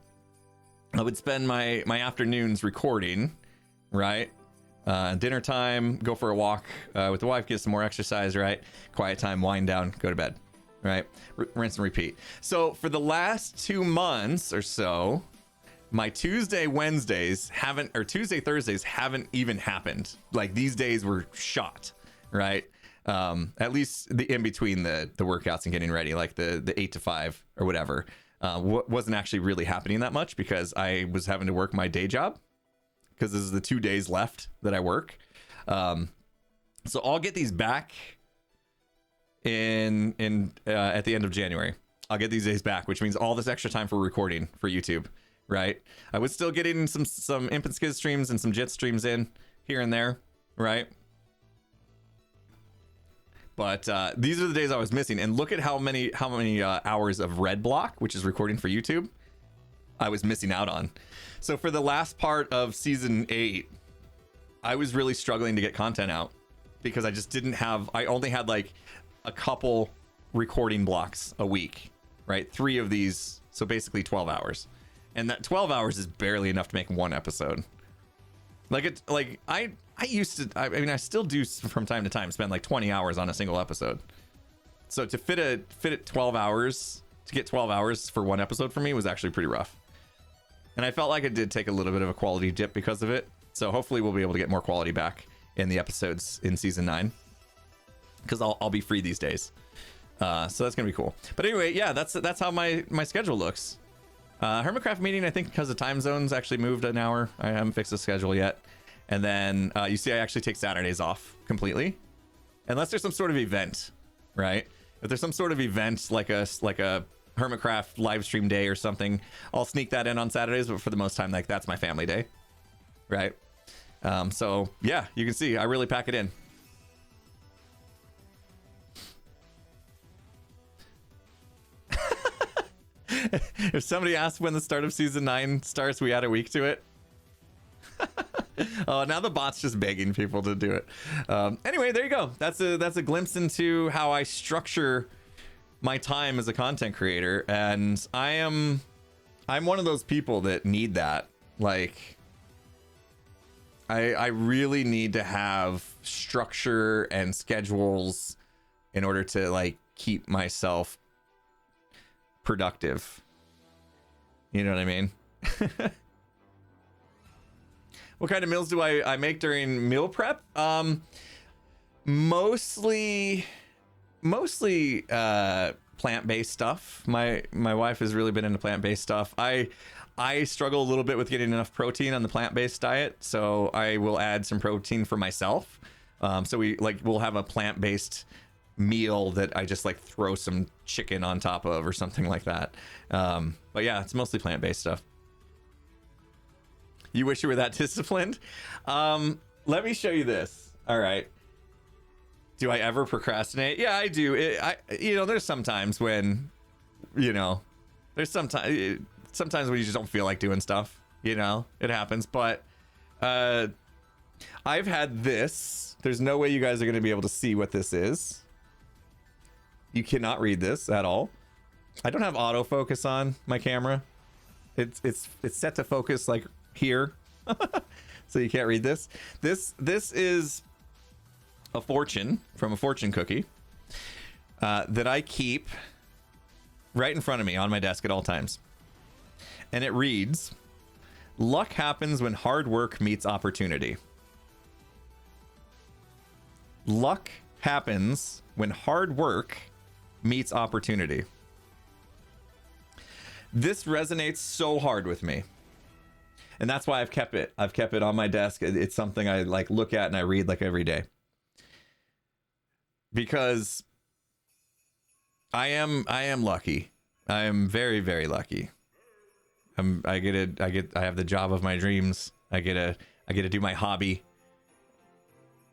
I would spend my afternoons recording, right? Dinner time, go for a walk with the wife, get some more exercise, right? Quiet time, wind down, go to bed, right? Rinse and repeat. So for the last 2 months or so, my Tuesday Thursdays haven't even happened. Like these days were shot, right? At least the in between the workouts and getting ready, like the 8 to 5 or whatever, wasn't actually really happening that much because I was having to work my day job. Because this is the 2 days left that I work. So I'll get these back in at the end of January. I'll get these days back, which means all this extra time for recording for YouTube, right? I was still getting some Imp and Skizz streams and some Jit streams in here and there, right? But these are the days I was missing, and look at how many hours of Red Block, which is recording for YouTube, I was missing out on. So for the last part of season 8, I was really struggling to get content out because I just didn't have. I only had like a couple recording blocks a week, right? 3 of these, so basically 12 hours, and that 12 hours is barely enough to make one episode. I used to, I mean, I still do from time to time spend like 20 hours on a single episode. So to fit it 12 hours, to get 12 hours for one episode for me was actually pretty rough. And I felt like it did take a little bit of a quality dip because of it. So hopefully we'll be able to get more quality back in the episodes in season 9, because I'll be free these days. So that's gonna be cool. But anyway, yeah, that's how my schedule looks. Hermitcraft meeting, I think because the time zones actually moved an hour. I haven't fixed the schedule yet. And then you see I actually take Saturdays off completely, unless there's some sort of event, right? If there's some sort of event like a Hermitcraft live stream day or something, I'll sneak that in on Saturdays, but for the most time, like, that's my family day, right? So yeah, you can see I really pack it in. If somebody asked when the start of season 9 starts, we add a week to it. Oh, now the bot's just begging people to do it. Anyway, there you go. That's a glimpse into how I structure my time as a content creator, and I'm one of those people that need that. Like, I really need to have structure and schedules in order to like keep myself productive. You know what I mean? What kind of meals do I make during meal prep? Mostly plant-based stuff. My wife has really been into plant-based stuff. I struggle a little bit with getting enough protein on the plant-based diet, so I will add some protein for myself. So we'll have a plant-based meal that I just like throw some chicken on top of or something like that. But yeah, it's mostly plant-based stuff. You wish you were that disciplined? Let me show you this. All right. Do I ever procrastinate? Yeah, I do. There's sometimes when, there's sometimes when you just don't feel like doing stuff. It happens. But I've had this. There's no way you guys are going to be able to see what this is. You cannot read this at all. I don't have autofocus on my camera. It's set to focus like here. So you can't read this. This is a fortune from a fortune cookie that I keep right in front of me on my desk at all times. And it reads, "Luck happens when hard work meets opportunity." Luck happens when hard work meets opportunity. This resonates so hard with me. And that's why I've kept it. I've kept it on my desk. It's something I like look at and I read like every day. Because I am lucky. I am very, very lucky. I have the job of my dreams. I get to do my hobby,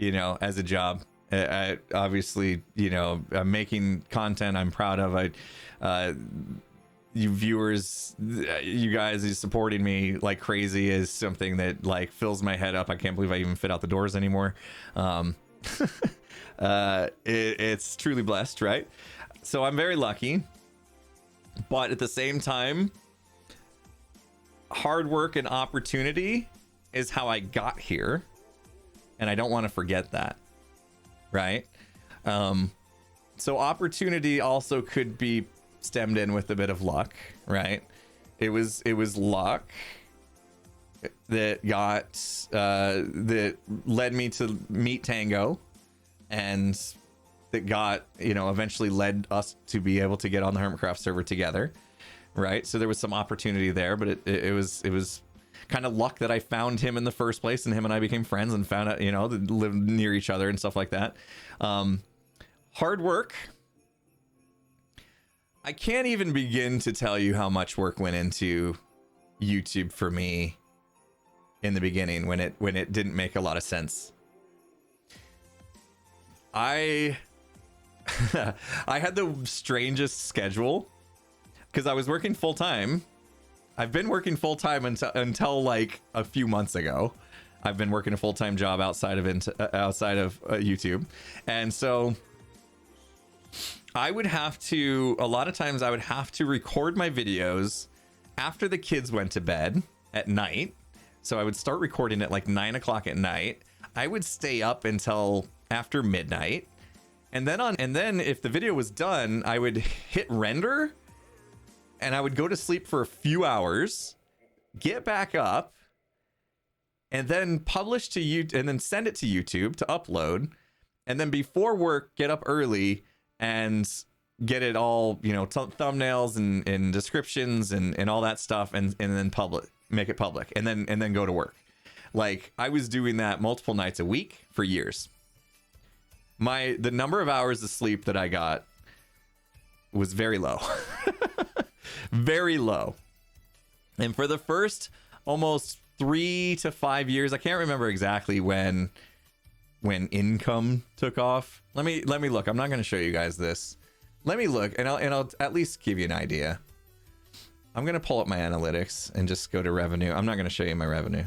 as a job. I obviously, I'm making content I'm proud of. You viewers, you guys is supporting me like crazy is something that like fills my head up. I can't believe I even fit out the doors anymore. It's truly blessed, right? So I'm very lucky, but at the same time, hard work and opportunity is how I got here, and I don't want to forget that, right? So opportunity also could be stemmed in with a bit of luck, right? It was luck that that led me to meet Tango, and that eventually led us to be able to get on the Hermitcraft server together, right? So there was some opportunity there, but it was kind of luck that I found him in the first place, and him and I became friends and found out, that lived near each other and stuff like that. Hard work. I can't even begin to tell you how much work went into, YouTube for me in the beginning when it didn't make a lot of sense. I I had the strangest schedule because I was working full time. I've been working full time until like a few months ago. I've been working a full time job outside of YouTube, and so I would have to. A lot of times, I would have to record my videos after the kids went to bed at night. So I would start recording at like 9 o'clock at night. I would stay up until after midnight, and then if the video was done, I would hit render, and I would go to sleep for a few hours, get back up, and then publish to YouTube, and then send it to YouTube to upload, and then before work, get up early and get it all, thumbnails and descriptions and all that stuff, and then make it public, and then go to work. Like, I was doing that multiple nights a week for years. The number of hours of sleep that I got was very low. Very low. And for the first almost 3 to 5 years, I can't remember exactly when income took off. Let me look. I'm not going to show you guys this. Let me look, and I'll at least give you an idea. I'm going to pull up my analytics and just go to revenue. I'm not going to show you my revenue.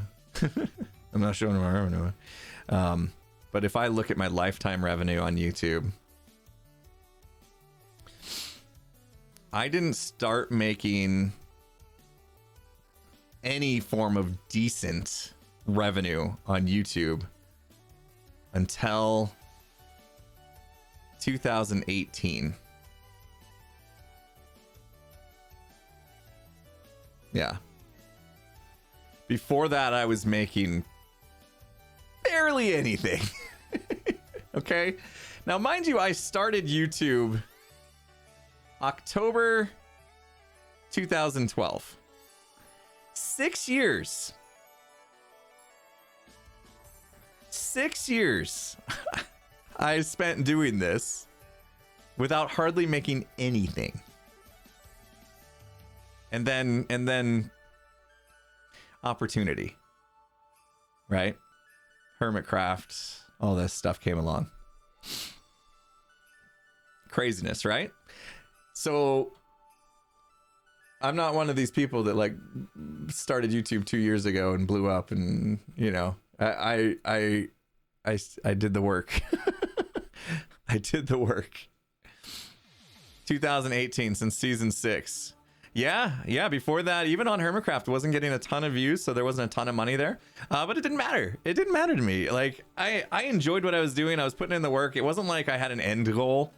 I'm not showing my revenue. But if I look at my lifetime revenue on YouTube, I didn't start making any form of decent revenue on YouTube until 2018. Yeah. Before that, I was making barely anything. Okay. Now, mind you, I started YouTube October 2012. 6 years. 6 years I spent doing this without hardly making anything. And then opportunity, right? Hermitcraft, all this stuff came along. Craziness, right? So I'm not one of these people that like started YouTube 2 years ago and blew up, and I did the work. I did the work. 2018, since season 6. Yeah. Before that, even on Hermitcraft, wasn't getting a ton of views, so there wasn't a ton of money there. But it didn't matter. It didn't matter to me. Like, I enjoyed what I was doing. I was putting in the work. It wasn't like I had an end goal.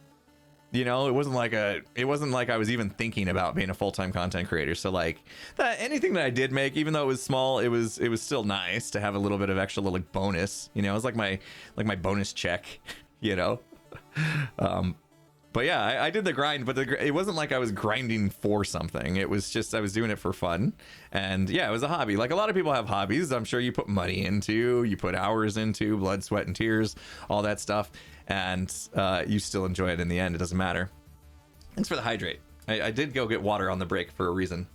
It wasn't like I was even thinking about being a full-time content creator. So like anything that I did make, even though it was small, it was still nice to have a little bit of extra little like bonus. It was like my bonus check. But yeah, I did the grind, but it wasn't like I was grinding for something. It was just I was doing it for fun. And yeah, it was a hobby. Like a lot of people have hobbies. I'm sure you put money into, you put hours into, blood, sweat, and tears, all that stuff. And you still enjoy it in the end. It doesn't matter. Thanks for the hydrate. I did go get water on the break for a reason.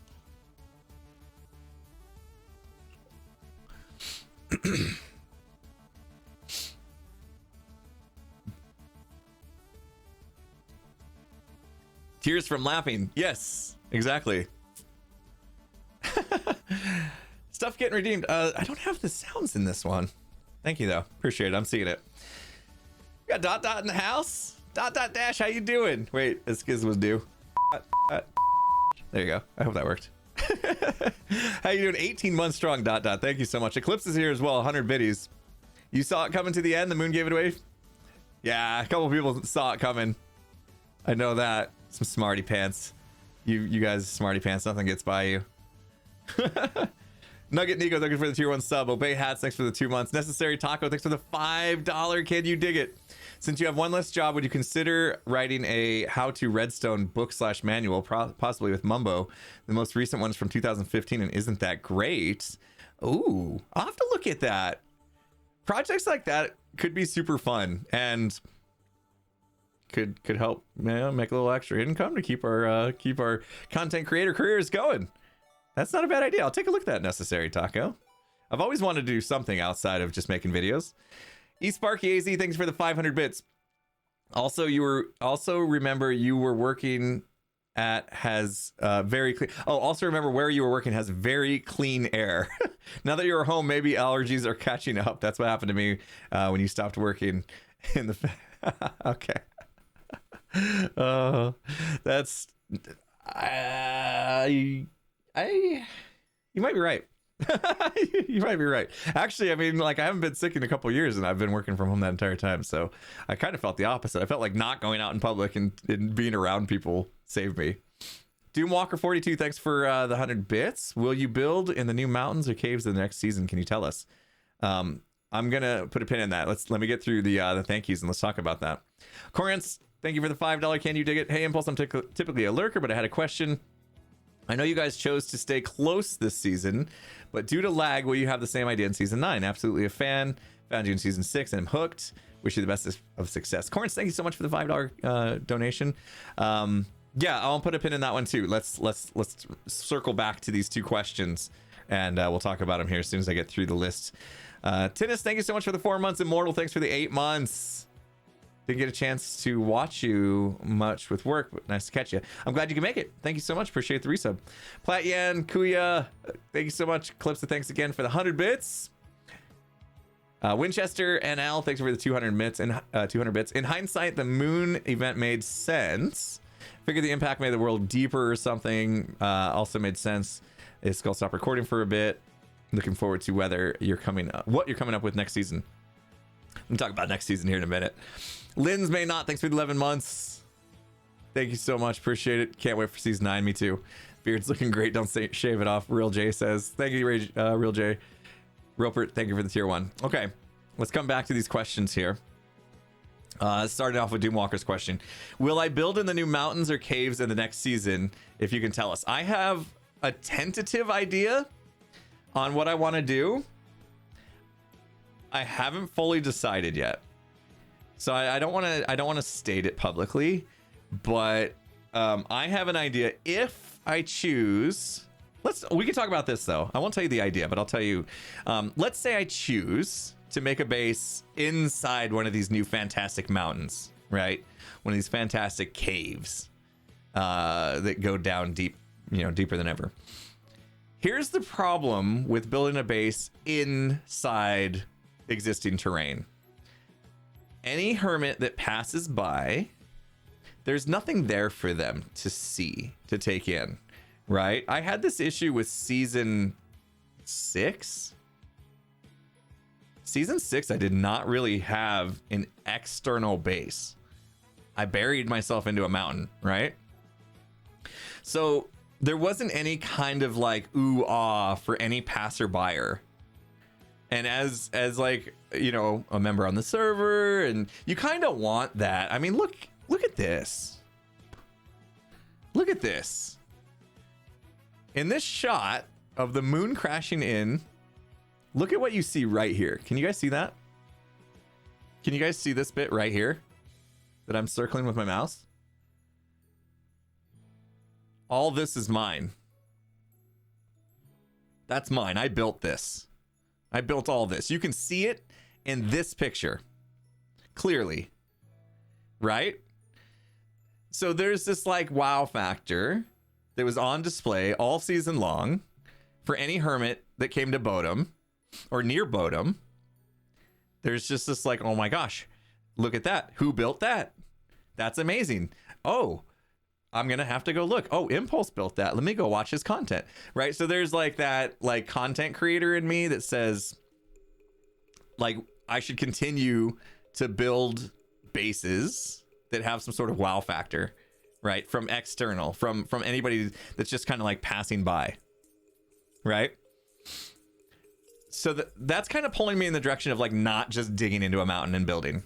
Tears from laughing. Yes, exactly. Stuff getting redeemed. I don't have the sounds in this one. Thank you, though. Appreciate it. I'm seeing it. We got Dot in the house. Dot Dash, how you doing? Wait, this was due. There you go. I hope that worked. How you doing? 18 months strong. Dot. Thank you so much. Eclipse is here as well. 100 biddies. You saw it coming to the end. The moon gave it away. Yeah, a couple people saw it coming. I know that. Some smarty pants. You guys smarty pants. Nothing gets by you. Nugget Nico, thank you for the tier 1 sub. Obey Hats, thanks for the 2 months. Necessary Taco, thanks for the $5. Can you dig it? Since you have one less job, would you consider writing a how-to redstone book/manual, possibly with Mumbo? The most recent one's from 2015 and isn't that great. Ooh, I'll have to look at that. Projects like that could be super fun and could help make a little extra income to keep our content creator careers going. That's not a bad idea. I'll take a look at that, Necessary Taco. I've always wanted to do something outside of just making videos. eSparky AZ, thanks for the 500 bits. Also, remember you were working at has very clean. Oh, also remember where you were working has very clean air. Now that you're home, maybe allergies are catching up. That's what happened to me when you stopped working in the. Okay. That's. You might be right. You might be right. Actually, I mean, like, I haven't been sick in a couple of years and I've been working from home that entire time. So I kind of felt the opposite. I felt like not going out in public and being around people saved me. Doomwalker42, thanks for the 100 bits. Will you build in the new mountains or caves in the next season? Can you tell us? I'm gonna put a pin in that. Let me get through the thank yous and let's talk about that. Corrance, thank you for the $5. Can you dig it? Hey, Impulse, I'm typically a lurker, but I had a question. I know you guys chose to stay close this season, but due to lag, will you have the same idea in season 9? Absolutely a fan. Found you in season 6 and I'm hooked. Wish you the best of success. Corrance, thank you so much for the $5 donation. Yeah, I'll put a pin in that one too. Let's circle back to these two questions and we'll talk about them here as soon as I get through the list. Tinnis, thank you so much for the 4 months. Immortal, thanks for the 8 months. Didn't get a chance to watch you much with work, but nice to catch you. I'm glad you can make it. Thank you so much. Appreciate the resub. Platyan, Kuya, thank you so much. Clipsa, thanks again for the 100 bits. Winchester NL, thanks for the 200 bits. And 200 bits. In hindsight, the moon event made sense. Figured the impact made the world deeper or something. Also made sense. It's gonna stop recording for a bit. Looking forward to what you're coming up with next season. We'll talk about next season here in a minute. Lynn's May Not, thanks for the 11 months. Thank you so much. Appreciate it. Can't wait for season 9. Me too. Beard's looking great. Don't shave it off. Real J says. Thank you, Real J. Roper, thank you for the tier 1. Okay, let's come back to these questions here. Starting off with Doomwalker's question. Will I build in the new mountains or caves in the next season, if you can tell us? I have a tentative idea on what I want to do. I haven't fully decided yet. So I don't want to state it publicly, but I have an idea. If I choose, we can talk about this though. I won't tell you the idea, but I'll tell you. Let's say I choose to make a base inside one of these new fantastic mountains, right? One of these fantastic caves that go down deep, deeper than ever. Here's the problem with building a base inside existing terrain. Any hermit that passes by, there's nothing there for them to see, to take in, right? I had this issue with season 6. Season 6, I did not really have an external base. I buried myself into a mountain, right? So there wasn't any kind of like ooh ah for any passerby. And as like, a member on the server, and you kind of want that. I mean, look at this. Look at this. In this shot of the moon crashing in, look at what you see right here. Can you guys see that? Can you guys see this bit right here that I'm circling with my mouse? All this is mine. That's mine. I built this. I built all this. You can see it in this picture clearly, right? So there's this like wow factor that was on display all season long for any hermit that came to Bodom or near Bodom. There's just this like, oh my gosh, look at that. Who built that? That's amazing. Oh, I'm going to have to go look. Oh, Impulse built that. Let me go watch his content, right? So there's like that like content creator in me that says like I should continue to build bases that have some sort of wow factor, right? From external, from anybody that's just kind of like passing by, right? So that's kind of pulling me in the direction of like not just digging into a mountain and building.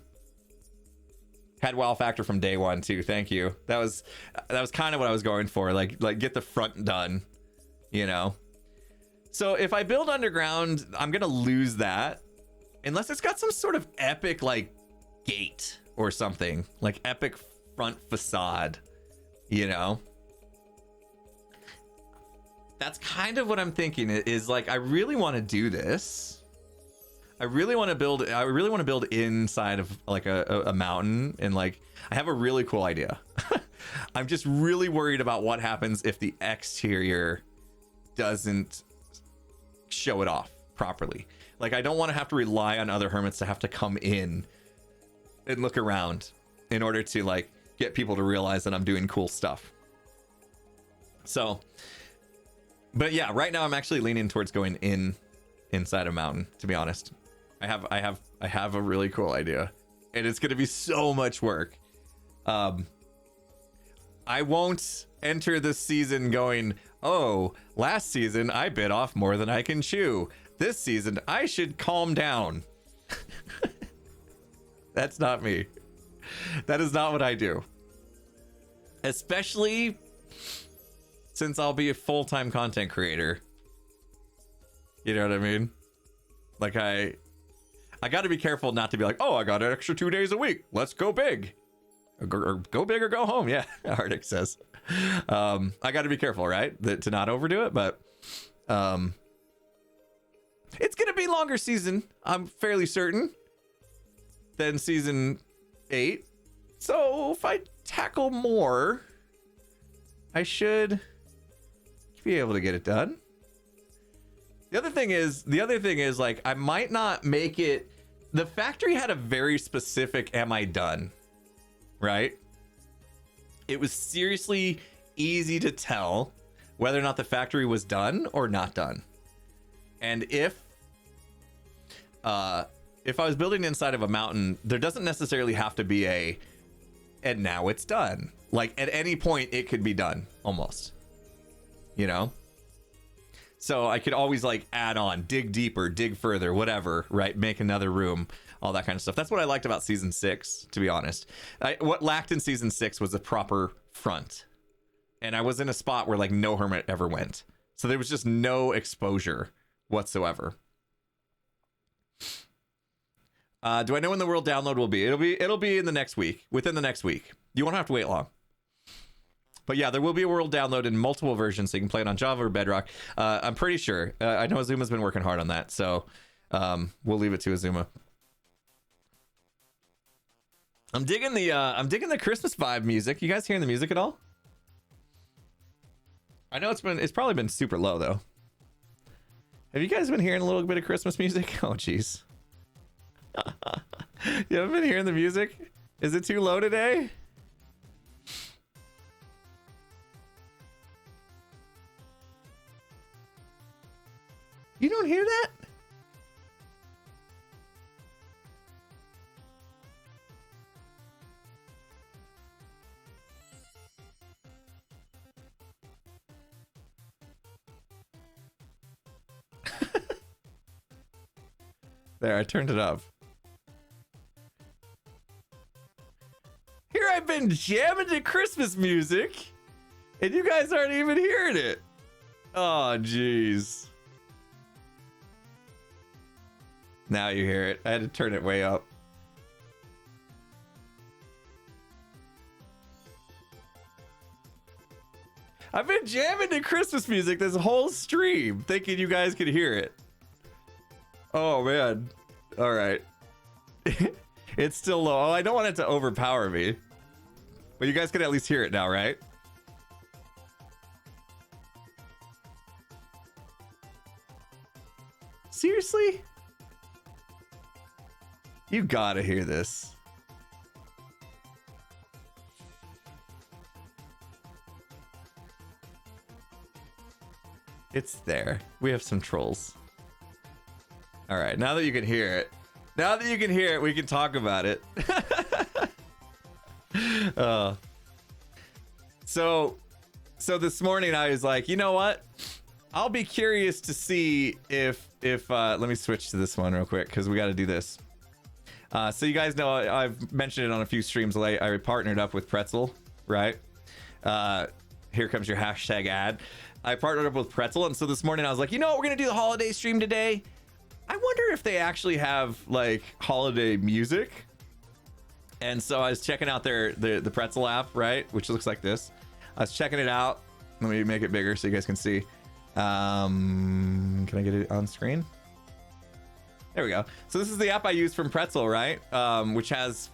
Had wow factor from day one too. Thank you. That was kind of what I was going for. Like get the front done, So if I build underground, I'm gonna lose that unless it's got some sort of epic like gate or something, like epic front facade, that's kind of what I'm thinking is like, I really want to do this. I really want to build inside of like a mountain, and like I have a really cool idea. I'm just really worried about what happens if the exterior doesn't show it off properly. Like, I don't want to have to rely on other hermits to have to come in and look around in order to like get people to realize that I'm doing cool stuff. So, but yeah, right now I'm actually leaning towards going inside a mountain, to be honest. I have a really cool idea, and it's going to be so much work. I won't enter this season going, oh, last season I bit off more than I can chew. This season I should calm down. That's not me. That is not what I do. Especially since I'll be a full-time content creator. You know what I mean? Like, I got to be careful not to be like, oh, I got an extra 2 days a week. Let's go big. Or go big or go home. Yeah, Arctic says. I got to be careful, right? To not overdo it, but it's going to be longer season, I'm fairly certain, than season 8. So if I tackle more, I should be able to get it done. The other thing is like, I might not make it. The factory had a very specific am I done, right? It was seriously easy to tell whether or not the factory was done or not done. And if I was building inside of a mountain, there doesn't necessarily have to be and now it's done. Like, at any point it could be done, almost, you know? So I could always like add on, dig deeper, dig further, whatever, right? Make another room, all that kind of stuff. That's what I liked about season 6, to be honest. What lacked in season 6 was a proper front. And I was in a spot where like no hermit ever went. So there was just no exposure whatsoever. Do I know when the world download will be? It'll be in the next week, within the next week. You won't have to wait long. But yeah, there will be a world download in multiple versions, so you can play it on Java or Bedrock. I'm pretty sure. I know Azuma's been working hard on that, so we'll leave it to Azuma. I'm digging the Christmas vibe music. You guys hearing the music at all? I know it's probably been super low though. Have you guys been hearing a little bit of Christmas music? Oh jeez. You haven't been hearing the music? Is it too low today? You don't hear that? There, I turned it up. Here I've been jamming to Christmas music, and you guys aren't even hearing it. Oh, jeez. Now you hear it. I had to turn it way up. I've been jamming to Christmas music this whole stream, thinking you guys could hear it. Oh, man. All right. It's still low. Oh, I don't want it to overpower me. But you guys can at least hear it now, right? Seriously? You gotta hear this. It's there. We have some trolls. All right, now that you can hear it, we can talk about it. So this morning I was like, you know what? I'll be curious to see if let me switch to this one real quick because we got to do this. So you guys know I've mentioned it on a few streams late. I partnered up with Pretzel, right? Here comes your hashtag ad. I partnered up with Pretzel, and so this morning I was like, you know what? We're gonna do the holiday stream today. I wonder if they actually have like holiday music. And so I was checking out the Pretzel app, right? Which looks like this. I was checking it out. Let me make it bigger so you guys can see. Can I get it on screen? There we go. So this is the app I use from Pretzel, right? Which has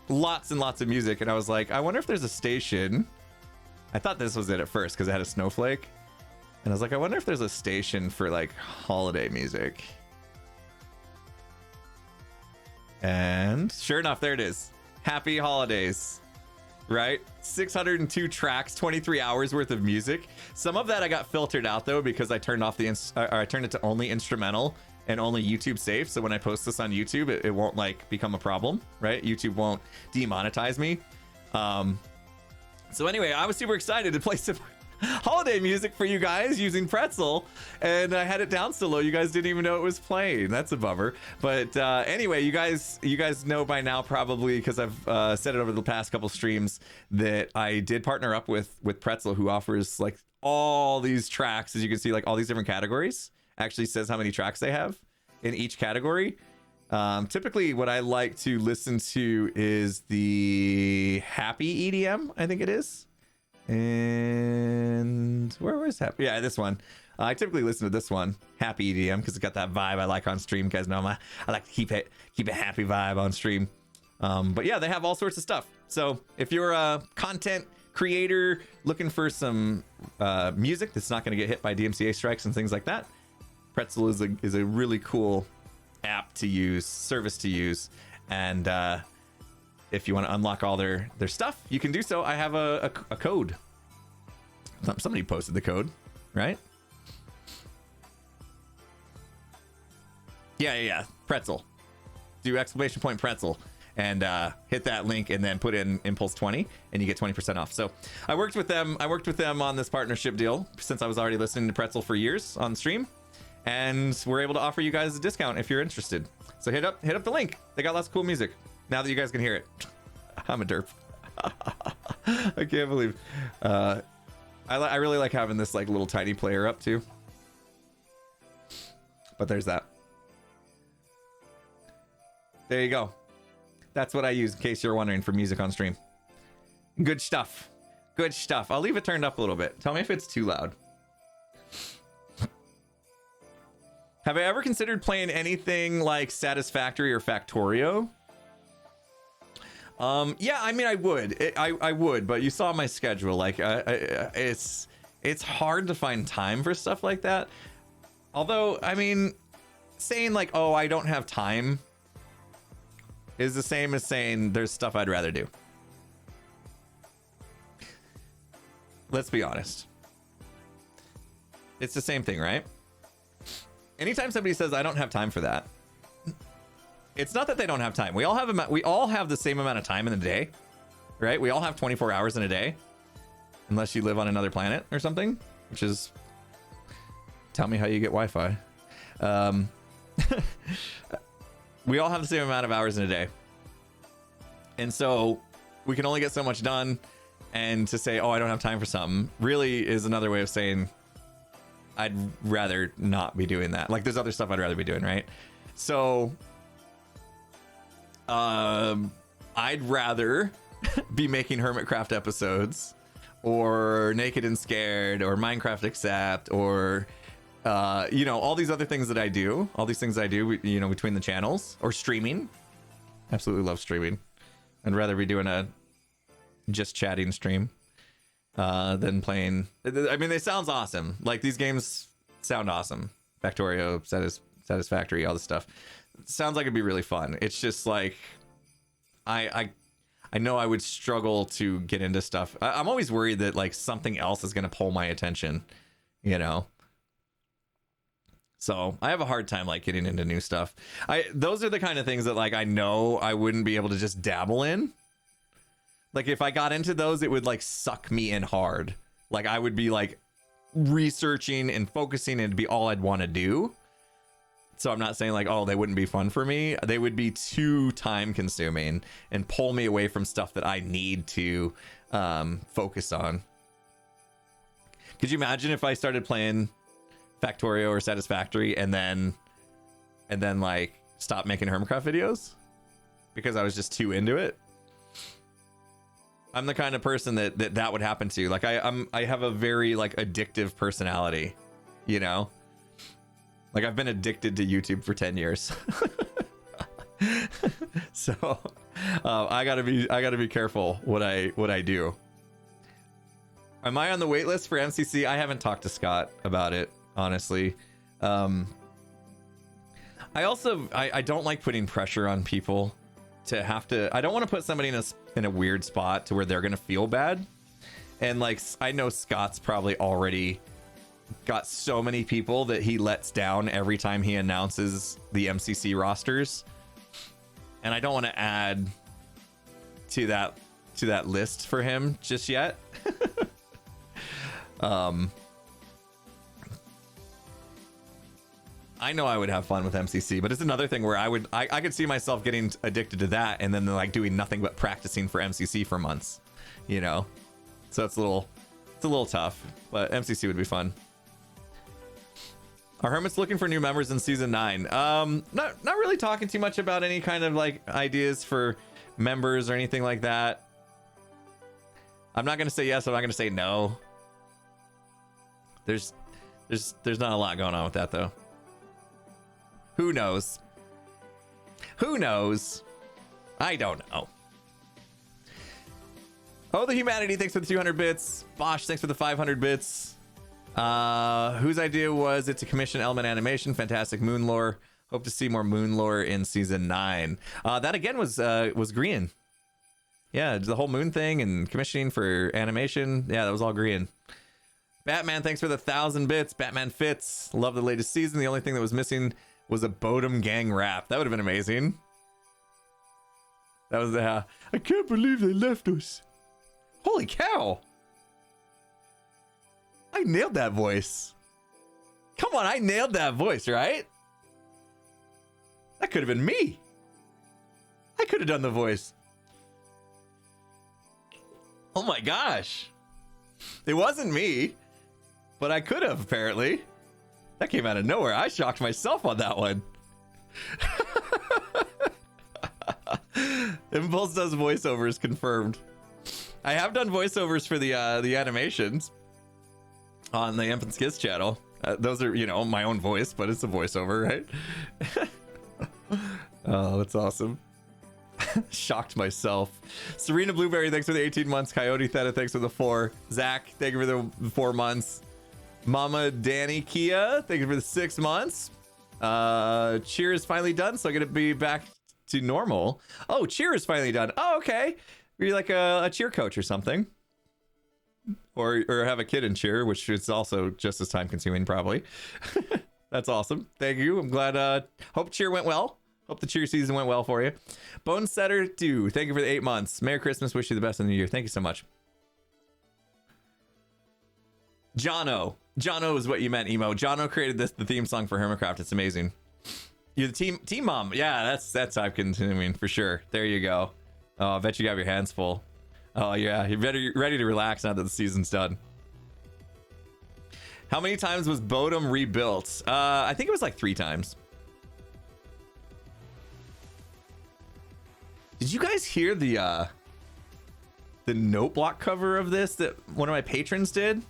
lots and lots of music. And I was like, I wonder if there's a station. I thought this was it at first because it had a snowflake. And I was like, I wonder if there's a station for like holiday music. And sure enough, there it is. Happy holidays. Right? 602 tracks, 23 hours worth of music. Some of that I got filtered out though because I turned off I turned it to only instrumental and only YouTube safe. So when I post this on YouTube, it won't like become a problem, right? YouTube won't demonetize me. So anyway, I was super excited to play some holiday music for you guys using Pretzel, and I had it down so low you guys didn't even know it was playing. That's a bummer. But anyway, you guys know by now probably because I've said it over the past couple streams that I did partner up with Pretzel, who offers like all these tracks, as you can see, like all these different categories. Actually says how many tracks they have in each category. Typically what I like to listen to is the happy EDM, I think it is. And where was happy? Yeah, this one. I typically listen to this one, happy EDM, because it's got that vibe I like on stream. You guys know I like to keep it happy vibe on stream. But yeah, they have all sorts of stuff. So if you're a content creator looking for some music that's not going to get hit by DMCA strikes and things like that, Pretzel is a really cool app to use, service to use, and if you want to unlock all their stuff, you can do so. I have a code. Somebody posted the code, right? Yeah. Pretzel. Do exclamation point Pretzel and hit that link and then put in Impulse 20 and you get 20% off. So I worked with them on this partnership deal since I was already listening to Pretzel for years on stream, and we're able to offer you guys a discount if you're interested. So hit up the link. They got lots of cool music. Now that you guys can hear it. I'm a derp. I can't believe. I really like having this like little tiny player up too. But there's that. There you go. That's what I use in case you're wondering for music on stream. Good stuff. Good stuff. I'll leave it turned up a little bit. Tell me if it's too loud. Have I ever considered playing anything like Satisfactory or Factorio? Yeah, I mean, I would. I would, but you saw my schedule. Like, it's hard to find time for stuff like that. Although, I mean, saying like, oh, I don't have time is the same as saying there's stuff I'd rather do. Let's be honest. It's the same thing, right? Anytime somebody says I don't have time for that, it's not that they don't have time. We all have the same amount of time in the day, right? We all have 24 hours in a day, unless you live on another planet or something, which is, tell me how you get Wi-Fi. We all have the same amount of hours in a day, and so we can only get so much done. And to say, oh, I don't have time for something, really is another way of saying I'd rather not be doing that. Like, there's other stuff I'd rather be doing, right? So I'd rather be making Hermitcraft episodes, or Naked and Scared, or Minecraft Accept, or all these other things that I do, between the channels, or streaming. Absolutely love streaming. I'd rather be doing a just chatting stream than playing. I mean, it sounds awesome. Like, these games sound awesome. Factorio, Satisfactory, all this stuff. It sounds like it'd be really fun. It's just like, I know I would struggle to get into stuff. I'm always worried that like something else is going to pull my attention, So I have a hard time like getting into new stuff. Those are the kind of things that like I know I wouldn't be able to just dabble in. Like, if I got into those, it would like suck me in hard. Like, I would be like researching and focusing, and it'd be all I'd want to do. So I'm not saying like, oh, they wouldn't be fun for me. They would be too time consuming and pull me away from stuff that I need to focus on. Could you imagine if I started playing Factorio or Satisfactory and then like stop making Hermitcraft videos because I was just too into it? I'm the kind of person that would happen to. Like, I have a very like addictive personality, you know? Like, I've been addicted to YouTube for 10 years. So I gotta be careful what I do. Am I on the wait list for MCC? I haven't talked to Scott about it, honestly. I don't like putting pressure on people to have to. I don't want to put somebody in a weird spot to where they're gonna feel bad. And like, I know Scott's probably already got so many people that he lets down every time he announces the MCC rosters, and I don't want to add to that list for him just yet. I know I would have fun with MCC, but it's another thing where I could see myself getting addicted to that and then like doing nothing but practicing for MCC for months, you know. So it's a little tough, but MCC would be fun. Are Hermits looking for new members in season 9? Not really talking too much about any kind of like ideas for members or anything like that. I'm not gonna say yes. I'm not gonna say no. There's not a lot going on with that though. Who knows? Who knows? I don't know. Oh, the Humanity, thanks for the 200 bits. Bosch, thanks for the 500 bits. Whose idea was it to commission Element Animation? Fantastic moon lore. Hope to see more moon lore in season 9. That again was Green. Yeah, the whole moon thing and commissioning for animation. Yeah, that was all Green. Batman, thanks for the 1,000 bits. Batman fits. Love the latest season. The only thing that was missing was a Bodum Gang rap. That would have been amazing. That was the I can't believe they left us. Holy cow. I nailed that voice. Come on, I nailed that voice, right? That could have been me. I could have done the voice. Oh my gosh. It wasn't me, but I could have, apparently. That came out of nowhere. I shocked myself on that one. Impulse does voiceovers, confirmed. I have done voiceovers for the animations on the Imp and Skiz channel. Those are, you know, my own voice, but it's a voiceover, right? Oh, that's awesome. Shocked myself. Serena Blueberry, thanks for the 18 months. Coyote Theta, thanks for the 4. Zach, thank you for the 4 months. Mama Danny Kia, thank you for the 6 months. Cheer is finally done, so I'm gonna be back to normal. Oh, cheer is finally done. Oh, okay. You're like a cheer coach or something. Or have a kid in cheer, which is also just as time consuming, probably. That's awesome. Thank you. I'm glad. Hope cheer went well. Hope the cheer season went well for you. Bone Setter 2, thank you for the 8 months. Merry Christmas. Wish you the best in the year. Thank you so much. Jono. Jono is what you meant, Emo. Jono created the theme song for Hermitcraft. It's amazing. You're the team mom. Yeah, that's time consuming for sure. There you go. Oh, I bet you got your hands full. Oh yeah, you're ready to relax now that the season's done. How many times was Bodum rebuilt? I think it was like 3 times. Did you guys hear the note block cover of this that one of my patrons did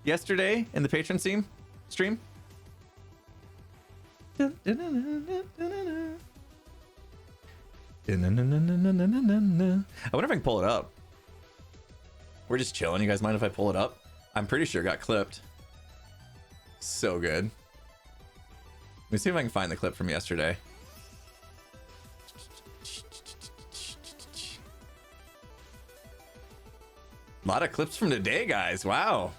yesterday in the patron stream? I wonder if I can pull it up. We're just chilling. You guys mind if I pull it up? I'm pretty sure it got clipped. So good. Let me see if I can find the clip from yesterday. A lot of clips from today, guys. Wow.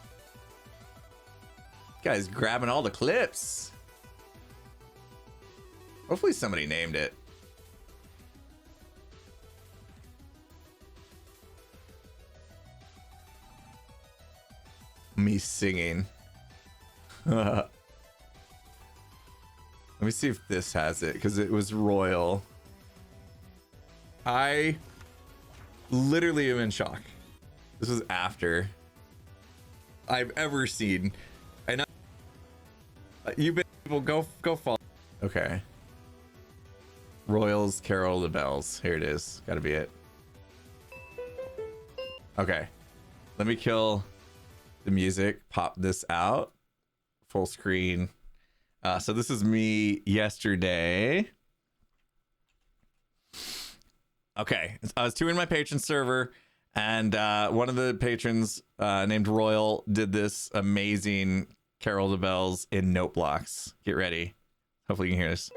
Guys grabbing all the clips. Hopefully somebody named it. Me singing. Let me see if this has it, because it was royal. I literally am in shock. This was after I've ever seen. I know you've been people go follow. Okay. Royals Carol the Bells. Here it is. Gotta be it. Okay. Let me kill the music. Pop this out. full screen. So this is me yesterday. Okay, I was touring my patron server, and one of the patrons named Royal did this amazing Carol the Bells in note blocks. Get ready. Hopefully you can hear this.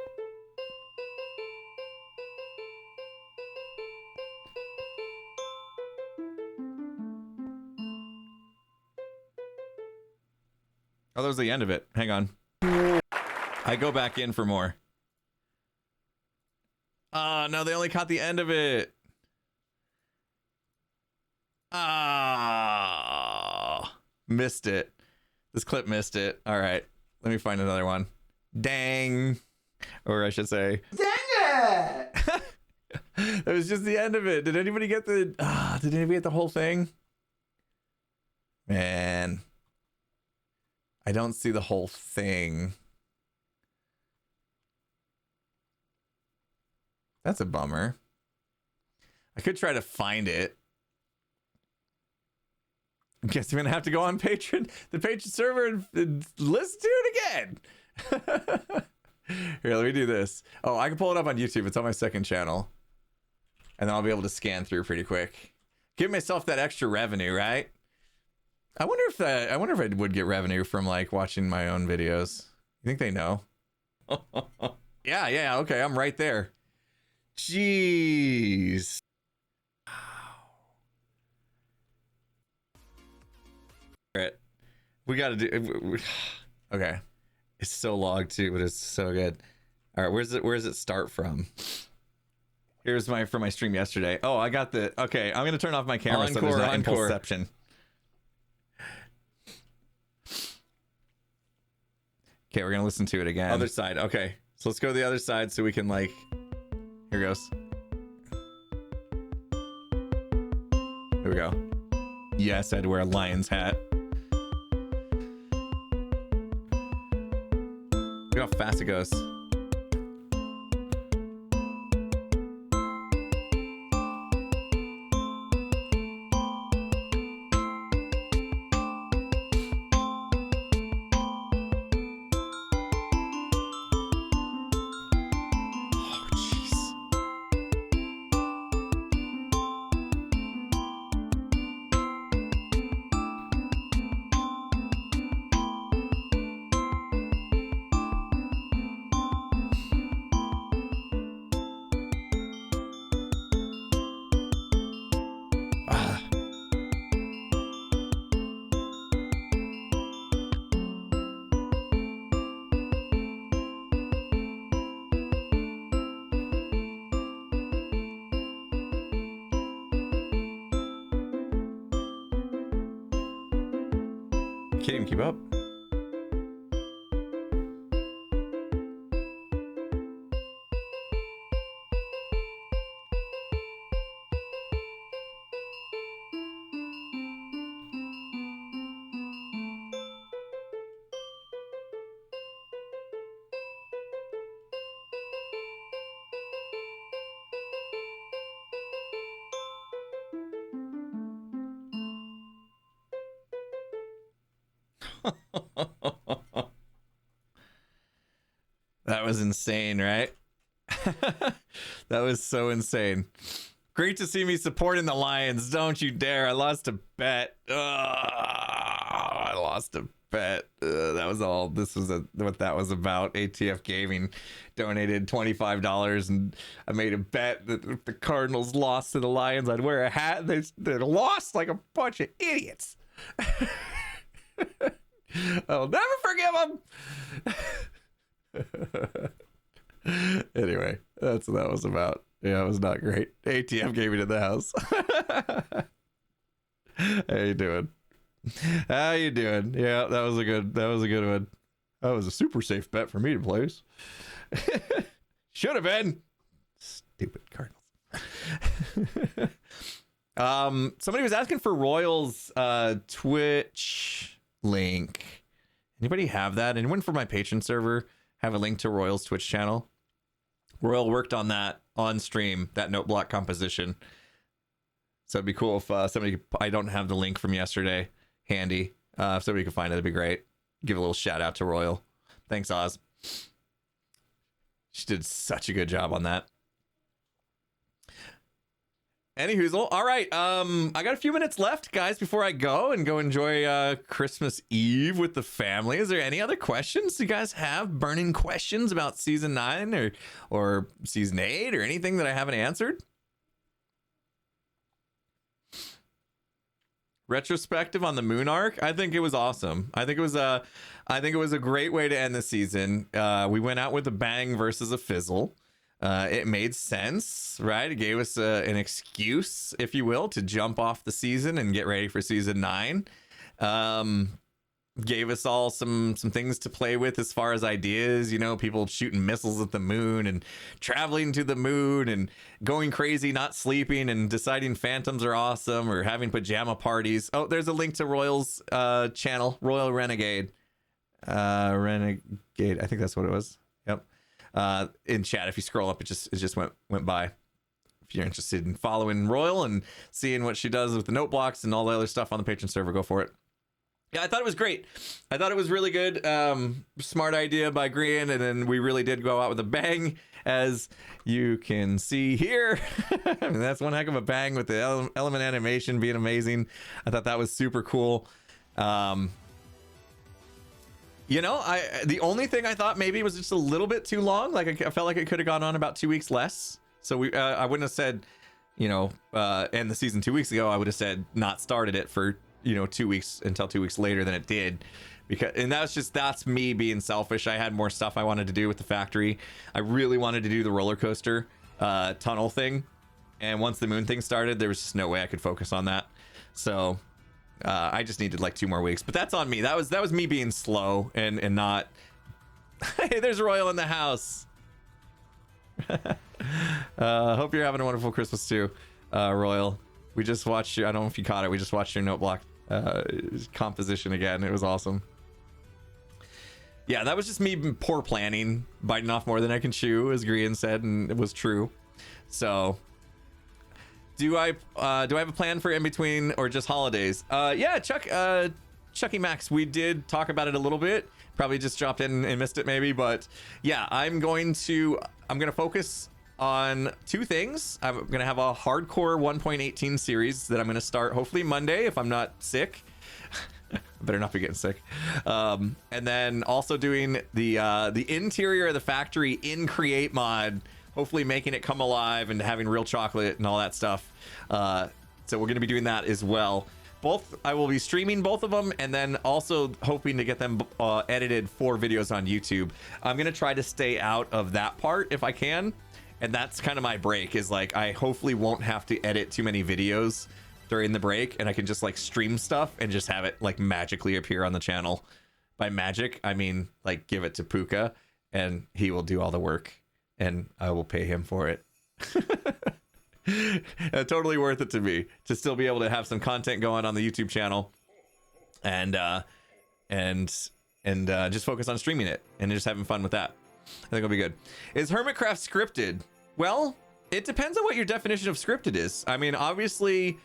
Oh, that was the end of it. Hang on. I go back in for more. Oh, no, they only caught the end of it. Ah, missed it. This clip missed it. All right, let me find another one. Dang. Or I should say, dang it. That was just the end of it. Did anybody get the whole thing? Man, I don't see the whole thing. That's a bummer. I could try to find it. I guess I'm gonna have to go on Patreon, the Patreon server, and listen to it again. Here, let me do this. Oh, I can pull it up on YouTube. It's on my second channel, and then I'll be able to scan through pretty quick. Give myself that extra revenue, right? I wonder if I would get revenue from like watching my own videos. You think they know? Yeah. Okay, I'm right there. Jeez. Alright. We gotta do okay. It's so logged too, but it's so good. Alright, where does it start from? Here's from my stream yesterday. Oh, I got the okay, I'm gonna turn off my camera so there's not impulseception. Okay, we're gonna listen to it again. Other side, okay. So let's go to the other side so we can like here goes. Here we go. Yes, I'd wear a lion's hat. Look how fast it goes. Can't even keep up. That was insane, right? That was so insane. Great to see me supporting the Lions. Don't you dare. I lost a bet. I lost a bet. That was all. This was what that was about. ATF Gaming donated $25 and I made a bet that if the Cardinals lost to the Lions, I'd wear a hat. They lost like a bunch of idiots. I'll never forgive them. Anyway, that's what that was about. Yeah, it was not great. ATM gave me to the house. How you doing? How you doing? Yeah, that was a good one. That was a super safe bet for me to place. Should have been. Stupid Cardinals. Somebody was asking for Royal's Twitch link. Anybody have that? Anyone from my patron server have a link to Royal's Twitch channel? Royal worked on that on stream, that note block composition. So it'd be cool if somebody I don't have the link from yesterday handy. If somebody could find it, it'd be great. give a little shout out to Royal. Thanks, Oz. She did such a good job on that. Anyhoozle. All right. I got a few minutes left, guys, before I go enjoy Christmas Eve with the family. Is there any other questions you guys have? Burning questions about season 9 or season 8 or anything that I haven't answered? Retrospective on the Moon arc. I think it was awesome. I think it was a great way to end the season. We went out with a bang versus a fizzle. It made sense, right? It gave us an excuse, if you will, to jump off the season and get ready for season 9. Gave us all some things to play with as far as ideas, you know, people shooting missiles at the moon and traveling to the moon and going crazy, not sleeping and deciding phantoms are awesome or having pajama parties. Oh, there's a link to Royal's channel, Royal Renegade. Renegade, I think that's what it was. Yep. In chat, if you scroll up, it just went by. If you're interested in following Royal and seeing what she does with the note blocks and all the other stuff on the patron server, go for it. Yeah, I thought it was great. I thought it was really good. Smart idea by Grian, and then we really did go out with a bang, as you can see here. I mean, that's one heck of a bang with the element animation being amazing. I thought that was super cool. You know, the only thing I thought maybe was just a little bit too long. Like I felt like it could have gone on about 2 weeks less. So I wouldn't have said, you know, end the season 2 weeks ago. I would have said not started it for, you know, 2 weeks until 2 weeks later than it did. And that's me being selfish. I had more stuff I wanted to do with the factory. I really wanted to do the roller coaster tunnel thing. And once the moon thing started, there was just no way I could focus on that. So I just needed like 2 more weeks, but that's on me. That was me being slow and not. Hey, there's Royal in the house. Hope you're having a wonderful Christmas too, Royal. We just watched I don't know if you caught it. We just watched your note block composition again. It was awesome. Yeah, that was just me poor planning, biting off more than I can chew, as Grian said, and it was true. So. Do I have a plan for in between or just holidays? Yeah, Chucky Max, we did talk about it a little bit. Probably just dropped in and missed it maybe, but yeah, I'm going to focus on 2 things. I'm going to have a hardcore 1.18 series that I'm going to start hopefully Monday if I'm not sick. I better not be getting sick. And then also doing the interior of the factory in Create mod, hopefully making it come alive and having real chocolate and all that stuff. So we're going to be doing that as well. I will be streaming both of them, and then also hoping to get them edited for videos on YouTube. I'm going to try to stay out of that part if I can. And that's kind of my break, is like I hopefully won't have to edit too many videos during the break, and I can just like stream stuff and just have it like magically appear on the channel. By magic, I mean like give it to Puka and he will do all the work and I will pay him for it. Totally worth it to me to still be able to have some content going on the YouTube channel and just focus on streaming it and just having fun with that. I think it'll be good. Is Hermitcraft scripted? Well, it depends on what your definition of scripted is. I mean, obviously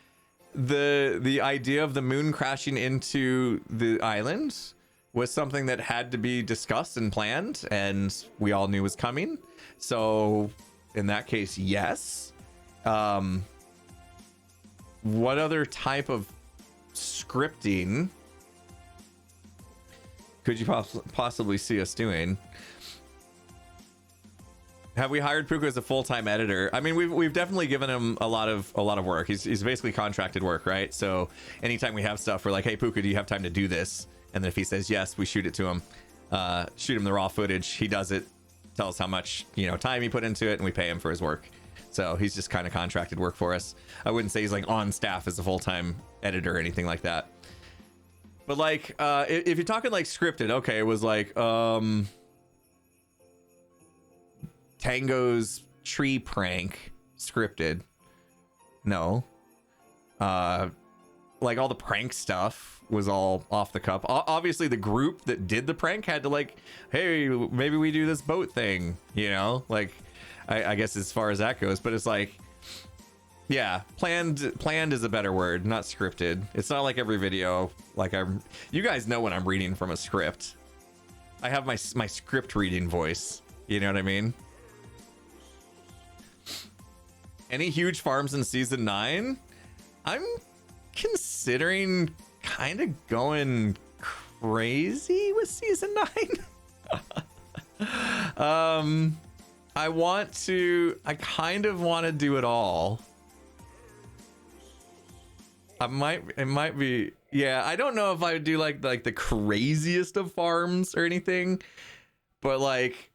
the idea of the moon crashing into the island was something that had to be discussed and planned, and we all knew was coming. So in that case, yes. What other type of scripting could you possibly see us doing? Have we hired Puka as a full-time editor? I mean, we've definitely given him a lot of work. He's basically contracted work, right? So anytime we have stuff, we're like, hey, Puka, do you have time to do this? And then if he says yes, we shoot it to him, shoot him the raw footage. He does it, tell us how much time he put into it, and we pay him for his work. So he's just kind of contracted work for us. I wouldn't say he's like on staff as a full-time editor or anything like that. But like, if you're talking like scripted, okay, it was like Tango's tree prank scripted. No. Like all the prank stuff was all off the cuff. Obviously the group that did the prank had to like, hey, maybe we do this boat thing, like I guess as far as that goes. But it's like, Yeah, planned is a better word, not scripted. It's not like every video. Like you guys know when I'm reading from a script. I have my script reading voice. You know what I mean? Any huge farms in season 9? I'm considering kind of going crazy with season 9. I kind of want to do it all. It might be, yeah, I don't know if I would do like the craziest of farms or anything, but like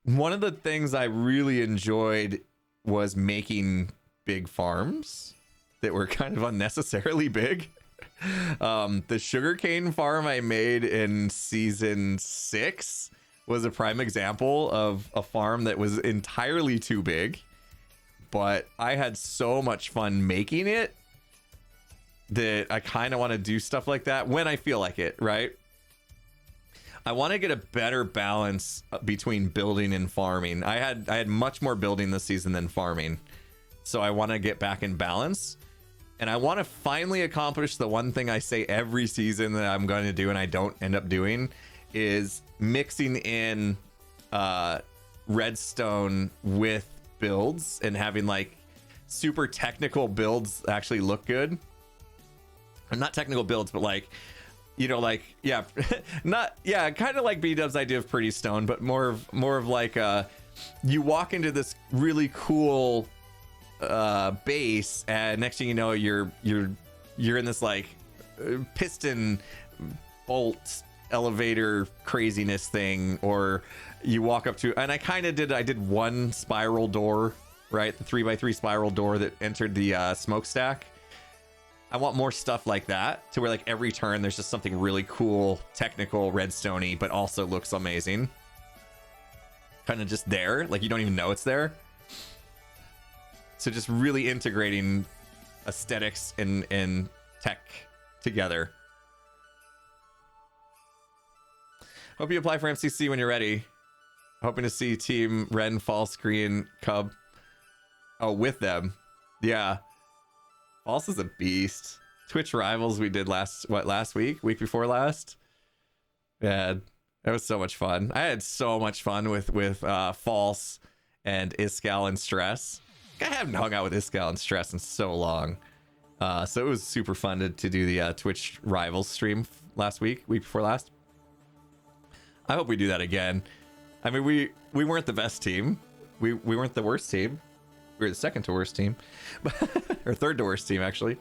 one of the things I really enjoyed was making big farms that were kind of unnecessarily big. The sugarcane farm I made in season 6 was a prime example of a farm that was entirely too big, but I had so much fun making it that I kind of want to do stuff like that when I feel like it, right? I want to get a better balance between building and farming. I had much more building this season than farming, so I want to get back in balance. And I want to finally accomplish the one thing I say every season that I'm going to do and I don't end up doing, is mixing in redstone with builds and having like super technical builds actually look good. Or not technical builds, but like, you know, like, yeah, kind of like B-Dub's idea of pretty stone, but more of like you walk into this really cool base, and next thing you know, you're in this like piston bolt elevator craziness thing, or you walk up to, and I did one spiral door, right? The 3x3 spiral door that entered the smokestack. I want more stuff like that, to where like every turn there's just something really cool, technical, redstone-y, but also looks amazing. Kind of just there, like you don't even know it's there. So just really integrating aesthetics and tech together. Hope you apply for MCC when you're ready. Hoping to see Team Ren, False, Green, Cub. Oh, with them. Yeah. False is a beast. Twitch Rivals we did last week before last. Yeah, that was so much fun. I had so much fun with False and Iskal and Stress. I haven't hung out with Iskal and Stress in so long. So it was super fun to do the Twitch Rivals stream week before last. I hope we do that again. I mean, we weren't the best team. We weren't the worst team. We were the second to worst team. Or third to worst team, actually.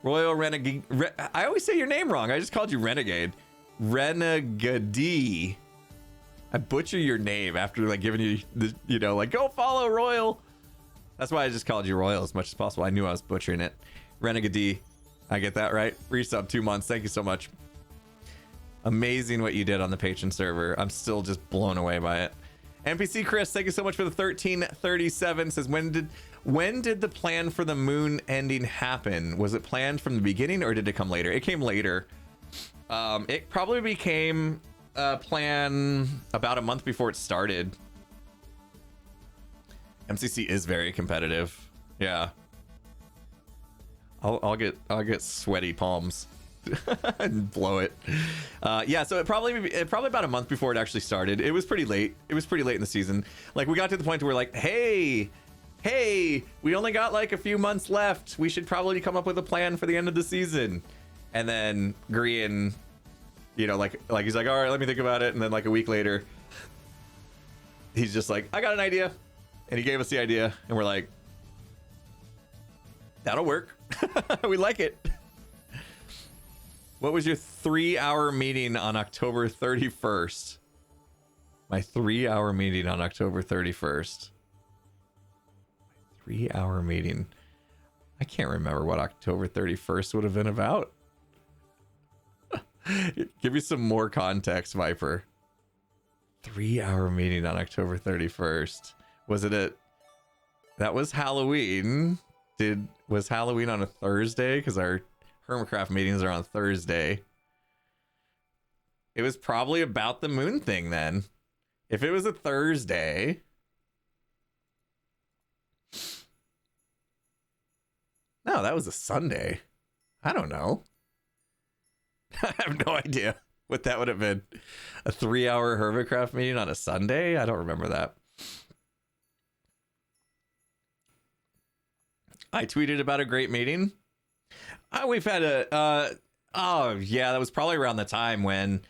Royal Renegade. I always say your name wrong. I just called you Renegade. Renegade. I butcher your name after like giving you the, you know, like go follow Royal. That's why I just called you Royal as much as possible. I knew I was butchering it. Renegade. I get that right. Resub 2 months. Thank you so much. Amazing what you did on the Patreon server. I'm still just blown away by it. NPC Chris, thank you so much for the 1337. Says when did the plan for the moon ending happen? Was it planned from the beginning or did it come later? It came later. It probably became a plan about a month before it started. MCC is very competitive. Yeah. I'll get sweaty palms and blow it. Yeah, so it probably about a month before it actually started. It was pretty late. It was pretty late in the season. Like we got to the point where we're like, hey, we only got like a few months left. We should probably come up with a plan for the end of the season. And then Grian, you know, like he's like, all right, let me think about it. And then like a week later, he's just like, I got an idea. And he gave us the idea, and we're like, that'll work. We like it. What was your 3-hour meeting on October 31st? My 3-hour meeting on October 31st. 3-hour meeting. I can't remember what October 31st would have been about. Give me some more context, Viper. 3-hour meeting on October 31st. Was it that was Halloween. Was Halloween on a Thursday? Because our Hermitcraft meetings are on Thursday. It was probably about the moon thing then. If it was a Thursday, no, that was a Sunday. I don't know. I have no idea what that would have been. A 3-hour Hermitcraft meeting on a Sunday? I don't remember that. I tweeted about a great meeting. We've had a oh yeah, that was probably around the time when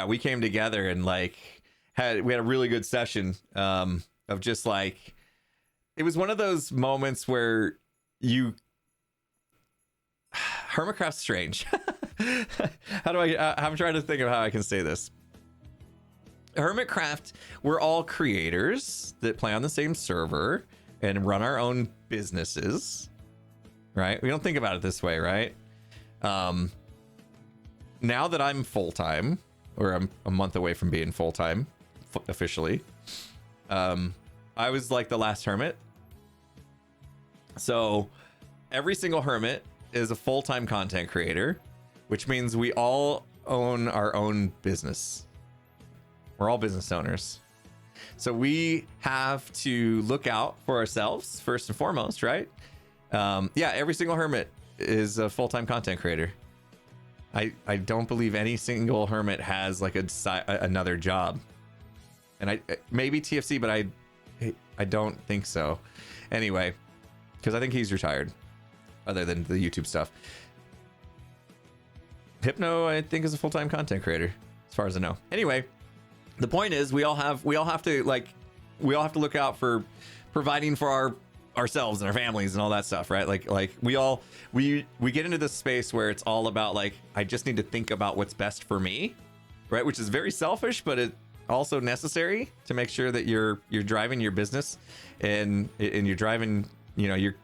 we came together and like we had a really good session of just like, it was one of those moments where Hermitcraft's strange. I'm trying to think of how I can say this. Hermitcraft, we're all creators that play on the same server and run our own businesses, right? We don't think about it this way, right? Now that I'm full-time, or I'm a month away from being full-time officially, I was like the last hermit. So every single hermit is a full-time content creator, which means we all own our own business. We're all business owners. So we have to look out for ourselves first and foremost, right? Every single hermit is a full-time content creator. I don't believe any single hermit has like another job. And I maybe TFC, but I don't think so. Anyway, because I think he's retired, other than the YouTube stuff. Hypno, I think, is a full-time content creator, as far as I know. Anyway, the point is, we all have to look out for providing for ourselves and our families and all that stuff, right? Like we get into this space where it's all about like, I just need to think about what's best for me, right? Which is very selfish, but it also necessary to make sure that you're driving your business and you're driving, you're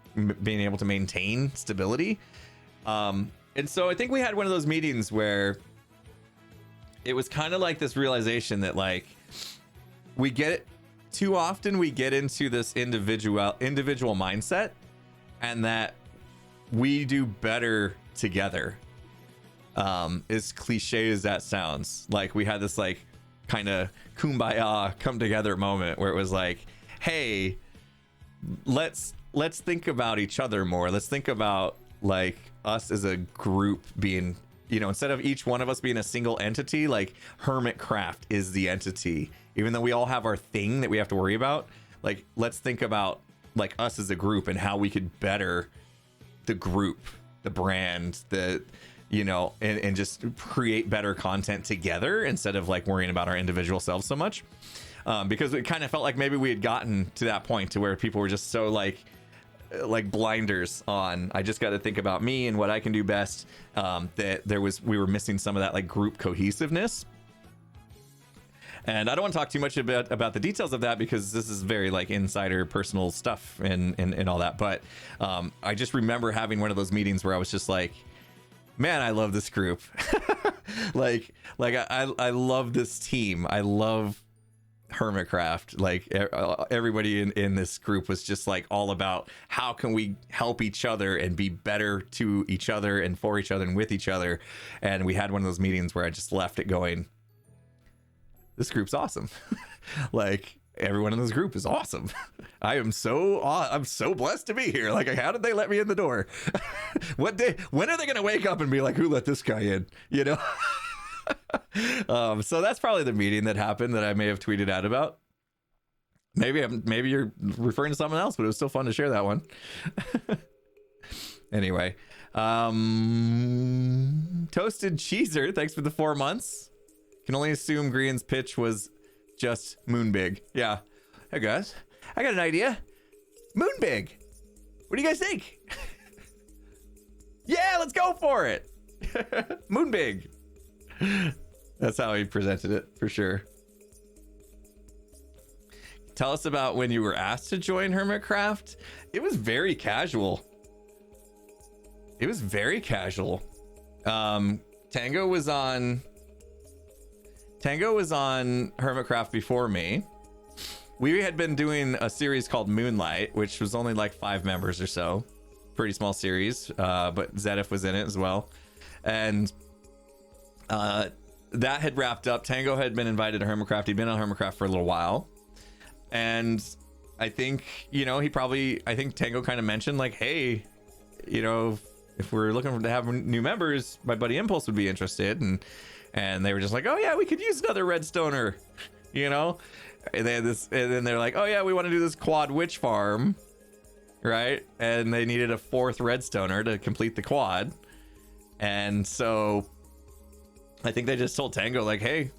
being able to maintain stability. And so I think we had one of those meetings where it was kind of like this realization that like too often we get into this individual mindset, and that we do better together. As cliche as that sounds, like we had this like kind of kumbaya come together moment where it was like, hey, let's think about each other more. Let's think about like us as a group being, instead of each one of us being a single entity, like Hermitcraft is the entity. Even though we all have our thing that we have to worry about, like, let's think about like us as a group and how we could better the group, the brand, and just create better content together instead of like worrying about our individual selves so much. Because it kind of felt like maybe we had gotten to that point to where people were just so like blinders on, I just got to think about me and what I can do best, that we were missing some of that like group cohesiveness. And I don't want to talk too much about the details of that because this is very like insider personal stuff and all that. But I just remember having one of those meetings where I was just like, man, I love this group. like I love this team. I love Hermitcraft. Like everybody in this group was just like all about how can we help each other and be better to each other and for each other and with each other. And we had one of those meetings where I just left it going, this group's awesome. Like everyone in this group is awesome. I'm so blessed to be here. Like, how did they let me in the door? When are they gonna wake up and be like, who let this guy in? So that's probably the meeting that happened that I may have tweeted out about. Maybe you're referring to something else, but it was still fun to share that one. Anyway, Toasted Cheeser, thanks for the 4 months. Can only assume Green's pitch was just Moonbig. Yeah. Hey guys, I got an idea. Moonbig. What do you guys think? Yeah, let's go for it. Moonbig. That's how he presented it for sure. Tell us about when you were asked to join Hermitcraft. It was very casual. Tango was on Hermitcraft before me. We had been doing a series called Moonlight, which was only like 5 members or so. Pretty small series, but Zedif was in it as well. And that had wrapped up. Tango had been invited to Hermitcraft. He'd been on Hermitcraft for a little while. And I think, you know, I think Tango kind of mentioned like, hey, you know, if we're looking to have new members, my buddy Impulse would be interested. And they were just like, oh yeah, we could use another redstoner, you know? And they had this, and then they're like, oh yeah, we want to do this quad witch farm, right? And they needed a 4th redstoner to complete the quad. And so I think they just told Tango like, hey,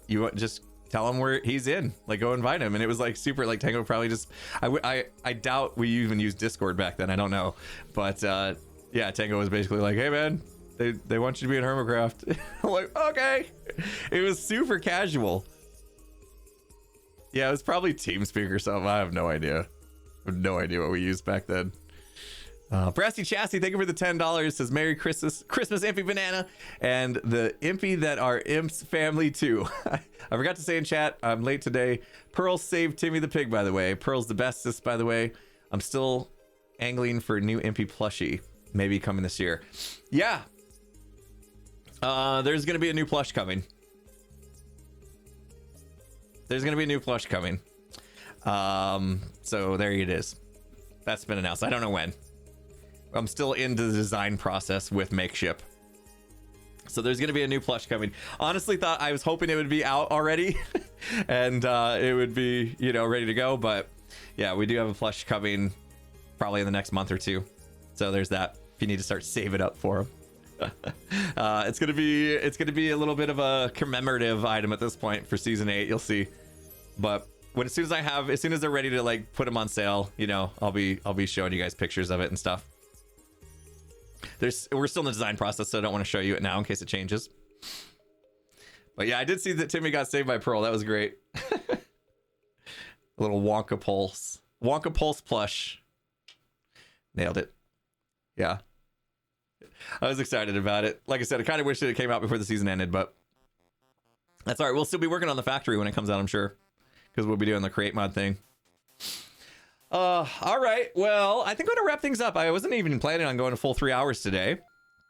you just tell him where he's in, like go invite him. And it was like super, like Tango probably just, I doubt we even used Discord back then. I don't know. But yeah, Tango was basically like, hey man, they want you to be in Hermitcraft. I'm like, okay. It was super casual. Yeah, it was probably TeamSpeak or something. I have no idea. I have no idea what we used back then. Brassy Chassis, thank you for the $10. Says Merry Christmas, Impy Banana, and the Impy that are Imps family too. I forgot to say in chat, I'm late today. Pearl saved Timmy the pig, by the way. Pearl's the bestest, by the way. I'm still angling for a new Impy plushie, maybe coming this year. Yeah. There's gonna be a new plush coming. There's gonna be a new plush coming. So there it is. That's been announced. I don't know when. I'm still into the design process with Makeship. So there's gonna be a new plush coming. Honestly, I was hoping it would be out already, and it would be, you know, ready to go. But yeah, we do have a plush coming, probably in the next month or two. So there's that. If you need to start saving up for them. It's gonna be a little bit of a commemorative item at this point for season 8. You'll see. But as soon as they're ready to like put them on sale, you know, I'll be showing you guys pictures of it and stuff. We're still in the design process, so I don't want to show you it now in case it changes. But yeah, I did see that Timmy got saved by Pearl. That was great. A little Wonka Pulse plush. Nailed it. Yeah, I was excited about it. Like I said, I kind of wish that it came out before the season ended, but that's all right. We'll still be working on the factory when it comes out, I'm sure, because we'll be doing the create mod thing. All right. Well, I think I'm gonna wrap things up. I wasn't even planning on going a full 3 hours today,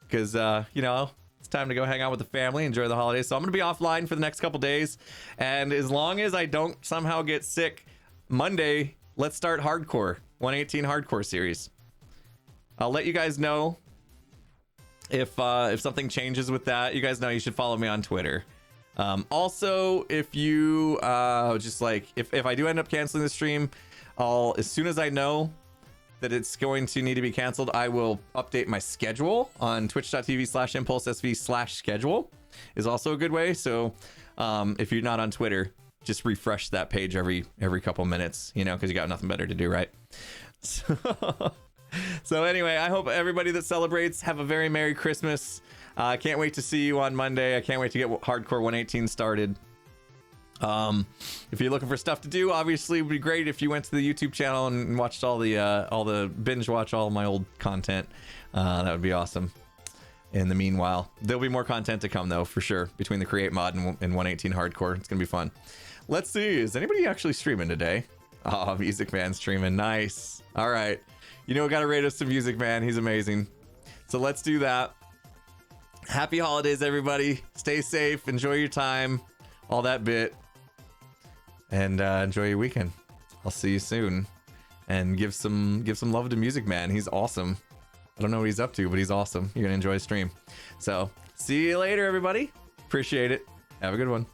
because you know, it's time to go hang out with the family, enjoy the holidays. So I'm gonna be offline for the next couple days, and as long as I don't somehow get sick, Monday, let's start hardcore 118 hardcore series. I'll let you guys know if something changes with that. You guys know you should follow me on Twitter. Also, if you just like, if I do end up canceling the stream, as soon as I know that it's going to need to be canceled, I will update my schedule on twitch.tv/impulsesv/schedule is also a good way. So if you're not on Twitter, just refresh that page every couple minutes, you know, because you got nothing better to do, right? So anyway, I hope everybody that celebrates have a very Merry Christmas. I can't wait to see you on Monday. I can't wait to get Hardcore 118 started. If you're looking for stuff to do, obviously it would be great if you went to the YouTube channel and watched all the binge watch all my old content. That would be awesome. In the meanwhile, there'll be more content to come though, for sure, between the create mod and 118 hardcore. It's gonna be fun. Let's see, is anybody actually streaming today? Oh, Music Man streaming, nice. All right, you know, gotta rate us some Music Man, he's amazing. So let's do that. Happy holidays, everybody. Stay safe, enjoy your time, all that bit, and enjoy your weekend. I'll see you soon, and give some love to Music Man. He's awesome. I don't know what he's up to, but he's awesome. You're gonna enjoy his stream. So see you later, everybody. Appreciate it. Have a good one.